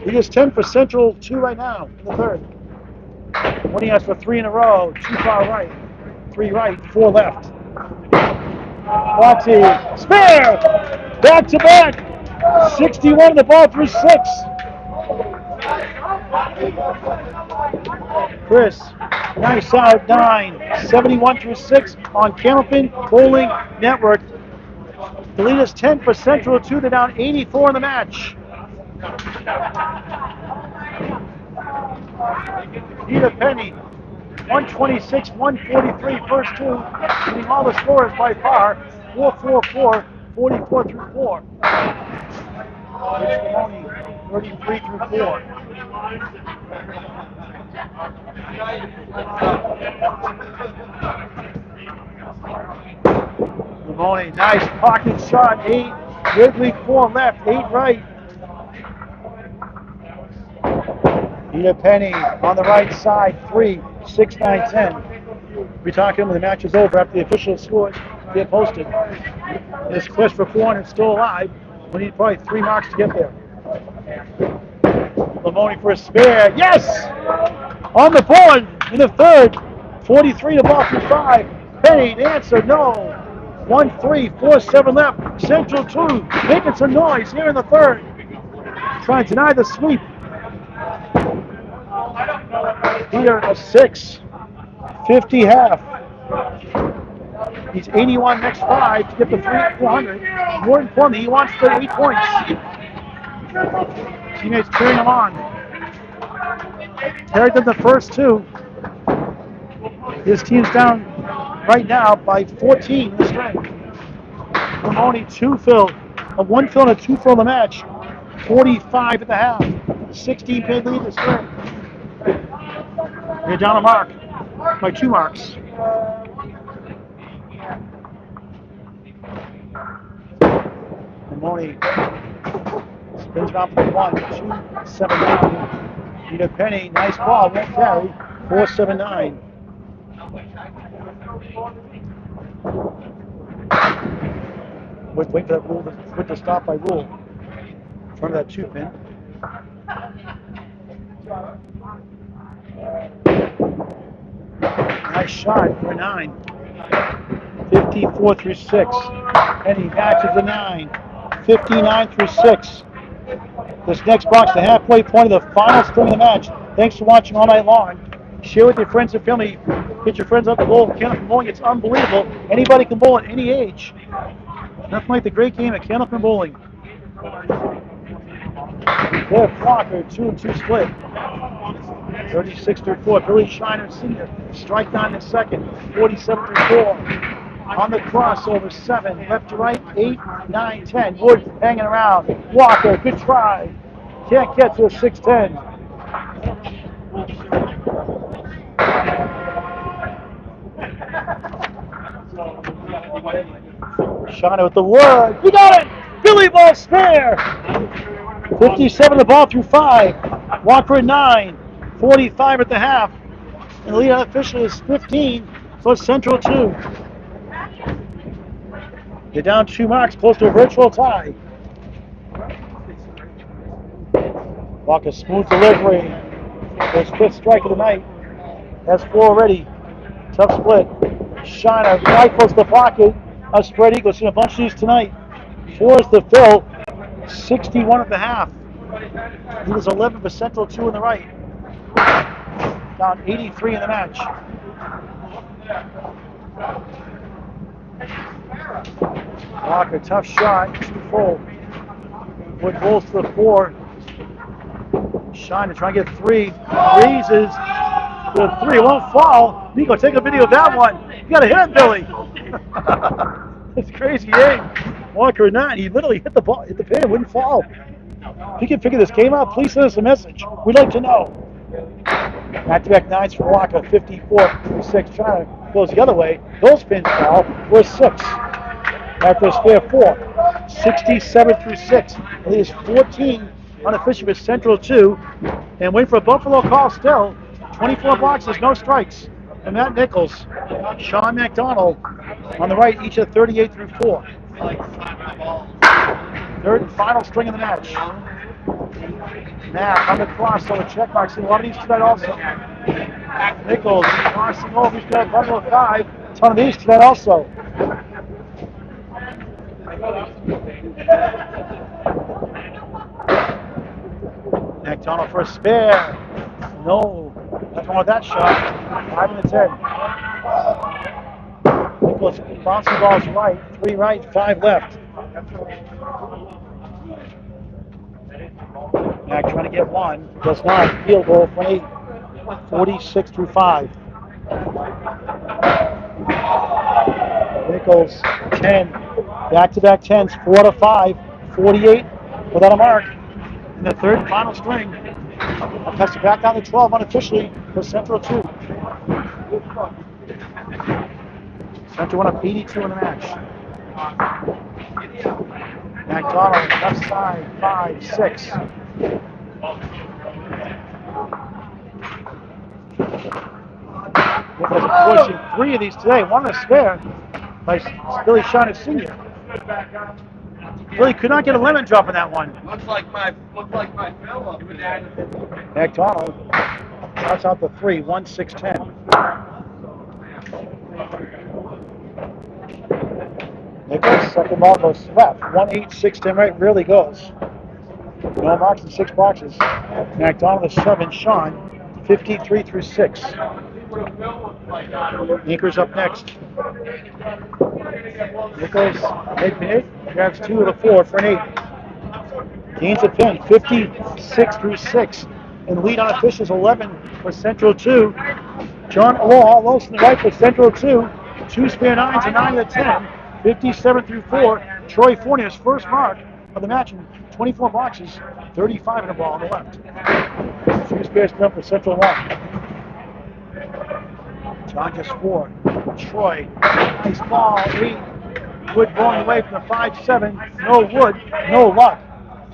He is 10 for Central 2 right now in the 3rd. Winiarz for 3 in a row. 2 far right, 3 right, 4 left. Botte, spare! Back to back. 61 in the ball through 6. Kris, nice out, 9. 71 through 6 on Candlepin Bowling Network. The lead is 10 for Central 2. They're down 84 in the match. Penney, 126, 143, first 2, leading all the scores by far. 4-4-4, 44 through 4. Limone, 33 through 4. Limone, nice pocket shot, 8. Ridley, 4 left, 8 right. Penney on the right side, 3, 6, 9, 10. We're talking when the match is over after the official scores get posted. This Kris for 400 still alive. We need probably 3 marks to get there. Limone for a spare. Yes! On the board in the third. 43 to ball through 5. Penney, the answer, no. 1-3, 4-7 left. Central 2, making some noise here in the third. Trying to deny the sweep. Here a 6. 50 half. He's 81 next 5 to get the 400. More importantly, he wants the 8 points. Teammates cheering him on. Carried them the first 2. His team's down right now by 14 in the string. Limone 2 fill, a 1 fill and a 2 fill in the match. 45 at the half. 16 pin lead in the string. They're down a mark by 2 marks. Limone spins around for 1, 2, 7, 9. Penney, nice ball, won't carry. 4, 7, 9. Wait for that rule to stop by rule. In front of that 2 pin. Nice shot for 9. 54 through 6. Penney matches the 9. 59 through 6. This next box, the halfway point of the final string of the match. Thanks for watching all night long. Share with your friends and family. Get your friends out to bowl. Candlepin bowling, it's unbelievable. Anybody can bowl at any age. Nothing like the great game at Candlepin bowling. Cliff Walker, 2 and 2 split. 36 through 4. Billy Shiner Sr. Strike down in second. 47 through 4. On the crossover, 7. Left to right, 8, 9, 10. Woods hanging around. Walker, good try. Can't get to a 6-10. Shaun with the wood. We got it! Billy ball spare! 57 the ball through 5. Walker at 9. 45 at the half. And the lead official is 15 for Central 2. They're down 2 marks, close to a virtual tie. Walker, smooth delivery. His 5th strike of the night. Has 4 already. Tough split. Shiner right close to the pocket. A spread eagle. Seen a bunch of these tonight. 4 is the fill. 61 at the half. He was 11 for Central 2 in the right. Down 83 in the match. Walker, tough shot. 2 full. Wood rolls to the 4. Shiner trying to get 3. Raises. The 3 won't fall. Nico, take a video of that one. You got to hit him, Billy. It's crazy, eh? Walker 9. He literally hit the ball, hit the pin, wouldn't fall. If you can figure this game out, please send us a message. We'd like to know. Back-to-back 9s for Walker. 54 through 6. Trying to goes the other way. Those pins fall. We're 6. After a spare 4. 67 through 6. And he is 14 unofficial for Central 2. And wait for a Buffalo call still. 24 boxes, no strikes. And Matt Nichols, Shaun MacDonald on the right, each at 38 through 4. Third and final string of the match. Matt on the crossover, check mark. Seen a lot of these tonight also. Nichols crossing over, he's got a bundle of 5. A ton of these tonight also. MacDonald for a spare. No. Nothing wrong with that shot. 5 and a 10. Nichols bouncing balls right. 3 right, 5 left. Mac trying to get 1. Does not. Field goal for 8. 46 through 5. Nichols 10. Back-to-back 10s. 4 to 5. 48 without a mark in the third and final string. I'll pass it back down to 12 unofficially for Central 2. Central went up 82 in the match. MacDonald, left side, 5-6. Nichols pushing 3 of these today. One a spare by Billy Shaun Sr. Billy could not get a lemon drop in that one. Looks like my fella. MacDonald shots out the 3, 1-6-10. Nichols, second ball goes left, 1-8-6-10 right, rarely goes. No marks in 6 boxes. MacDonald is 7, Shaun 53 through 6. Anchor's up next. Nichols, mid, grabs 2 of the 4 for an 8. Gains a pin, 56 through 6. And lead on officials 11 for Central 2. John Aloha, Alosa in the right for Central 2. 2 spare 9s and 9 to 10. 57 through 4. Troy Fournier's first mark of the match in 24 boxes. 35 in the ball on the left. 2 spares done for Central 1. John just 4. Troy, nice ball, 8. Wood blowing away from the 5-7. No Wood, no luck.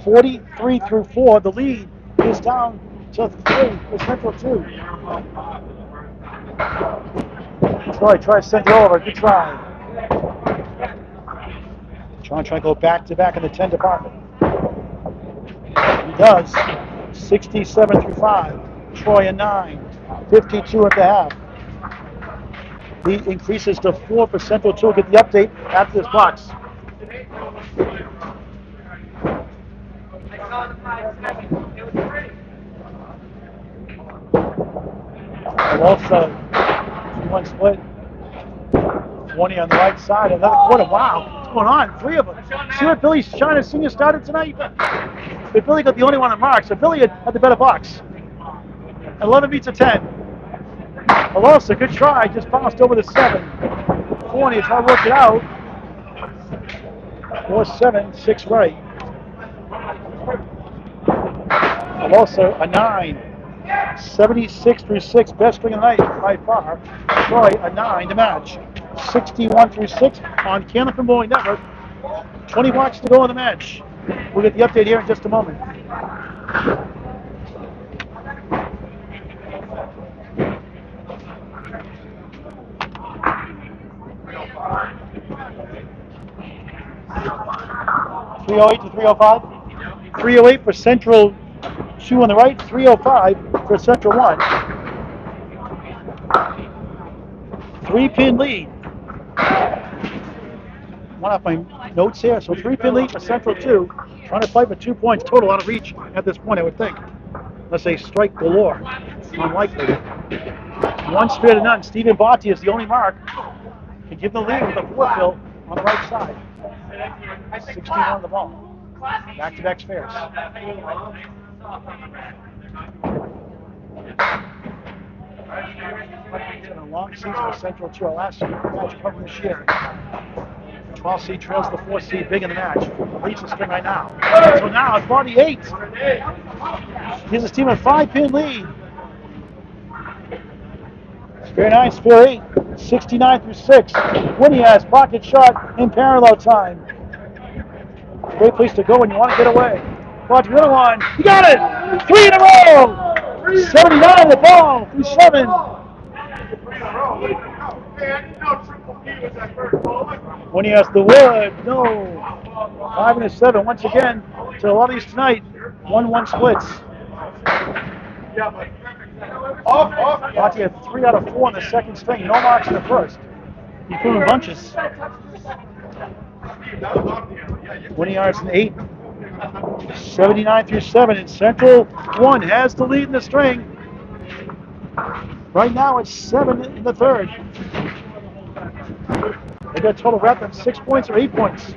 43 through 4. The lead is down to 3 for Central 2. Troy tries to send it over. Good try. John trying to go back to back in the 10 department. He does. 67 through 5. Troy a 9. 52 at the half. Lead increases to 4 for Central 2. We'll get the update after this box. Alosa, 2-1 split. Fournier on the right side. Another quarter. Wow, what's going on? 3 of them. See what Billy Shaun Sr. started tonight? But Billy got the only one on mark, so Billy had the better box. 11 beats a 10. Alosa, good try, just bounced over the 7. Fournier trying to work it out. 4-7, 6 right. Alosa a 9. 76 through 6, best string of the night by far. Troy a 9 to match. 61 through 6 on Candlepin Bowling Network. 20 watts to go in the match. We'll get the update here in just a moment. .308 to 305. 308 for Central 2 on the right. 305 for Central 1. 3-pin lead. One off my notes here. So 3-pin lead for Central 2. Trying to fight for 2 points total out of reach at this point, I would think. Unless they strike galore. Unlikely. 1 spare to none. Stephen Botte is the only mark. Can give the lead with a 4 fill on the right side. 61 on the ball. Back-to-back spares. It's been a long season for Central 2. Our last match covered this year. 12 seed trails the 4 seed big in the match. Leads the string right now. So now it's 48. Gives his team a 5-pin lead. Spare 9, spare 8. 69 through 6. Winiarz pocket shot in parallel time. Great place to go when you want to get away. Watch the other one. You got it! 3 in a row! 79 the ball through 7. Winiarz the wood. No. 5 and a 7 once again. So a lot of these tonight. 1-1 splits. Botte had 3 out of 4 in the second string. No marks in the first. He threw in bunches. Winiarz an 8. 79 through 7. And Central 1 has the lead in the string. Right now it's 7 in the third. They got a total rep of 6 points or 8 points.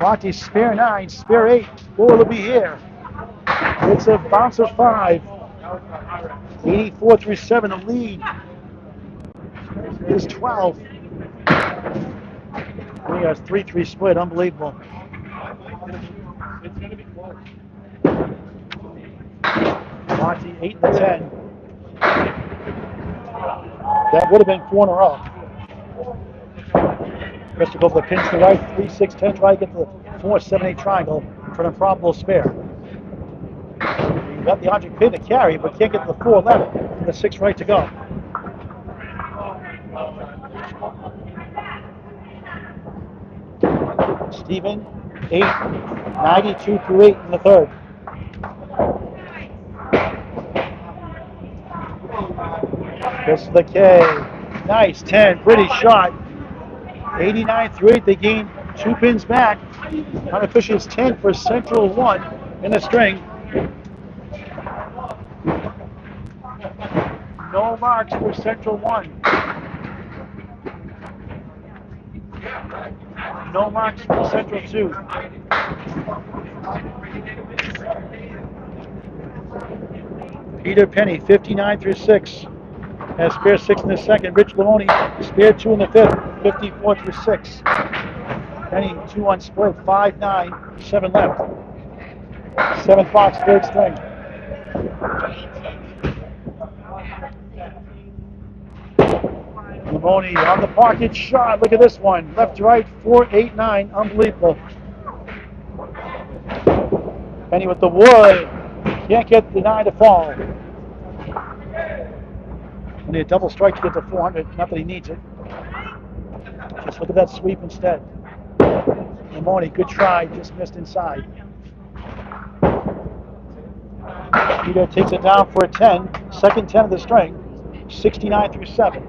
Botte spare 9, spare 8. What will it be here? It's a bounce of 5. 84 through 7. The lead is 12. He has 3-3 split. Unbelievable. Monty 8 and 10. That would have been 4 in a row. Kris to go for the pins to the right, 3, 6, 10. Try to get the 4, 7, 8 triangle for an improbable spare. You got the object pin to carry, but can't get the 4 left and the 6 right to go. Steven, 8, 92 through 8 in the third. Kris to the K. Nice 10, pretty shot. 89 through 8, they gain 2 pins back. Unofficial is 10 for Central 1 in the string. No marks for Central 1. No marks for Central 2. Peter Penney, 59 through 6. Has spare 6 in the second. Rich Limone, spare 2 in the fifth. 54 through 6. Penney, 2 on split. 5, 9, 7 left. 7th box, third string. Limone on the pocket shot. Look at this one. Left to right, 4, 8, 9. Unbelievable. Penney with the wood. Can't get the 9 to fall. Need a double strike to get to 400. Not that he needs it. Just look at that sweep instead. Limone, good try. Just missed inside. Peter takes it down for a 10. Second 10 of the string. 69 through 7.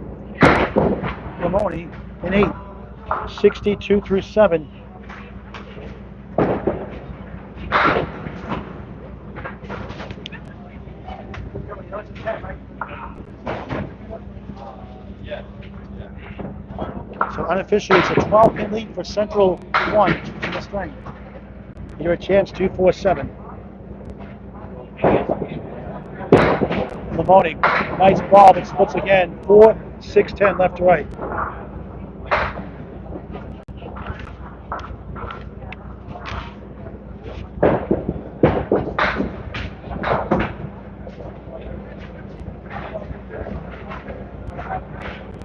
Limone in 8. 62 through 7. So unofficially, it's a 12-pin lead for Central 1 in the string. You're a chance 2, 4, 7. Limone, nice ball, but splits again. 4, 6, 10 left to right.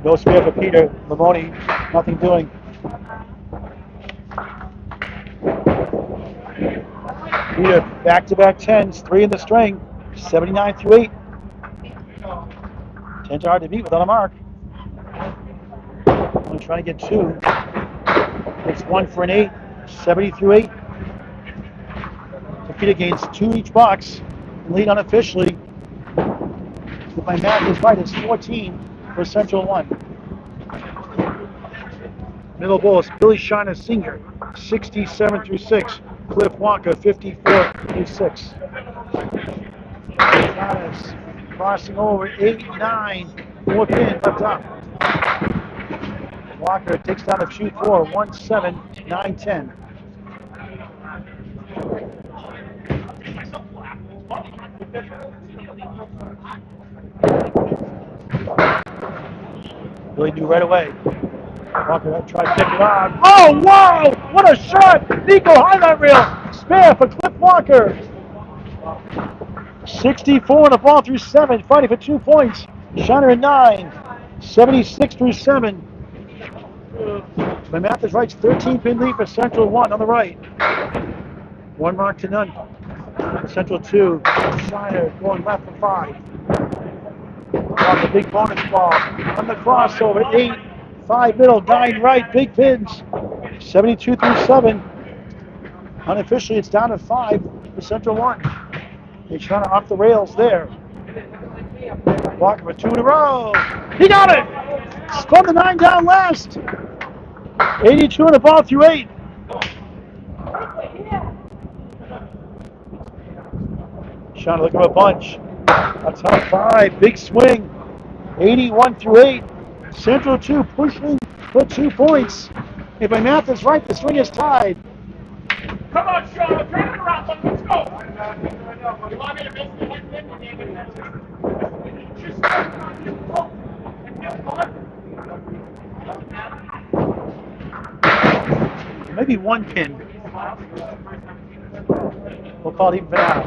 No spare for Peter. Limone, nothing doing. Peter, back-to-back 10s, 3 in the string, 79 through 8. 10s are hard to beat without a mark. Only trying to get 2. Takes 1 for an 8, 70 through 8. So Peter gains 2 each box. Lead unofficially, if my math is right, it's 14 for Central 1. Middle bowl is Billy Shiner Sr., 67 through 6. Cliff Walker, 54 through 6. Giannis crossing over 8, 9, 4 pin left up. Walker takes down a few 4, 1, 7, 9, 10. Billy knew right away. Walker tried to pick it on. Oh, wow! What a shot! Nico highlight reel. Spare for Cliff Walker. 64 on the ball through 7. Fighting for 2 points. Shiner in 9. 76 through 7. My math is right. 13-pin lead for Central 1 on the right. 1 mark to none. Central 2. Shiner going left for 5. On the big bonus ball. On the crossover. 8. 5 middle, 9 right, big pins. 72 through 7. Unofficially, it's down to 5 for Central 1. They're trying to off the rails there. Walker with 2 in a row. He got it! Spun the 9 down last. 82 on the ball through 8. Shaun looking for a bunch. A top 5, big swing. 81 through 8. Central 2 pushing for 2 points. If my math is right, the string is tied. Come on, Shaun, turn it around, let's go. You want me to miss the Maybe 1 pin. We'll call it even for now.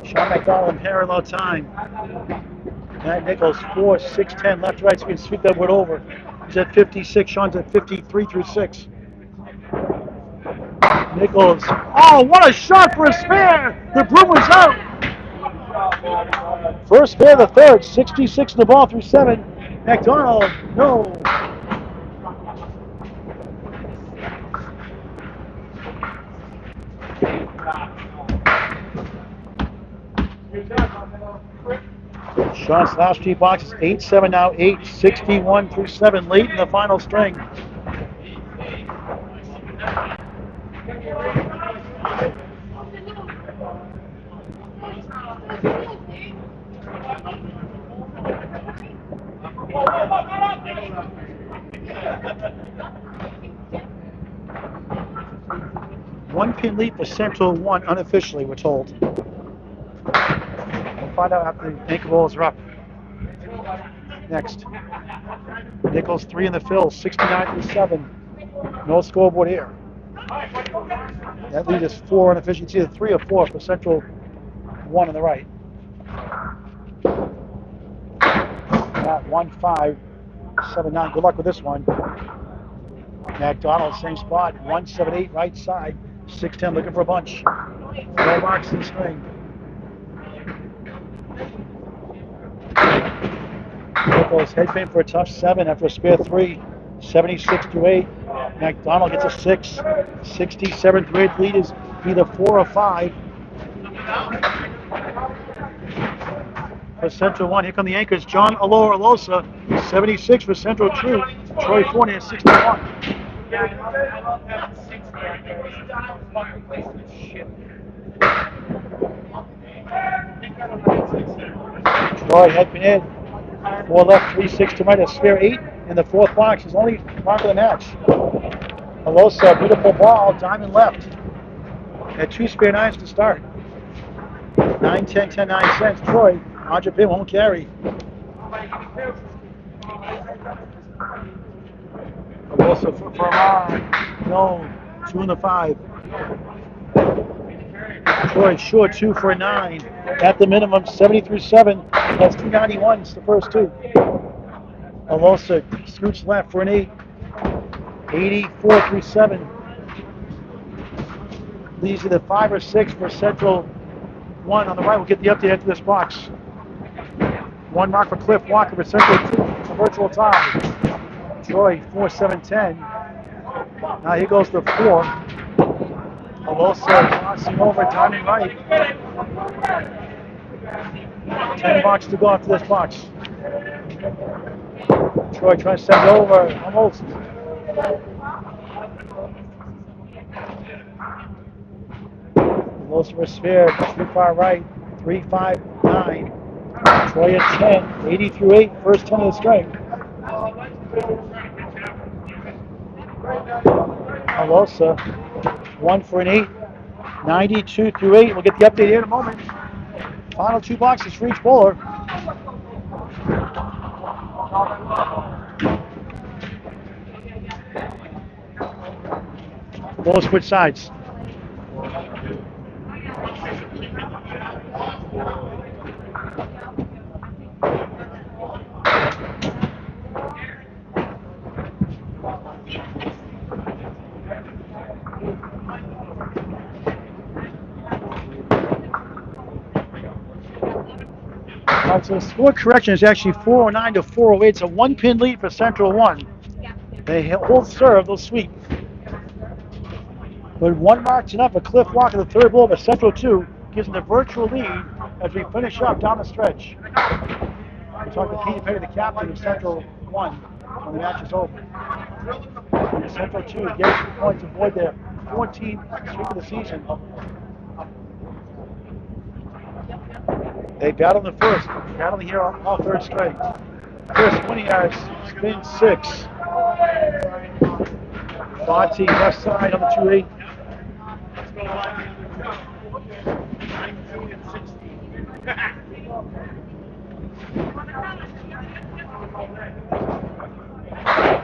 Shaun MacDonald in parallel time. Matt Nichols 4, 6, 10 left, right. So we can sweep that wood over. He's at 56. Shaun's at 53 through 6. Nichols. Oh, what a shot for a spare! The broom was out. First spare of the third. 66 in the ball through 7. MacDonald, no. Shaun's last 3 boxes, 8-7 now, 8, 61 through 7, late in the final string. One pin lead for Central, 1 unofficially, we're told. We'll find out after the ankle rolls are up. Next. Nichols 3 in the fill, 69 through 7. No scoreboard here. That lead is 4 unofficially. It's either 3 or 4 for Central, 1 on the right. At 1-5, 7-9. Good luck with this one. MacDonald, same spot. 1-7-8, right side. 6-10, looking for a bunch. 4 marks in the string. Nichols headband for a tough 7 after a spare 3. 76 through 8. MacDonald gets a 6. 67 through 8. Lead is either 4 or 5. For Central 1, here come the anchors. John Aloha Alosa, 76 for Central 2. Troy Fournier, 61. Troy had been in. 4 left, 3, 6 to right. A spare 8 in the 4th box. His only mark of the match. Alosa, beautiful ball, diamond left. At 2 spare 9s to start. 9, 10, 10, 9 cents. Troy, 100 pin, won't carry. Alosa for a line. No, 2 in the 5. Troy short 2 for a 9. At the minimum, 70 through 7. That's 291s, the first 2. Alosa scoots left for an 8. 84 through 7. Leaves either 5 or 6 for Central 1 on the right. We'll get the update after this box. 1 mark for Cliff Walker for Central 2. It's a virtual tie. Troy 4, 7, 10. Now here goes the 4. Alosa crossing over, diamond right. 10 bucks to go after this box. Troy trying to send it over, almost. Alosa for spare, 3 far right, 3, 5, 9. Troy at 10, 80 through 8, first 10 of the string. Alosa, 1 for an 8, 92 through 8. We'll get the update here in a moment. Final 2 boxes for each bowler. Bowlers switch sides. So the score correction is actually 409 to 408. It's a 1-pin lead for Central 1. They hold serve, they'll sweep. But 1 mark's enough. A Cliff Walker, the 3rd ball, but Central 2 gives them the virtual lead as we finish up down the stretch. We're talking to Peter Penney, the captain of Central 1, when the match is over. And Central 2 gets 2 points to avoid their 14th streak of the season. They battled in the first, battling here all 3rd string. Kris Winiarz, spin 6. Botte, left side on the 2-8.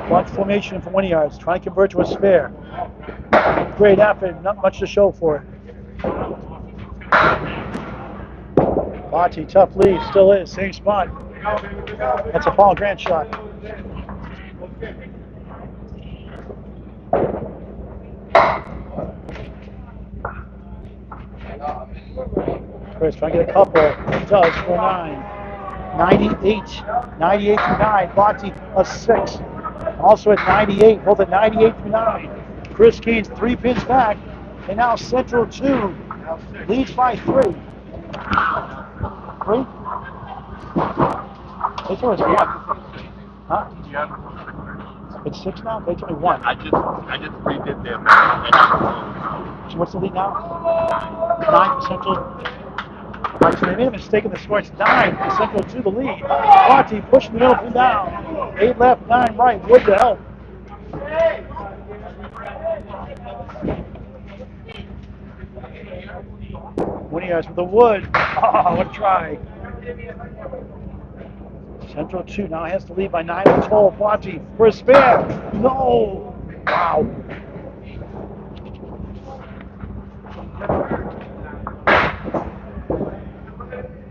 Bunch formation for Winiarz, trying to convert to a spare. Great effort, not much to show for it. Botte, tough lead, still is, same spot. That's a Paul Grant shot. Kris trying to get a couple. He does for 9. 98 through 9. Botte a 6. Also at 98, both at 98 through 9. Kris gains 3 pins back, and now Central 2 leads by 3. 3? They told us 1. Huh? It's 6 now? They told me 1. I just redid them. So what's the lead now? 9 for Central. Right, so they made a mistake in the score. It's 9 for Central 2 the lead. Botte pushing the middle pin down. 8 left, 9 right. Wood to help. Winiarz with the wood. Oh, what a try. Central 2 now has to lead by 9 or 12. Botte for a spare. No. Wow.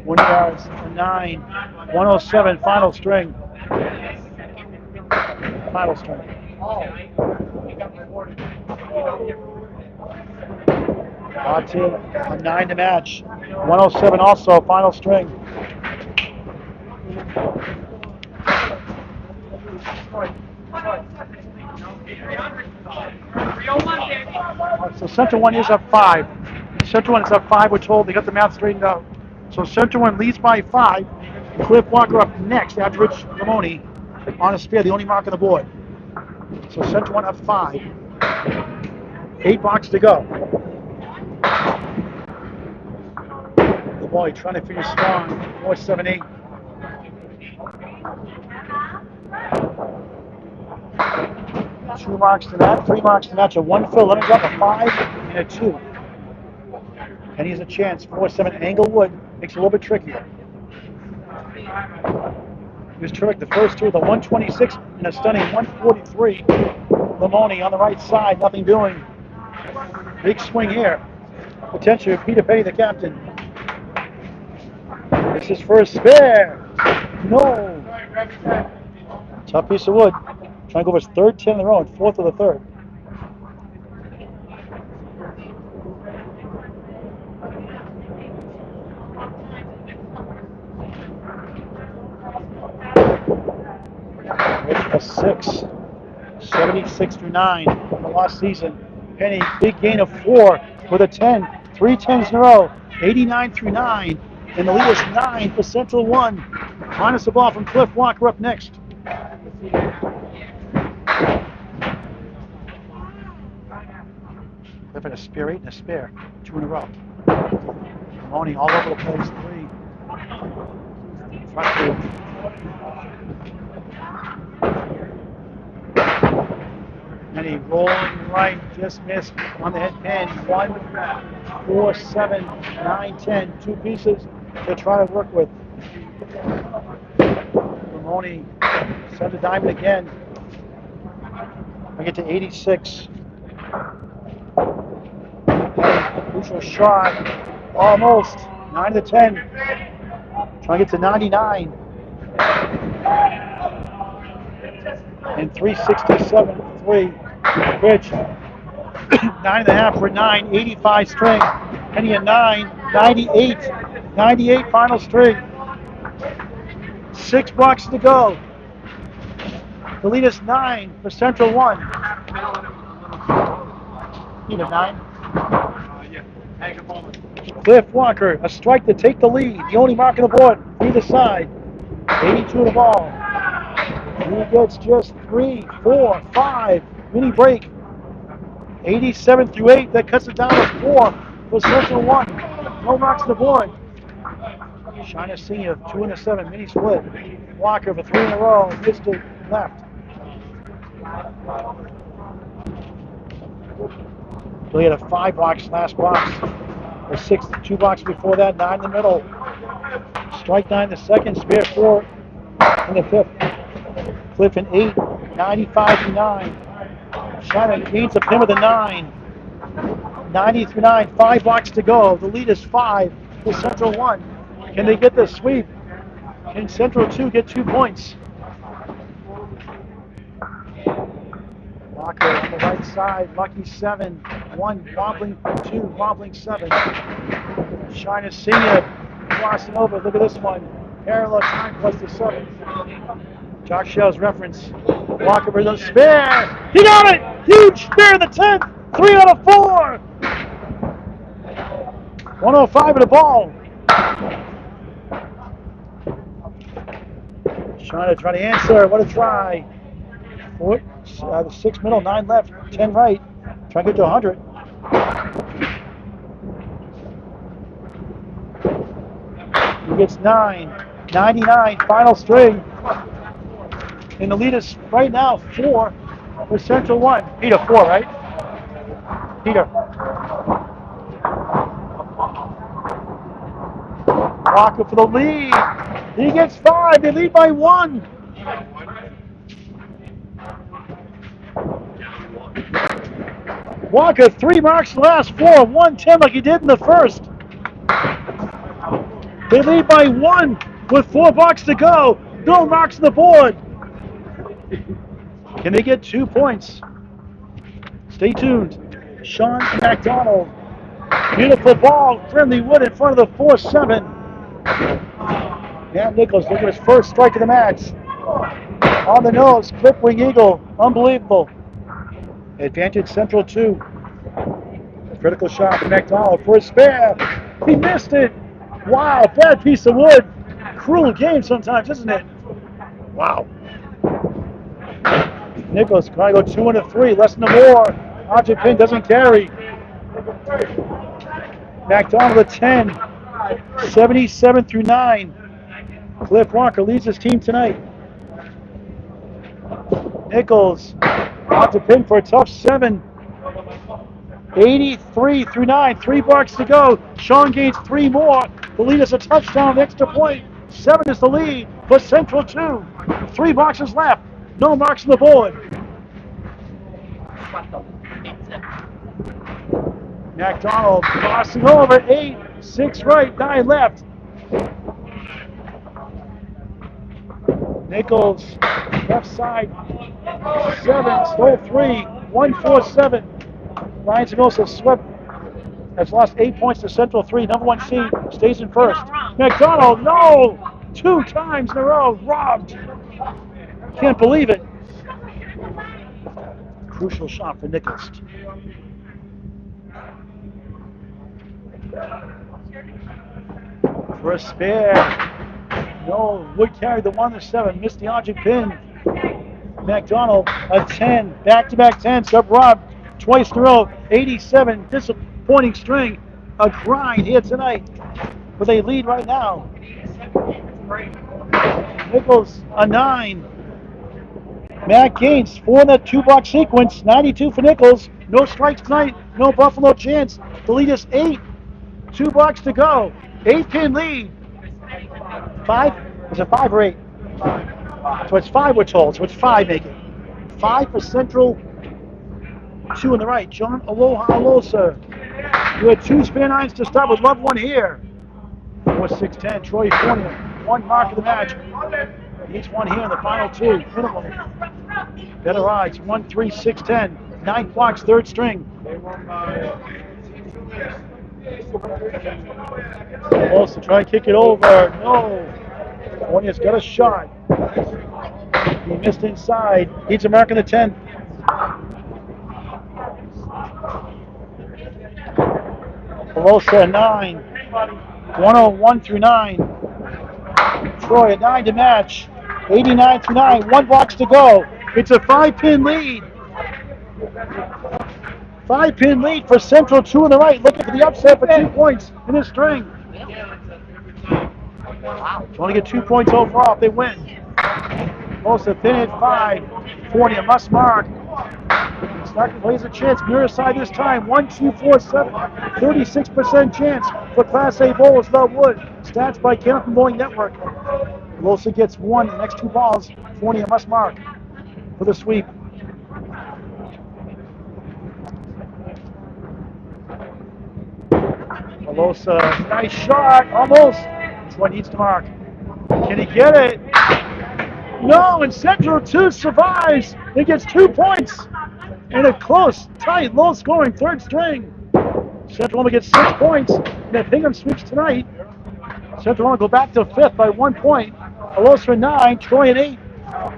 Winiarz for 9. 107 final string. Final string. Botte a 9 to match. 107 also, final string. So Central 1 is up 5. Central 1 is up 5, we're told. They got the math straightened out. So Central 1 leads by 5. Cliff Walker up next after Rich Limone on a spare, the only mark on the board. So Central 1 up 5. 8 boxes to go. The boy trying to finish strong. 4-7-8. Two marks to that, 3 marks to match. A 1 fill, let him drop a 5 and a 2. And he has a chance. 4-7 Englewood makes it a little bit trickier. He was terrific the first two with a 126 and a stunning 143. Limone on the right side, nothing doing. Big swing here. Potentially Peter Penney, the captain. This is for a spare. No. Tough piece of wood. Trying to go for his 3rd 10 in a row and 4th of the 3rd. A 6. 76 through 9 in the last season. Penney, big gain of 4 with a 10. 3 10s in a row. 89 through 9. And the lead is 9 for Central 1. Minus the ball from Cliff Walker up next. Cliff had a spare 8 and a spare. 2 in a row. Limone all over the place. 3. Front 2. And he rolling right, just missed on the head pin. 1, 4, 7, 9, 10. 2 pieces to try to work with. Limone sends a diamond again. I get to 86. Crucial shot. Almost. 9 to 10. Trying to get to 99. And 367 for 3. Pitch. 9.5 for 9. 85 string. Penney a 9. 98. 98 final string. 6 boxes to go. The lead is 9 for Central 1. Need a 9. Cliff Walker, a strike to take the lead. The only mark on the board, either side. 82 the ball. He gets just 3, 4, 5. Mini break. 87 through 8. That cuts it down to 4 for Central 1. No marks on the board. Shaun Senior, 2 and a 7. Mini split. Walker for 3 in a row. Missed it left. So he had a 5 box last box. Or 6, 2 boxes before that, 9 in the middle. Strike 9 the second, spare 4 in the 5th. Cliff an 8, 95 through 9. Shaun gains a pin with a 9. 90 through 9, 5 boxes to go. The lead is 5 for Central 1. Can they get the sweep? Can Central 2 get 2 points? Walker on the right side, Lucky 7, 1 wobbling, 2 wobbling 7. Shaun Senior crossing over. Look at this one. Parallel time plus the 7. Jock Shell's reference. Walker with a spare. He got it! Huge spare in the 10th. 3 out of 4. 105 with the ball. Shaun to try to answer. What a try. 6 middle, 9 left, 10 right. Try to get to 100. He gets 9. 99, final string. And the lead is right now 4 for Central 1. Peter, 4, right? Peter. Walker for the lead. He gets 5. They lead by 1. Walker, 3 marks in the last 4. 110 like he did in the first. They lead by 1 with 4 bucks to go. No marks on the board. Can they get 2 points? Stay tuned. Shaun MacDonald. Beautiful ball. Friendly Wood in front of the 4-7. Matt Nichols looking at his first strike of the match. On the nose, clip wing eagle. Unbelievable. Advantage Central 2. Critical shot from MacDonald for a spare. He missed it. Wow, bad piece of wood. Cruel game sometimes, isn't it? Wow. Nichols trying to go 2 into 3, less than a more. Object pin doesn't carry. MacDonald at 10. 77 through 9. Cliff Walker leads his team tonight. Nichols object pin for a tough 7. 83 through 9. 3 bucks to go. Shaun gains 3 more. The lead is a touchdown, extra point. 7 is the lead for Central 2. 3 boxes left. No marks on the board. MacDonald crossing over. 8, 6 right, 9 left. Nichols, left side. 7, stole 3. 1-4-7. Ryan Alosa swept. Has lost 8 points to Central 3. Number 1 seed stays in first. MacDonald, no! 2 times in a row, robbed. Can't believe it. Crucial shot for Nichols. For a spare. No, Wood carried the 1-7, missed the object pin. MacDonald, a 10, back-to-back 10, sub robbed twice in a row. 87, disappointing string. A grind here tonight, but they lead right now. Nichols, a 9. Matt gains 4 in that 2-box sequence. 92 for Nichols. No strikes tonight. No Buffalo chance. The lead is 8. 2 bucks to go. 8-pin lead. 5? Is it 5 or 8? So it's 5 we're told. So it's 5 make it. 5 for Central. 2 on the right. John Aloha Alosa. You had 2 spare 9s to start with. Love 1 here. 4-6-10. Troy Fournier. 1 mark of the match. Each one here in the final 2. Minimum. Better odds. 1-3-6-10. 9 blocks, 3rd string. Alosa try to kick it over. No. Fournier's got a shot. He missed inside. Needs a mark in the 10th. Alosa 9. 101 through 9. Troy a 9 to match. 89 through 9. 1 box to go. It's a 5-pin lead. 5-pin lead for Central. 2 on the right. Looking for the upset for 2 points in this string. Trying to get 2 points overall if they win. Alosa thin at 5. Fournier must mark. Stark plays a chance. Mirror side this time. 1-2-4-7. 36% chance for Class A bowlers without Wood. Stats by Candlepin Bowling Network. Alosa gets 1 in the next 2 balls. Fournier must mark for the sweep. Alosa, nice shot. Almost Troy needs to mark. Can he get it? No, and Central 2 survives. He gets 2 points in a close, tight, low-scoring third string. Central only gets 6 points, and if Hingham sweeps tonight, Central will go back to 5th by 1 point. Alosa 9, Troy at 8.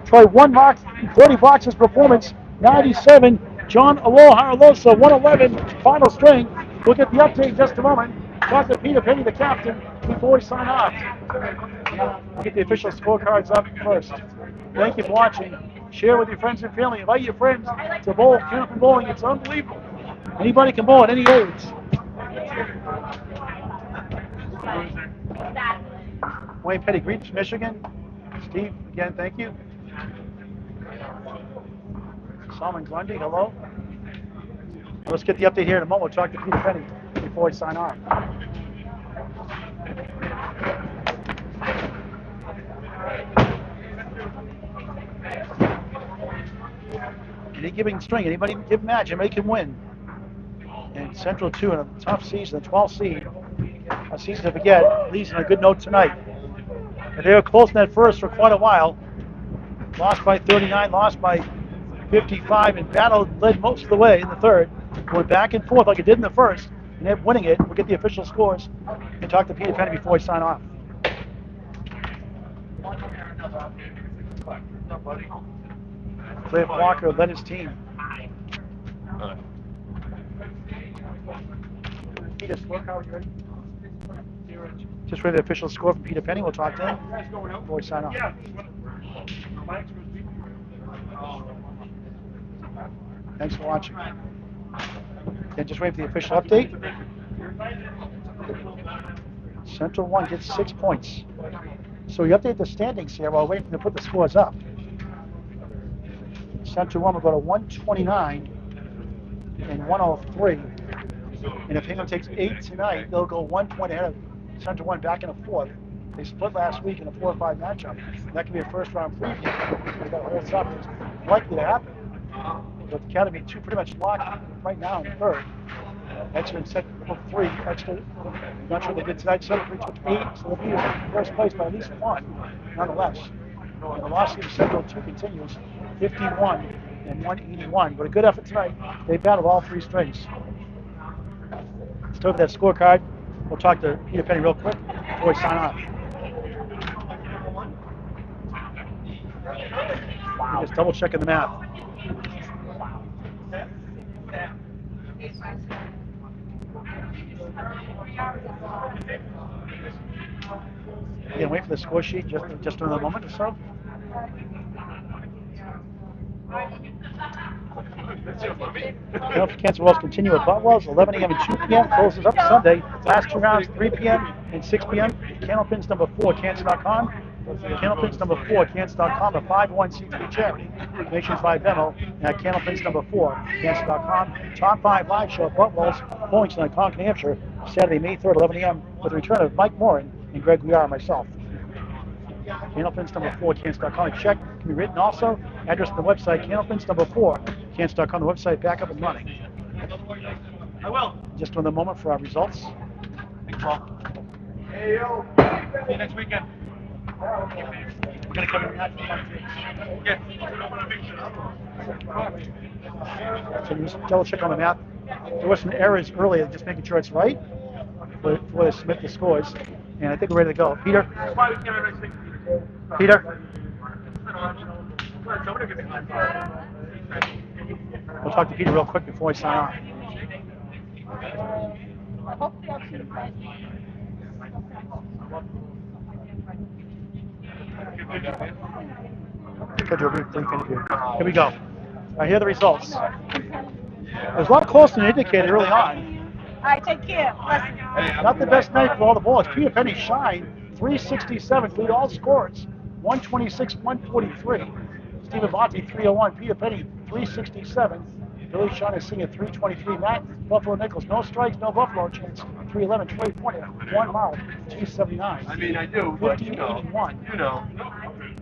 Troy 1 mark, 30 boxes performance, 97. John Aloha Alosa 111, final string. We'll get the update in just a moment. Talk to Peter Penney, the captain, before we sign off. We'll get the official scorecards up first. Thank you for watching. Share with your friends and family. Invite your friends to bowl, Candlepin bowling. It's unbelievable. Anybody can bowl at any age. Wayne Pettigrew from Michigan. Steve, again, thank you. Salman Grundy, hello. Let's get the update here in a moment. We'll talk to Peter Penney before we sign off. Any given string, anybody give match, anybody can win. And Central 2 in a tough season, the 12th seed. A season to forget, leads on a good note tonight. And they were close in that first for quite a while. Lost by 39, lost by 55, and battled, led most of the way in the third. Went back and forth like it did in the first, and they're winning it. We'll get the official scores and talk to Peter Penney before we sign off. Cliff Walker led his team. Peter, scorecard, you ready? Just read the official score from Peter Penney. We'll talk to him before we sign off. Thanks for watching. And just wait for the official update. Central 1 gets 6 points. So we update the standings here while waiting to put the scores up. Central 1 will go to 129 and 103. And if Hingham takes 8 tonight, they'll go 1 point ahead of Central 1 back in a 4th. They split last week in a 4-5 matchup. That could be a first-round preview. They got to hold up. It's likely to happen. But the Academy 2 pretty much locked right now in the third. Exeter and set 3. Exeter, not sure they did tonight. Central 3 took 8, so they'll be in first place by at least 1, nonetheless. And the loss of Central 2 continues, 51 and 181. But a good effort tonight. They battled all 3 strings. Let's talk about that scorecard. We'll talk to Peter Penney real quick before we sign off. We're just double checking the math. Again, wait for the score sheet just another moment or so. Playoff Cancer Wells continue at Butwell's, 11 a.m. and 2 p.m. Closes up Sunday. Last 2 rounds, 3 p.m. and 6 p.m. Candlepin's number 4, Cancer.com. Candlepin's number 4, Cancer.com, a 501c3 charity. Donations by Venmo at Candlepin's number 4, Cancer.com. Top 5 live show at Butwell's, Bowling Center, Concord, New Hampshire, Saturday, May 3rd, 11 a.m. with the return of Mike Morin and Greg Guiar and myself. Candlepin's number 4, Cancer.com. A check can be written also. Address on the website, Candlepin's number 4, Cancer.com. The website back up and running. I will. Just another moment for our results. Thanks, Paul. Hey, yo. See you next weekend. We're going to come in and Yeah. so you just double check on the math. There were some errors earlier, just making sure it's right before they submit the scores. And I think we're ready to go. Peter? Peter? We'll talk to Peter real quick before we sign off. Here we go. Here are the results. It was a lot closer than indicated early on. All right, take care. Not the best night for all the bowlers. Peter Penney shined 367, lead all scores, 126, 143. Stephen Botte 301, Peter Penney 367. Billy Shaun is singing 323. Matt Buffalo Nichols, no strikes, no Buffalo chance, 311. Troy Fournier, 1 mark, 279. I mean, I do, but you know. 1581. You know.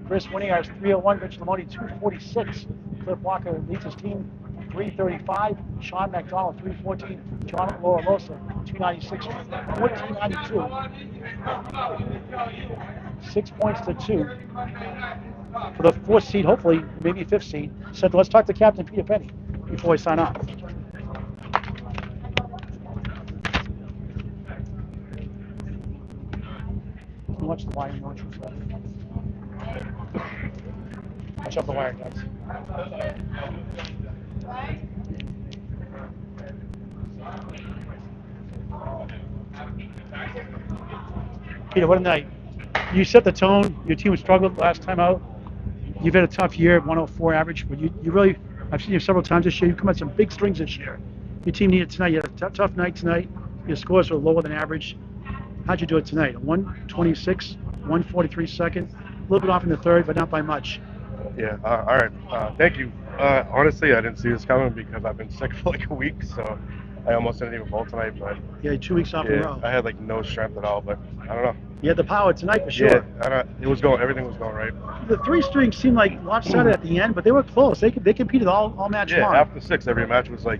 Kris Winiarz 301, Limone 246. Cliff Walker leads his team 335. Shaun MacDonald, 314. John Alosa, 296. 1492. 6 points to 2 for the 4th seed, hopefully, maybe 5th seed. So let's talk to Captain Peter Penney before we sign off. Watch the wire, watch out the wire, guys. Peter, what a night. You set the tone. Your team struggled last time out. You've had a tough year, 104 average, but you really, I've seen you several times this year. You've come at some big strings this year. Your team needed tonight. You had a tough night tonight. Your scores were lower than average. How'd you do it tonight? 126, 143 second, a little bit off in the third, but not by much. Yeah, all right. Thank you. Honestly, I didn't see this coming because I've been sick for like a week, so I almost didn't even bowl tonight. But Yeah, 2 weeks off in a row. I had like no strength at all, but I don't know. You had the power tonight for sure. Yeah, it was going. Everything was going right. The 3 strings seemed like lopsided at the end, but they were close. They competed all match long. Yeah, after 6, every match was like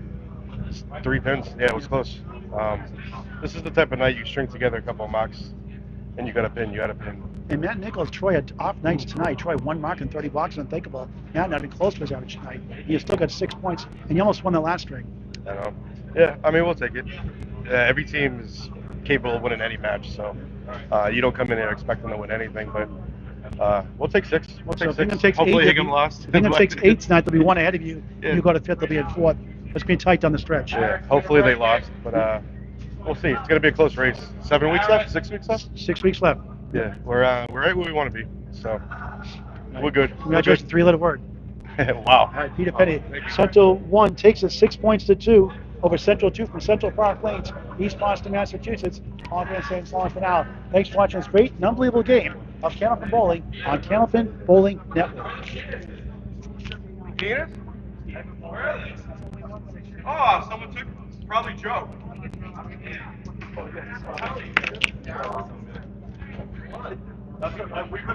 3 pins. Yeah, it was close. This is the type of night you string together a couple of mocks, and you got a pin. You got a pin. And Matt Nichols, Troy had off nights tonight. Troy 1 mark and 30 blocks, unthinkable. Matt not even close to his average tonight. He still got 6 points, and he almost won the last string. I know. Yeah, I mean, we'll take it. Every team is capable of winning any match, so you don't come in here expecting to win anything, but we'll take 6. We'll take 6. Hopefully Higham lost. If Hingham takes 8 tonight, they'll be 1 ahead of you. Yeah. You go to 5th, they'll be in 4th. It's been tight down the stretch. Yeah, hopefully they lost, but we'll see. It's going to be a close race. 7 weeks left? 6 weeks left? 6 weeks left. Yeah, we're right where we want to be, so we're good. Congratulations, 3-letter word. Wow. All right, Peter Penney. Central 1 takes it 6 points to 2 over Central 2 from Central Park Lanes, East Boston, Massachusetts. All fans saying so long for now. Thanks for watching this great and unbelievable game of Candlepin Bowling on Candlepin Bowling Network. Winiarz? Oh, someone took probably Joe. That's what we could have